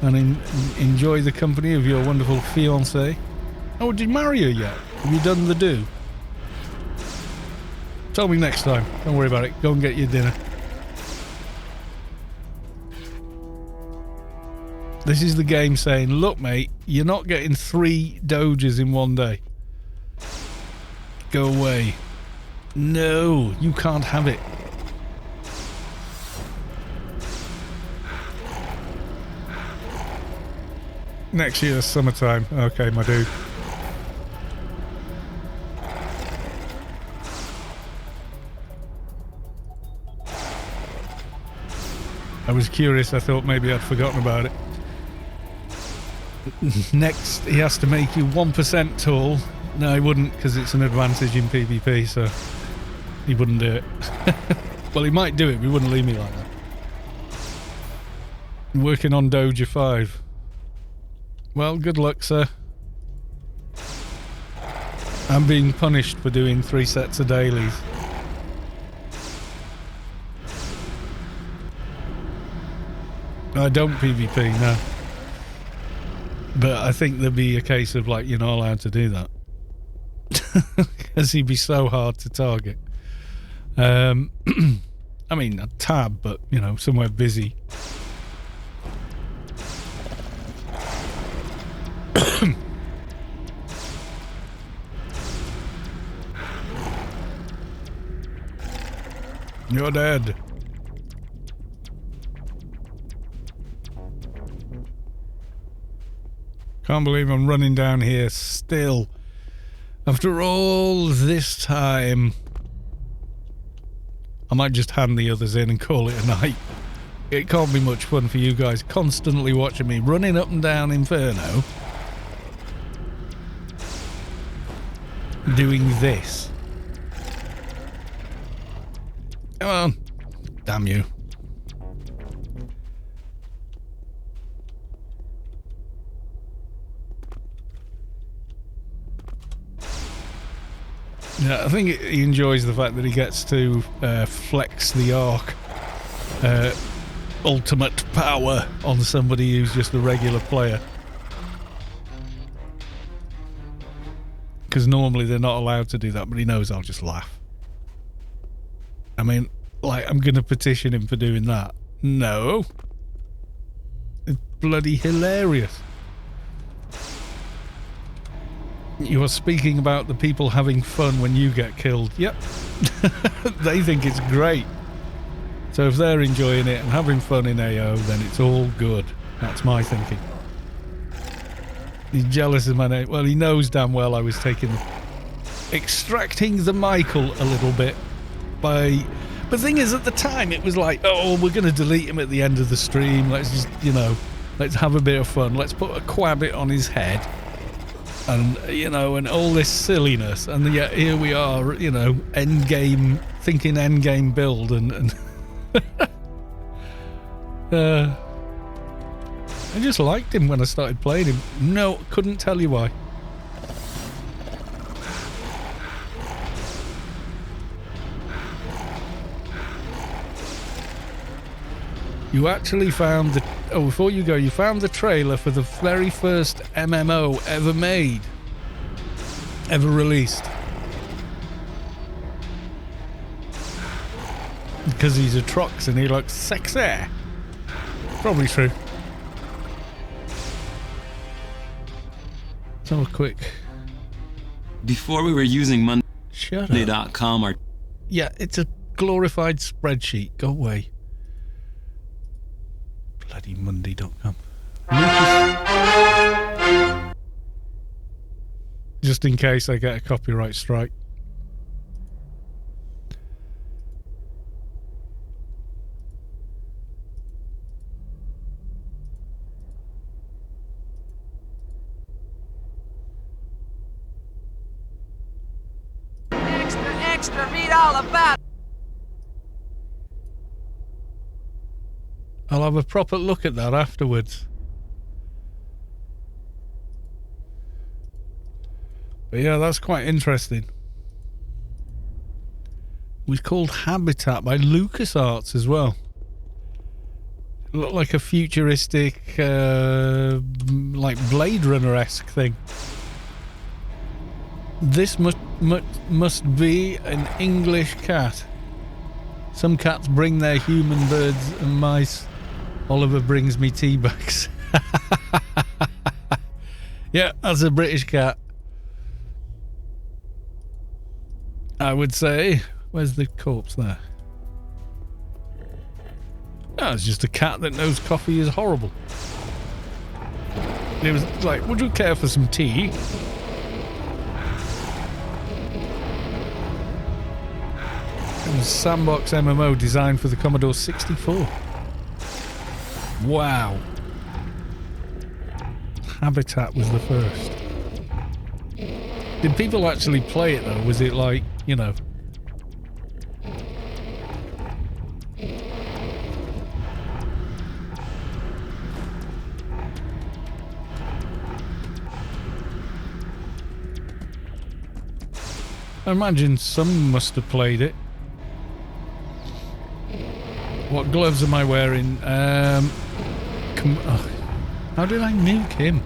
And enjoy the company of your wonderful fiancée. Oh, did you marry her yet? Have you done the do? Tell me next time. Don't worry about it. Go and get your dinner. This is the game saying, look, mate, you're not getting 3 Dojas in one day. Go away. No, you can't have it. Next year, summertime. Okay, my dude. I was curious. I thought maybe I'd forgotten about it. Next, he has to make you 1% tall. No, he wouldn't, because it's an advantage in PvP, so he wouldn't do it. Well, he might do it, but he wouldn't leave me like that. I'm working on Doja 5. Well, good luck, sir. I'm being punished for doing 3 sets of dailies. I don't PvP, no. But I think there'd be a case of, like, you're not allowed to do that. Because he'd be so hard to target. I mean, a tab, but, you know, somewhere busy. You're dead. Can't believe I'm running down here still. After all this time. I might just hand the others in and call it a night. It can't be much fun for you guys constantly watching me running up and down Inferno. Doing this. Come on. Damn you. Yeah, I think he enjoys the fact that he gets to flex the arc ultimate power on somebody who's just a regular player. Because normally they're not allowed to do that, but he knows I'll just laugh. I mean, like, I'm going to petition him for doing that. No. It's bloody hilarious. You are speaking about the people having fun when you get killed. Yep. They think it's great. So if they're enjoying it and having fun in AO, then it's all good. That's my thinking. He's jealous of my name. Well, he knows damn well I was extracting the Michael a little bit by... But the thing is, at the time, it was like, oh, we're going to delete him at the end of the stream. Let's just, you know, let's have a bit of fun. Let's put a quabbit on his head. And, you know, and all this silliness. And yet here we are, you know, endgame, thinking endgame build. And I just liked him when I started playing him. No, couldn't tell you why. You actually found the... Oh, before you go, you found the trailer for the very first MMO ever made. Ever released. Because he's a Atrox and he looks sexy. Probably true. Let's have a quick... Before we were using Shut up. Monday.com or... Yeah, it's a glorified spreadsheet. Go away. Bloody Monday.com. Just in case I get a copyright strike. Extra, read all about it. I'll have a proper look at that afterwards. But yeah, that's quite interesting. It was called Habitat by LucasArts as well. It looked like a futuristic, like Blade Runner-esque thing. This must be an English cat. Some cats bring their human birds and mice. Oliver brings me tea bags. Yeah, that's a British cat. I would say. Where's the corpse there? Oh, it's just a cat that knows coffee is horrible. It was like, would you care for some tea? It was sandbox MMO designed for the Commodore 64. Wow. Habitat was the first. Did people actually play it though? Was it like, you know... I imagine some must have played it. What gloves am I wearing? How did I nuke him?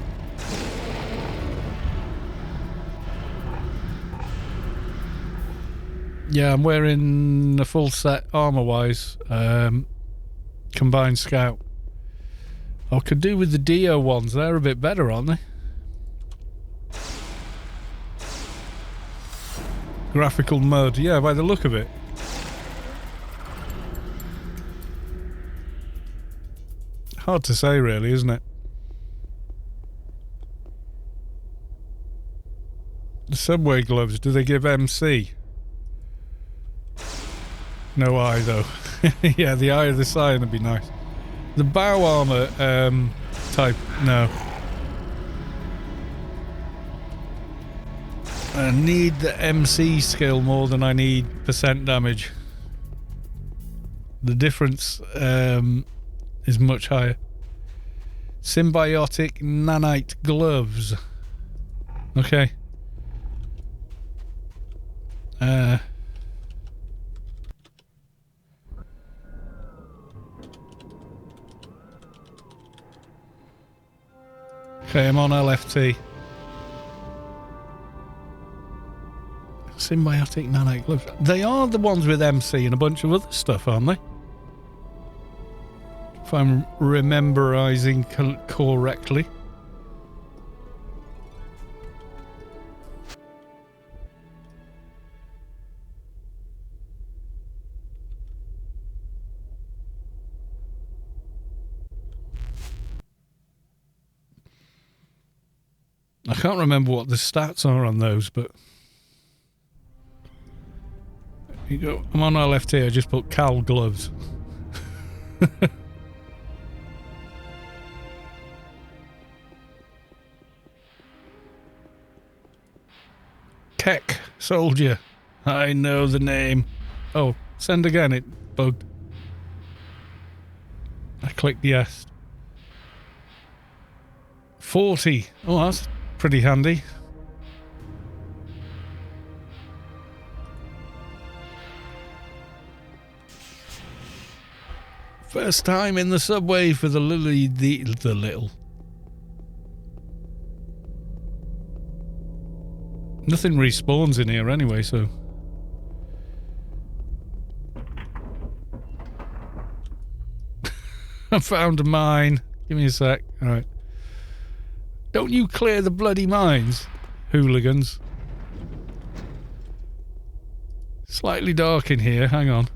Yeah, I'm wearing a full set armor-wise. Combined scout. I could do with the Dio ones. They're a bit better, aren't they? Graphical mud. Yeah, by the look of it. Hard to say, really, isn't it? The subway gloves, do they give MC? No eye, though. Yeah, the eye of the Scion would be nice. The bow armor type, no. I need the MC skill more than I need percent damage. The difference is much higher. Symbiotic Nanite gloves. Okay. Okay, I'm on LFT. Symbiotic Nanite gloves. They are the ones with MC and a bunch of other stuff, aren't they? If I'm rememberizing correctly. I can't remember what the stats are on those, but you go. I'm on LFT. I just put Cal gloves. Keck soldier. I know the name. Oh, send again. It bugged. I clicked yes. 40. Oh, that's pretty handy. First time in the subway for the little. Nothing respawns in here anyway, so. I found a mine. Give me a sec. Alright. Don't you clear the bloody mines, hooligans. Slightly dark in here, hang on.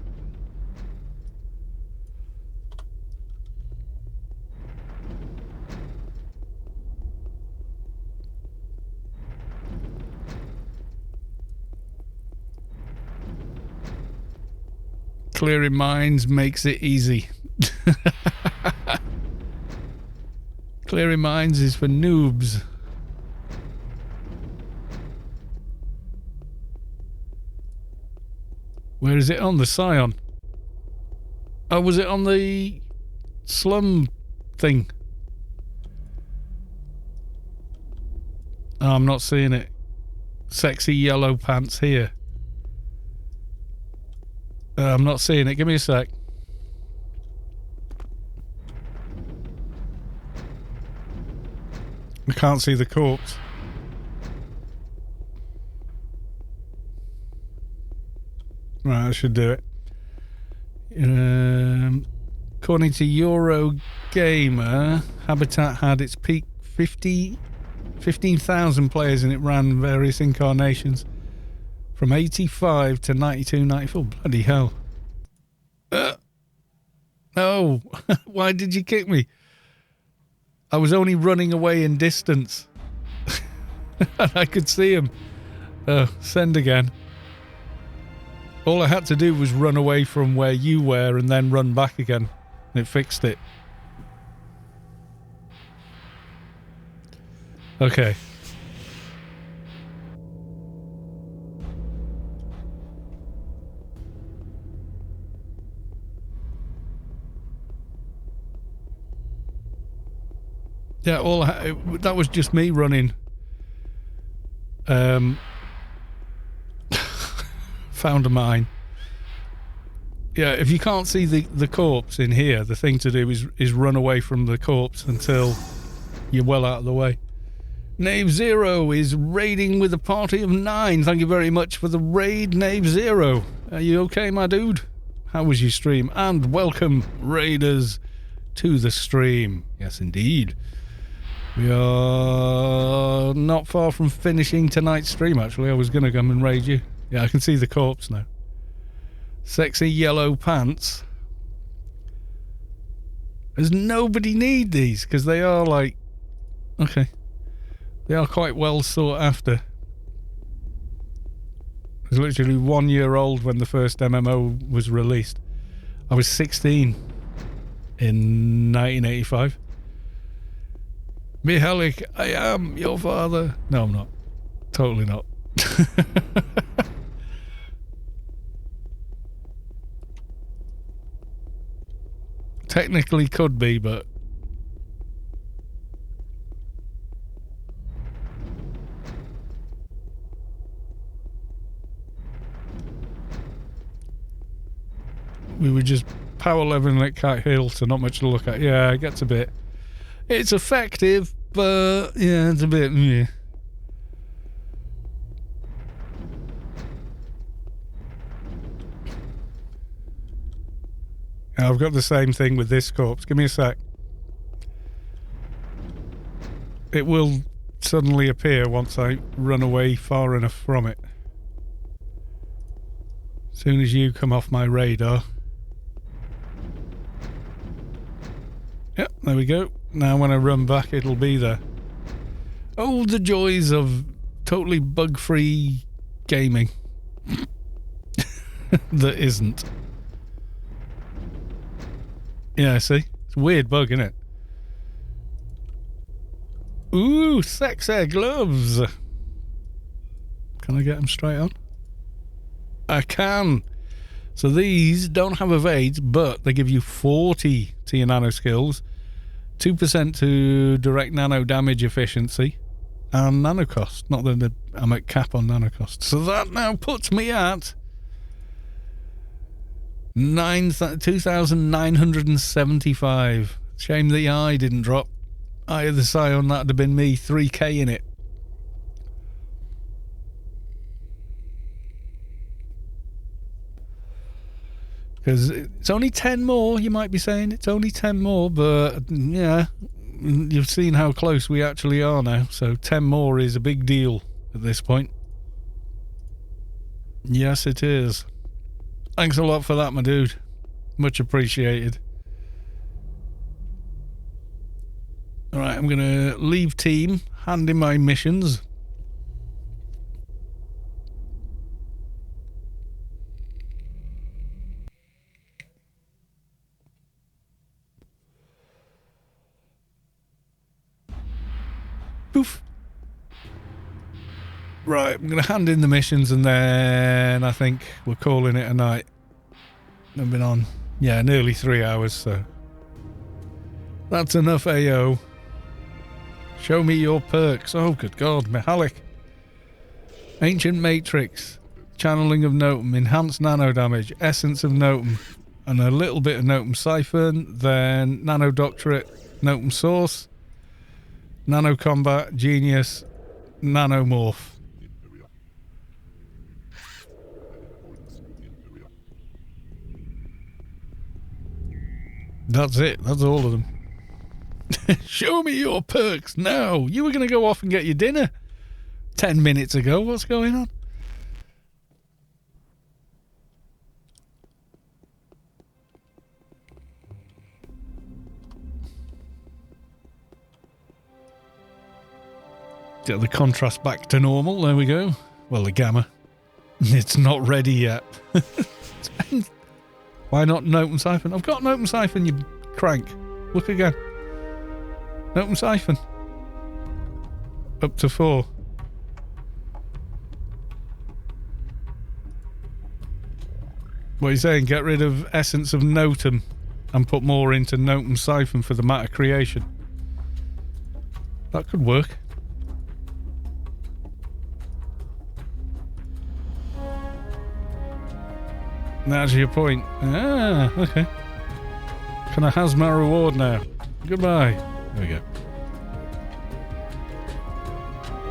Clearing mines makes it easy. Clearing mines is for noobs. Where is it on? The Scion? Oh, was it on the slum thing? Oh, I'm not seeing it. Sexy yellow pants here. I'm not seeing it. Give me a sec. I can't see the corpse. Right, I should do it. According to Eurogamer, Habitat had its peak 15,000 players, and it ran various incarnations from 85 to 92, 94. Bloody hell. No. Why did you kick me? I was only running away in distance. And I could see him. Send again. All I had to do was run away from where you were and then run back again. It fixed it. Okay. Yeah, that was just me running. Found a mine. Yeah, if you can't see the corpse in here, the thing to do is run away from the corpse until you're well out of the way. Knave Zero is raiding with a party of 9. Thank you very much for the raid, Knave Zero. Are you okay, my dude? How was your stream? And welcome, raiders, to the stream. Yes, indeed. We are not far from finishing tonight's stream, actually. I was going to come and raid you. Yeah, I can see the corpse now. Sexy yellow pants. Does nobody need these? Because they are like... Okay. They are quite well sought after. I was literally 1 year old when the first MMO was released. I was 16 in 1985. Mihalik, I am your father. No, I'm not. Totally not. Technically could be, but... We were just power leveling at Kite Hill, so not much to look at. Yeah, it gets a bit... It's effective, but yeah, it's a bit... Yeah. I've got the same thing with this corpse. Give me a sec. It will suddenly appear once I run away far enough from it. As soon as you come off my radar. Yep, there we go. Now when I run back, it'll be there. Oh, the joys of totally bug-free gaming. That isn't. Yeah, see? It's a weird bug, isn't it? Ooh, sex hair gloves. Can I get them straight on? I can. So these don't have evades, but they give you 40 to your nano skills, 2% to direct nano damage efficiency, and nano cost. Not that I'm at cap on nano cost. So that now puts me at 2,975. Shame the eye didn't drop. Eye of the Scion, that'd have been me, 3k in it. Because it's only 10 more, you might be saying. It's only 10 more, but yeah, you've seen how close we actually are now. So 10 more is a big deal at this point. Yes, it is. Thanks a lot for that, my dude. Much appreciated. Alright, I'm going to leave team, hand in my missions. Poof. Right, I'm going to hand in the missions and then I think we're calling it a night. I've been on, yeah, nearly 3 hours, so that's enough AO. Show me your perks. Oh, good God, Mihalik. Ancient Matrix, Channeling of Notum, Enhanced Nano Damage, Essence of Notum, and a little bit of Notum Siphon, then Nano Doctorate, Notum Source, Nano Combat, Genius, Nanomorph. That's it. That's all of them. Show me your perks now. You were going to go off and get your dinner 10 minutes ago. What's going on? Get the contrast back to normal. There we go. Well, the gamma. It's not ready yet. Why not note and siphon? I've got note and siphon, you crank. Look again. Note and siphon. Up to 4. What are you saying? Get rid of essence of Notum and put more into note and siphon for the matter creation. That could work. That's your point. Ah, okay. Can I has my reward now? Goodbye. There we go.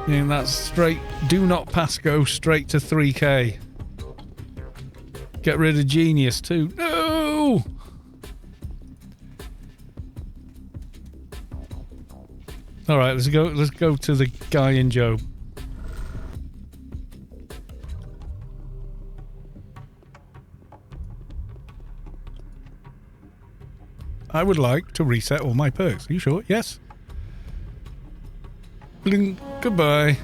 And that's straight. Do not pass go straight to 3k. Get rid of genius too. No! Alright, let's go to the guy in Job. I would like to reset all my perks. Are you sure? Yes. Bling. Goodbye.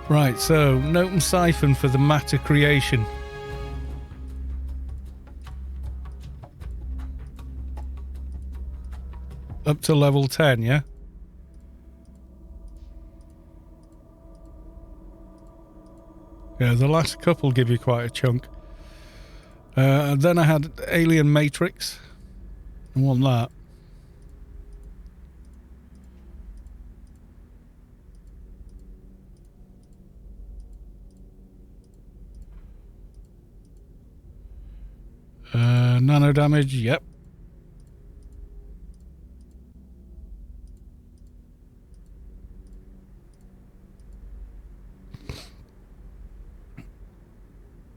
Right, so note and siphon for the matter creation. Up to level 10, yeah? Yeah, the last couple give you quite a chunk. Then I had Alien Matrix. I want that. Nano damage, yep.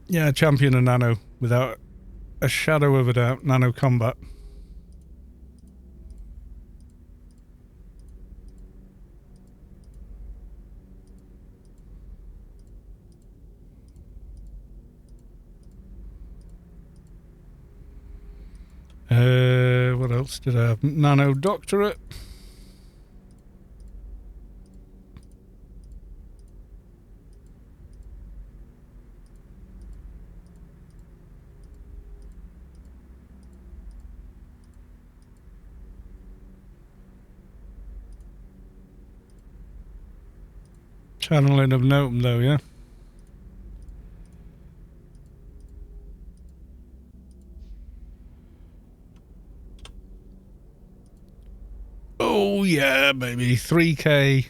Yeah, champion and nano without a shadow of a doubt. Nano combat. What else did I have? Nano Doctorate. Channeling of Notum though, yeah? Oh yeah, baby. 3k.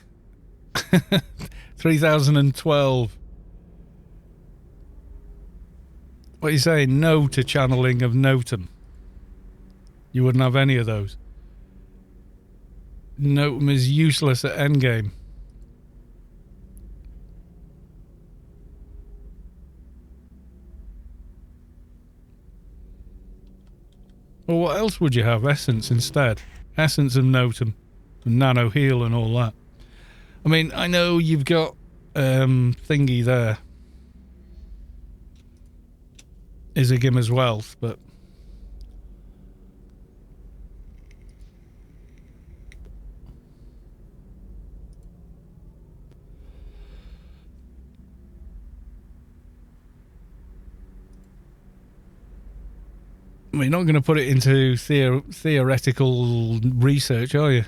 3012. What are you saying? No to channeling of Notum. You wouldn't have any of those. Notum is useless at endgame. Well, what else would you have? Essence instead. Essence of Notum. And Nano Heal and all that. I mean, I know you've got thingy there. Izagima's Wealth, but... I mean, you're not going to put it into theoretical research, are you?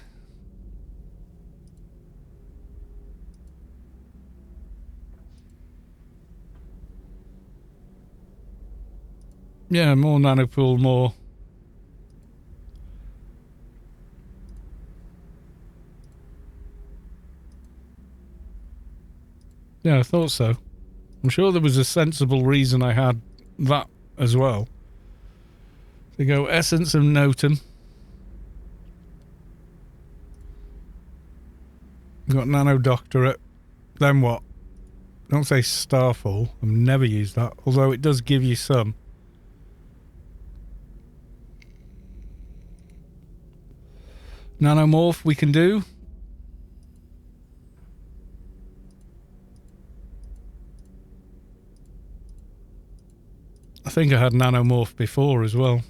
Yeah, more nanopool, more. Yeah, I thought so. I'm sure there was a sensible reason I had that as well. To go Essence of Notum. Got Nano Doctorate. Then what? Don't say Starfall. I've never used that. Although it does give you some. Nanomorph we can do. I think I had Nanomorph before as well.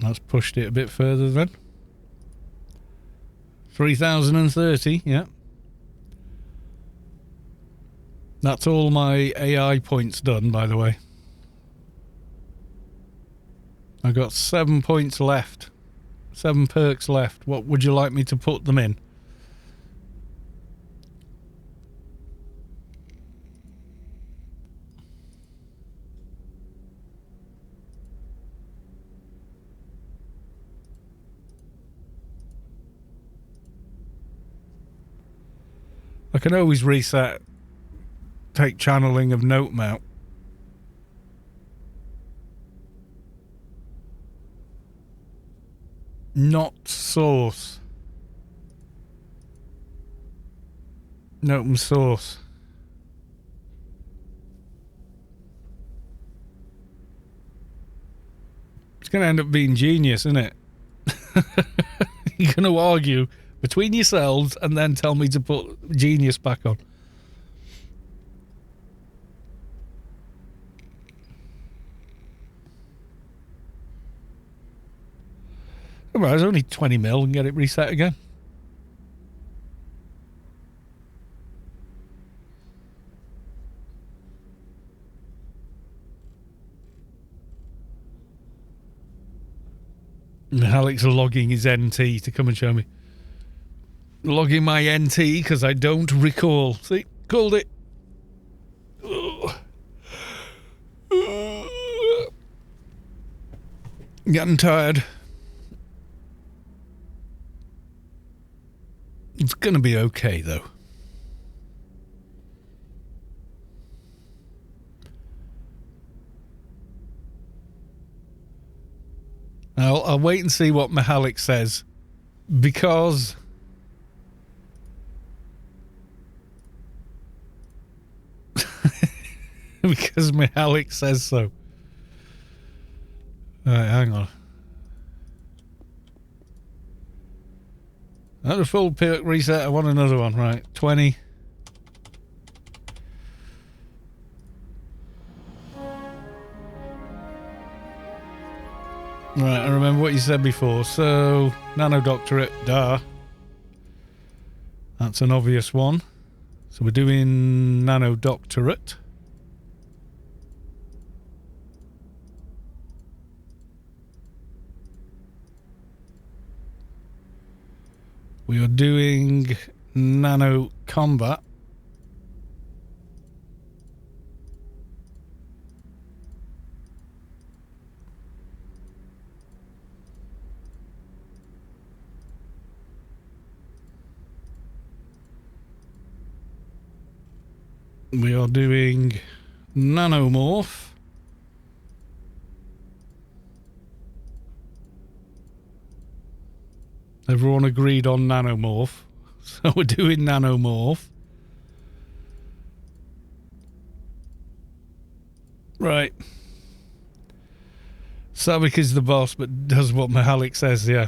That's pushed it a bit further then. 3030, yeah. That's all my AI points done, by the way. I got 7 points left. 7 perks left. What would you like me to put them in? I can always reset, take channeling of note mount. Not source. Note source. It's going to end up being genius, isn't it? You're going to argue between yourselves and then tell me to put genius back on. Alright, it's only 20 mil and get it reset again. Alex logging his NT to come and show me. Logging my NT because I don't recall. See, called it. Getting tired. It's gonna be okay though. I'll wait and see what Mihalik says, because because Mihalik says so. Alright, hang on. Not a full perk reset, I want another one. Right, 20. Right, I remember what you said before. So, Nano Doctorate, duh. That's an obvious one. So we're doing Nano Doctorate. We are doing Nano Combat. We are doing Nanomorph. Everyone agreed on Nanomorph. So we're doing Nanomorph. Right. Savik is the boss, but does what Mihalik says, yeah.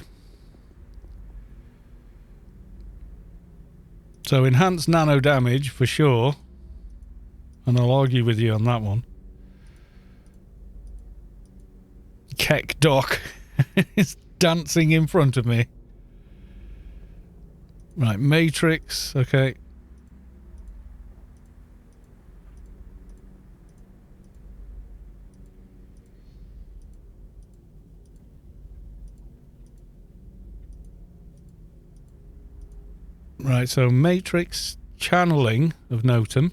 So enhanced nano damage for sure. And I'll argue with you on that one. Keck Doc is dancing in front of me. Right, Matrix, okay. Right, so Matrix channeling of Notum.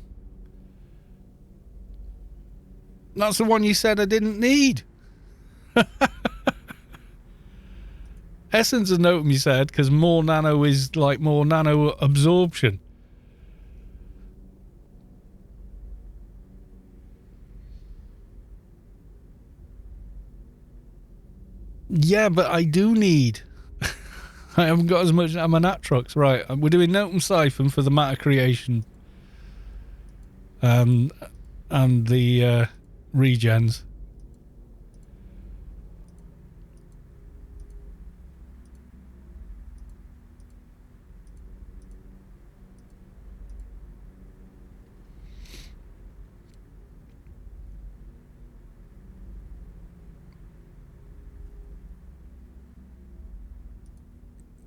That's the one you said I didn't need. Essence of Notum, you said, because more nano is like more nano absorption. Yeah, but I do need. I haven't got as much. I'm an Atrox, right? We're doing Notum Siphon for the matter creation. And the regens.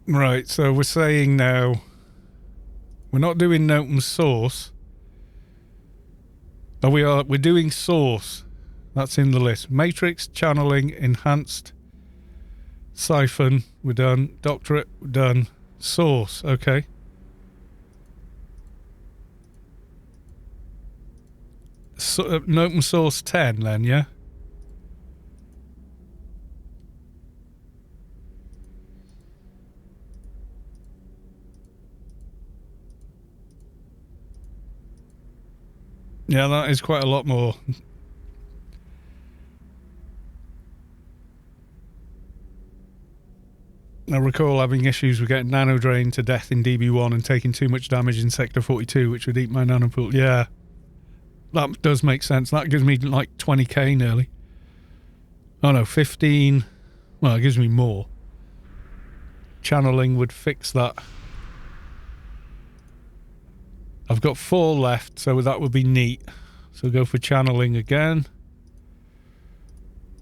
Right, so we're saying now we're not doing Notum Source. Oh, we're doing Source. That's in the list. Matrix, Channeling, Enhanced, Siphon, we're done. Doctorate, we're done. Source, okay. So, Notum Source 10 then, yeah? Yeah, that is quite a lot more. I recall having issues with getting nano drained to death in DB1 and taking too much damage in Sector 42, which would eat my nano pool. Yeah, that does make sense. That gives me like 20k nearly. Oh no, 15. Well, it gives me more. Channeling would fix that. I've got 4 left, so that would be neat. So go for channeling again.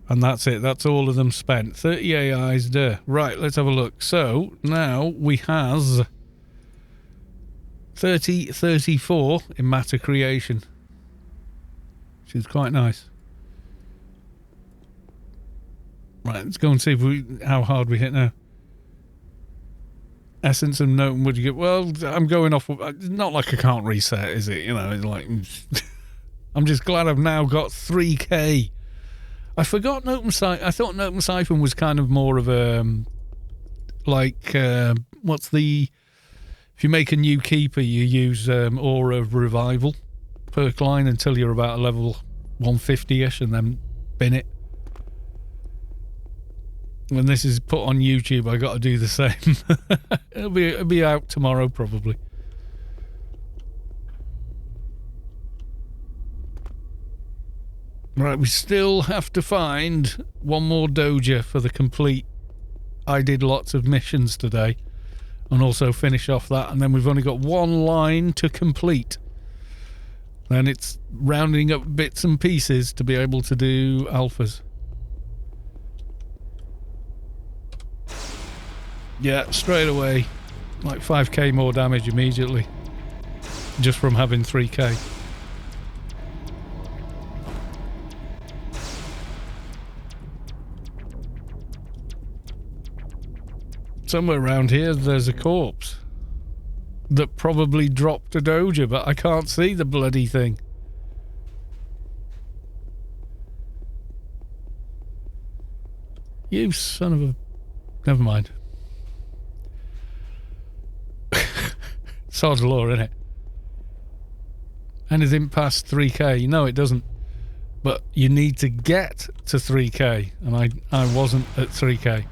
And that's it. That's all of them spent. 30 AIs there. Right, let's have a look. So now we has 34 in matter creation, which is quite nice. Right, let's go and see if how hard we hit now. Essence and Note, would you get? Well, I'm going off. It's not like I can't reset, is it? You know, it's like I'm just glad I've now got 3k. I forgot Notum Siphon. I thought Notum Siphon was kind of more of a what's the? If you make a new keeper, you use Aura of Revival perk line until you're about a level 150ish, and then bin it. When this is put on YouTube, I got to do the same. It'll be out tomorrow probably. Right, we still have to find one more Doja for the complete. I did lots of missions today, and also finish off that, and then we've only got one line to complete. Then it's rounding up bits and pieces to be able to do alphas. Yeah, straight away, like 5k more damage immediately, just from having 3k. Somewhere around here there's a corpse that probably dropped a Doja, but I can't see the bloody thing. You son of a... Never mind. Sod's law, innit? Anything past 3k? No, it doesn't. But you need to get to 3k, and I wasn't at 3k.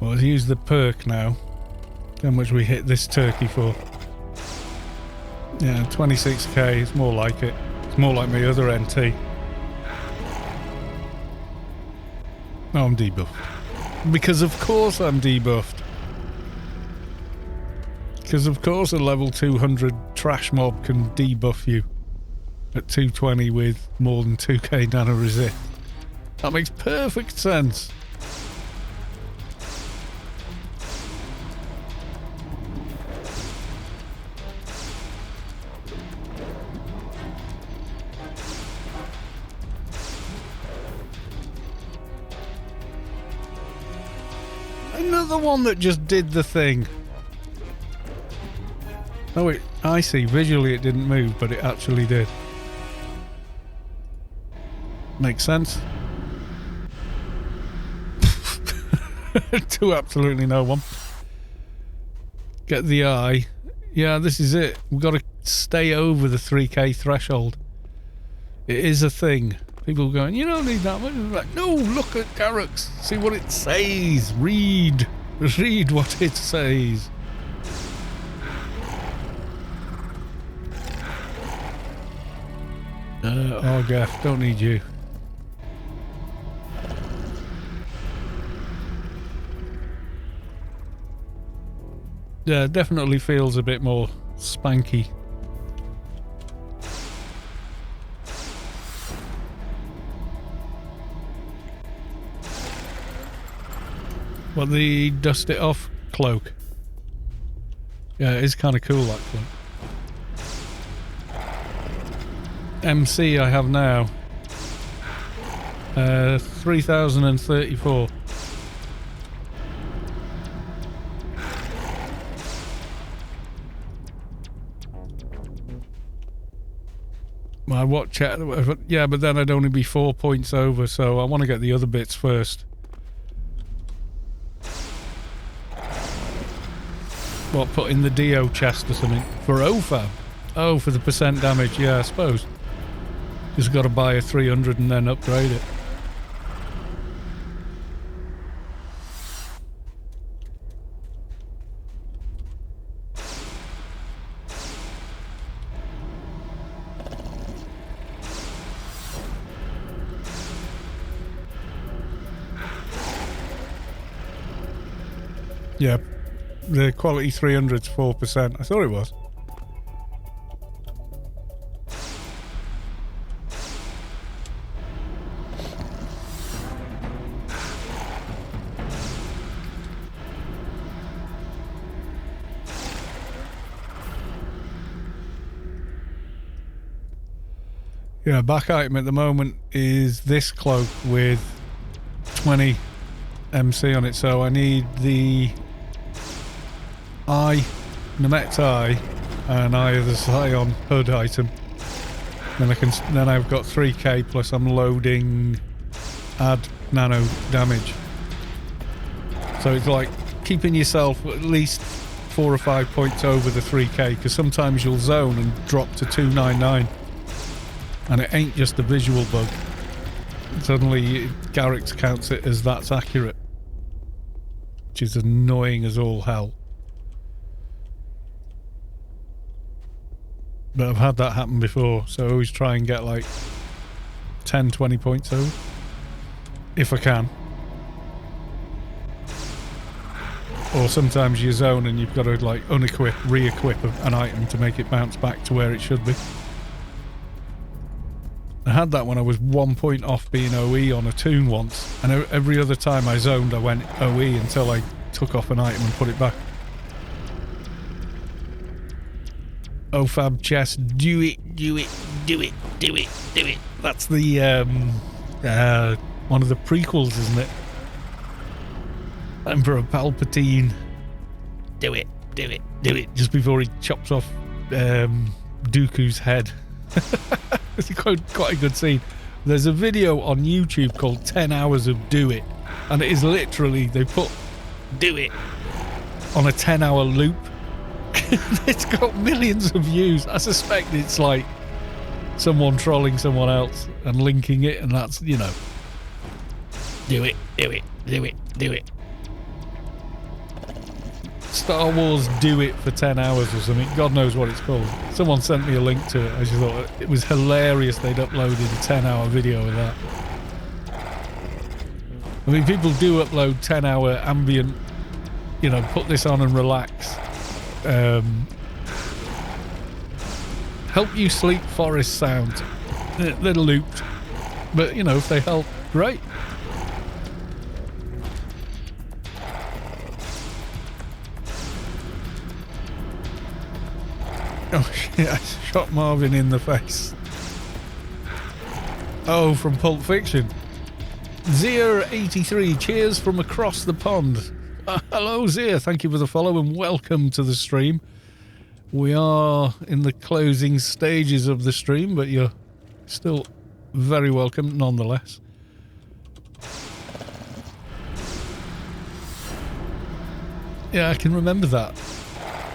Well, let's use the perk now. How much we hit this turkey for? Yeah, 26k. It's more like it. It's more like my other NT. Oh, I'm debuffed. Because of course I'm debuffed. Because of course a level 200 trash mob can debuff you at 220 with more than 2k nano resist. That makes perfect sense. Another one that just did the thing. Oh wait, I see. Visually it didn't move, but it actually did. Makes sense. To absolutely no one. Get the eye. Yeah, this is it. We've got to stay over the 3k threshold. It is a thing. People going, you don't need that much. Like, no, look at Atrox. See what it says. Read what it says. Oh, Gaff, don't need you. Yeah, definitely feels a bit more spanky. What, the dust it off cloak? Yeah, it is kind of cool, that cloak. MC I have now. 3034. My watch, yeah, but then I'd only be 4 points over, so I want to get the other bits first. What, put in the Dio chest or something? For OFAB? Oh, for the percent damage, yeah, I suppose. Just got to buy a 300 and then upgrade it. Yeah, the quality 300's 4%. I thought it was. Yeah, back item at the moment is this cloak with 20 MC on it, so I need the Eye, Namet's Eye, and Eye of the Scion hood item. Then I've got 3k plus I'm loading add nano damage. So it's like keeping yourself at least 4 or 5 points over the 3k, because sometimes you'll zone and drop to 299. And it ain't just a visual bug. Suddenly Garrix counts it as that's accurate, which is annoying as all hell. But I've had that happen before, so I always try and get like 10-20 points over if I can. Or sometimes you zone and you've got to like unequip, re-equip an item to make it bounce back to where it should be. I had that when I was 1 point off being OE on a toon once, and every other time I zoned I went OE until I took off an item and put it back. OFAB chest, do it, do it, do it, do it, do it. That's the one of the prequels, isn't it? Emperor Palpatine. Do it, do it, do it. Just before he chops off Dooku's head. It's quite a good scene. There's a video on YouTube called 10 hours of Do It, and it is literally, they put Do It on a 10-hour loop. It's got millions of views. I suspect it's like someone trolling someone else and linking it, and that's, you know, do it, do it, do it, do it. Star Wars Do It for 10 hours or something. God knows what it's called. Someone sent me a link to it. I just thought it was hilarious they'd uploaded a 10-hour video of that. I mean, people do upload 10-hour ambient, you know, put this on and relax. Help you sleep forest sounds. They're looped. But, you know, if they help, great. Oh shit, I shot Marvin in the face. Oh, from Pulp Fiction. Zia83, cheers from across the pond. Hello Zia, thank you for the follow and welcome to the stream. We are in the closing stages of the stream, but you're still very welcome nonetheless. Yeah, I can remember that.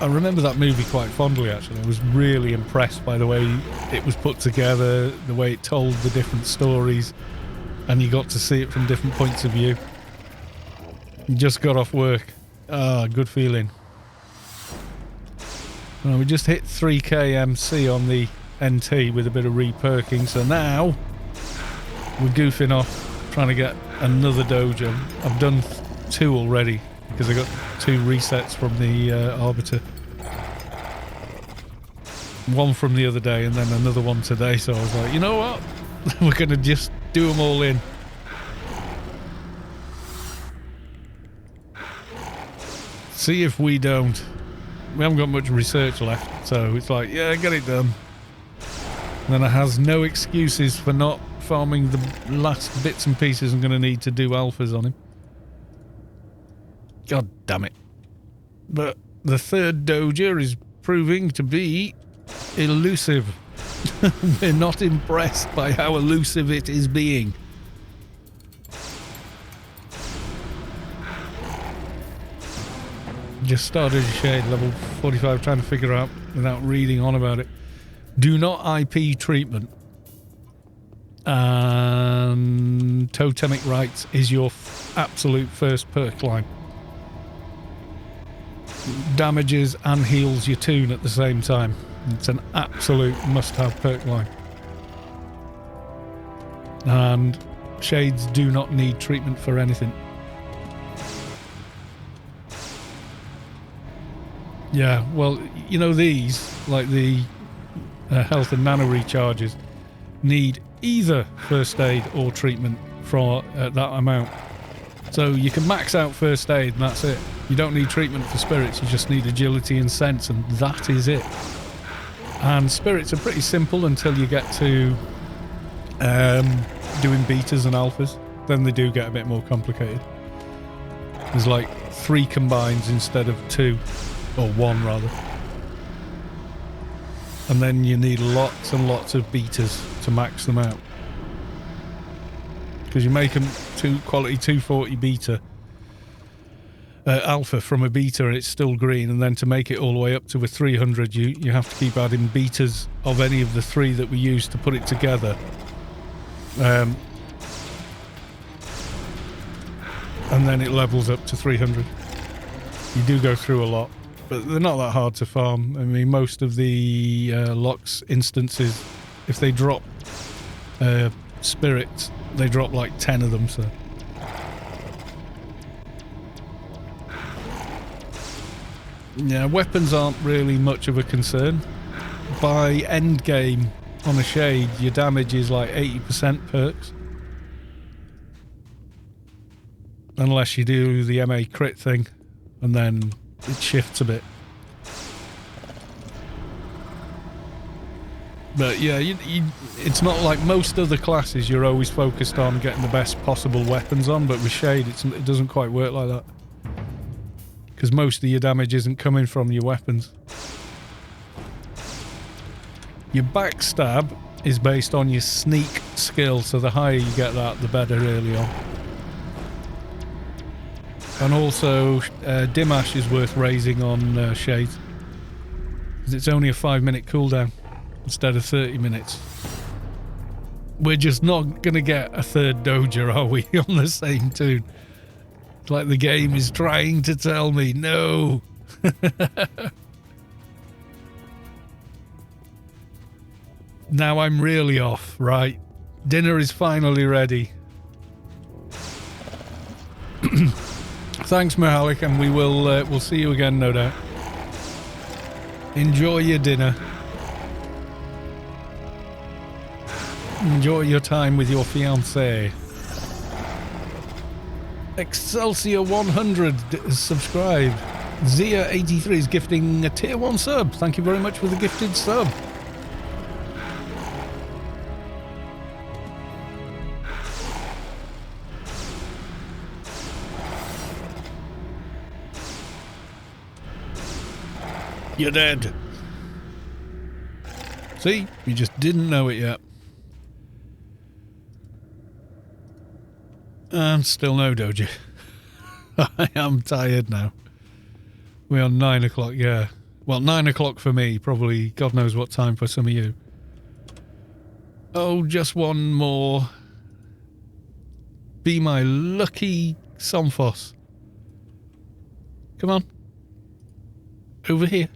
I remember that movie quite fondly, actually. I was really impressed by the way it was put together, the way it told the different stories, and you got to see it from different points of view. You just got off work. Ah, good feeling. Well, we just hit 3k MC on the NT with a bit of re-perking, so now we're goofing off, trying to get another dojo. I've done 2 already. because I got 2 resets from the Arbiter. One from the other day and then another one today, so I was like, you know what? We're going to just do them all in. See if we don't. We haven't got much research left, so it's like, yeah, get it done. And then it has no excuses for not farming the last bits and pieces I'm going to need to do alphas on him. God damn it. But the third Doja is proving to be elusive. We're not impressed by how elusive it is being. Just started a shade, level 45, trying to figure out, without reading on about it. Do not IP treatment. And Totemic Rights is your absolute first perk line. Damages and heals your toon at the same time. It's an absolute must-have perk line. And shades do not need treatment for anything. Yeah, well, you know, these, like the health and nano recharges, need either first aid or treatment for that amount. So you can max out first aid and that's it. You don't need treatment for spirits, you just need agility and sense, and that is it. And spirits are pretty simple until you get to doing betas and alphas. Then they do get a bit more complicated. There's like 3 combines instead of 2, or 1 rather. And then you need lots and lots of betas to max them out. Because you make them quality 240 beta alpha from a beta and it's still green, and then to make it all the way up to a 300 you have to keep adding betas of any of the 3 that we use to put it together. And then it levels up to 300. You do go through a lot, but they're not that hard to farm. I mean, most of the Locks instances, if they drop spirits, they drop like 10 of them, so. Yeah, weapons aren't really much of a concern. By end game on a shade, your damage is like 80% perks. Unless you do the MA crit thing, and then it shifts a bit. But yeah, it's not like most other classes you're always focused on getting the best possible weapons on, but with Shade it doesn't quite work like that. Because most of your damage isn't coming from your weapons. Your backstab is based on your sneak skill, so the higher you get that, the better early on. And also, Dimash is worth raising on Shade. Because it's only a 5-minute cooldown instead of 30 minutes. We're just not going to get a third Doja, are we, on the same tune? It's like the game is trying to tell me, no. Now I'm really off, right? Dinner is finally ready. Thanks, Mahalik, and we'll see you again, no doubt. Enjoy your dinner. Enjoy your time with your fiancé. Excelsior 100 subscribed. Zia 83 is gifting a tier 1 sub. Thank you very much for the gifted sub. You're dead. See? You just didn't know it yet. And still no Doja. I am tired now. We're on 9 o'clock, yeah. Well, 9 o'clock for me, probably God knows what time for some of you. Oh, just one more. Be my lucky Somphos. Come on. Over here.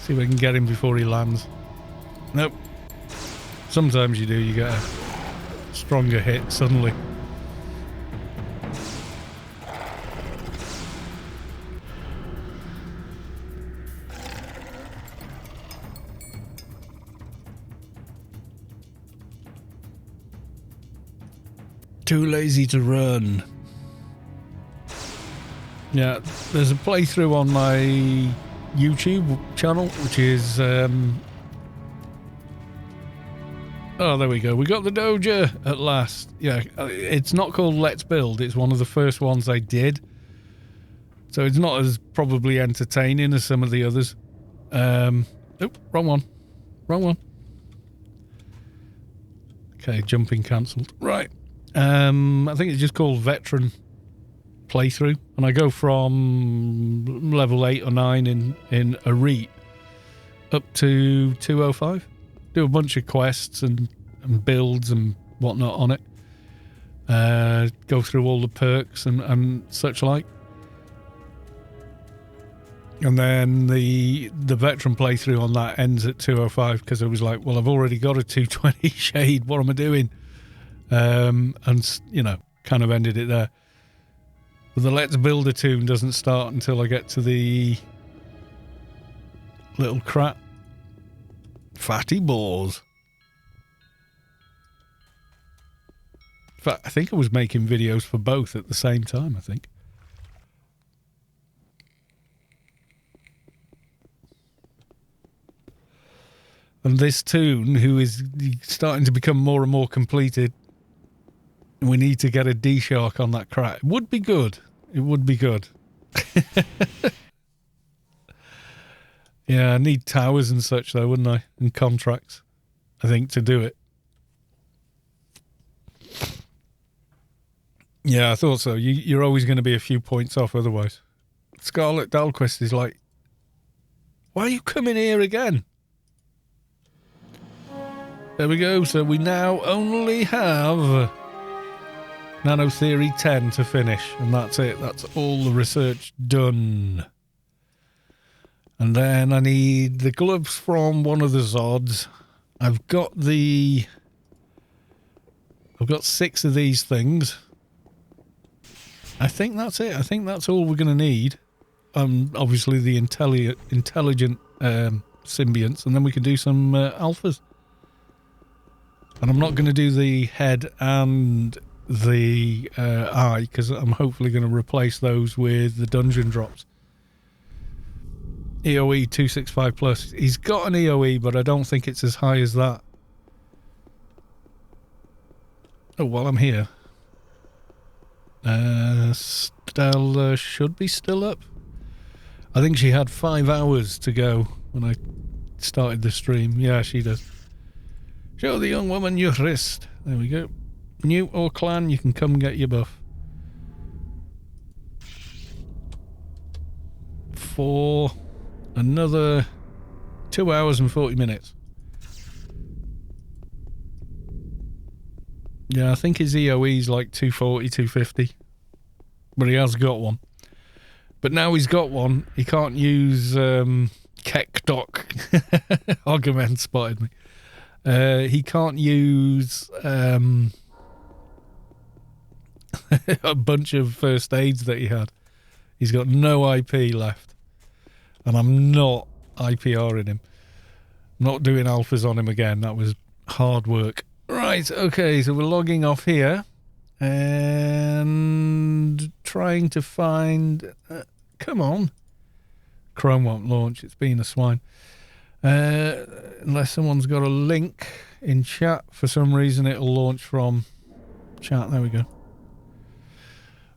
See if I can get him before he lands. Nope. Sometimes you do, you get a stronger hit suddenly. Too lazy to run. Yeah, there's a playthrough on my YouTube channel, which is... Oh, there we go. We got the Doja at last. Yeah, it's not called Let's Build. It's one of the first ones I did. So it's not as probably entertaining as some of the others. Oop, wrong one. Wrong one. Okay, jumping cancelled. Right. I think it's just called Veteran Playthrough. And I go from level 8 or 9 in Arete up to 205. Do a bunch of quests and builds and whatnot on it. Go through all the perks and such like. And then the veteran playthrough on that ends at 205 because I was like, well, I've already got a 220 shade. What am I doing? And, you know, kind of ended it there. But the Let's Build a Tune doesn't start until I get to the little crap. Fatty balls. In fact, I think I was making videos for both at the same time, I think. And this tune, who is starting to become more and more completed, we need to get a D-Shark on that crack. It would be good. It would be good. Yeah, I need towers and such, though, wouldn't I? And contracts, I think, to do it. Yeah, I thought so. You're always going to be a few points off otherwise. Scarlet Dalquist is like, why are you coming here again? There we go. So we now only have Nano Theory 10 to finish. And that's it. That's all the research done. And then I need the gloves from one of the Zods. I've got 6 of these things. I think that's it. I think that's all we're going to need. Obviously the intelligent symbionts, and then we can do some alphas. And I'm not going to do the head and the eye, because I'm hopefully going to replace those with the dungeon drops. EOE 265 plus. He's got an EOE, but I don't think it's as high as that. Oh, well, I'm here. Stella should be still up. I think she had 5 hours to go when I started the stream. Yeah, she does. Show the young woman your wrist. There we go. New or clan, you can come get your buff. For another 2 hours and 40 minutes. Yeah, I think his EOE is like 240, 250. But he has got one. But now he's got one, he can't use Kekdok. Argument spotted me. He can't use a bunch of first aids that he had. He's got no IP left. And I'm not IPRing him. Not doing alphas on him again. That was hard work. Right, okay, so we're logging off here. And trying to find... come on. Chrome won't launch. It's been a swine. Unless someone's got a link in chat. For some reason, it'll launch from chat. There we go.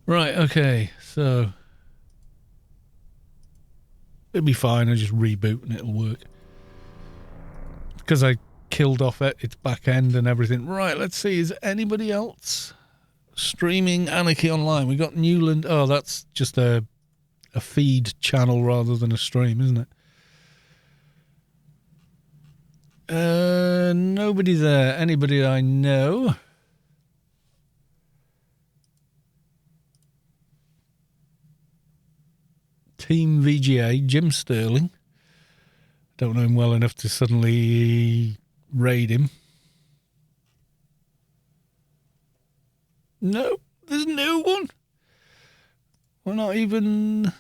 Right, okay, so... it'll be fine. I'll just reboot and it'll work. Because I killed off its back end and everything. Right, let's see. Is anybody else streaming Anarchy online? We got Newland. Oh, that's just a feed channel rather than a stream, isn't it? Nobody there. Anybody I know? Team VGA, Jim Sterling. Don't know him well enough to suddenly raid him. No, there's no one. We're not even...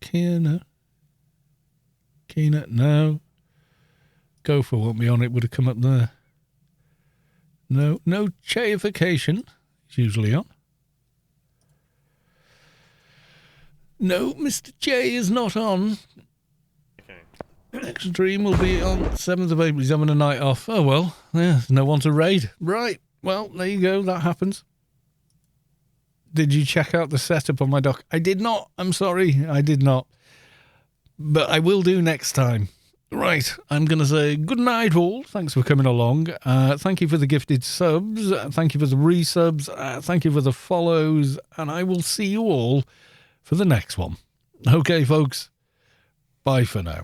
Keena, no. Gopher won't be on it, would have come up there. No chaification. It's usually on. No, Mr. J is not on. Next stream will be on 7th of April. He's having a night off. Oh, well. Yeah, there's no one to raid. Right. Well, there you go. That happens. Did you check out the setup on my dock? I did not. I'm sorry. I did not. But I will do next time. Right. I'm going to say good night, all. Thanks for coming along. Thank you for the gifted subs. Thank you for the resubs. Thank you for the follows. And I will see you all for the next one. Okay, folks. Bye for now.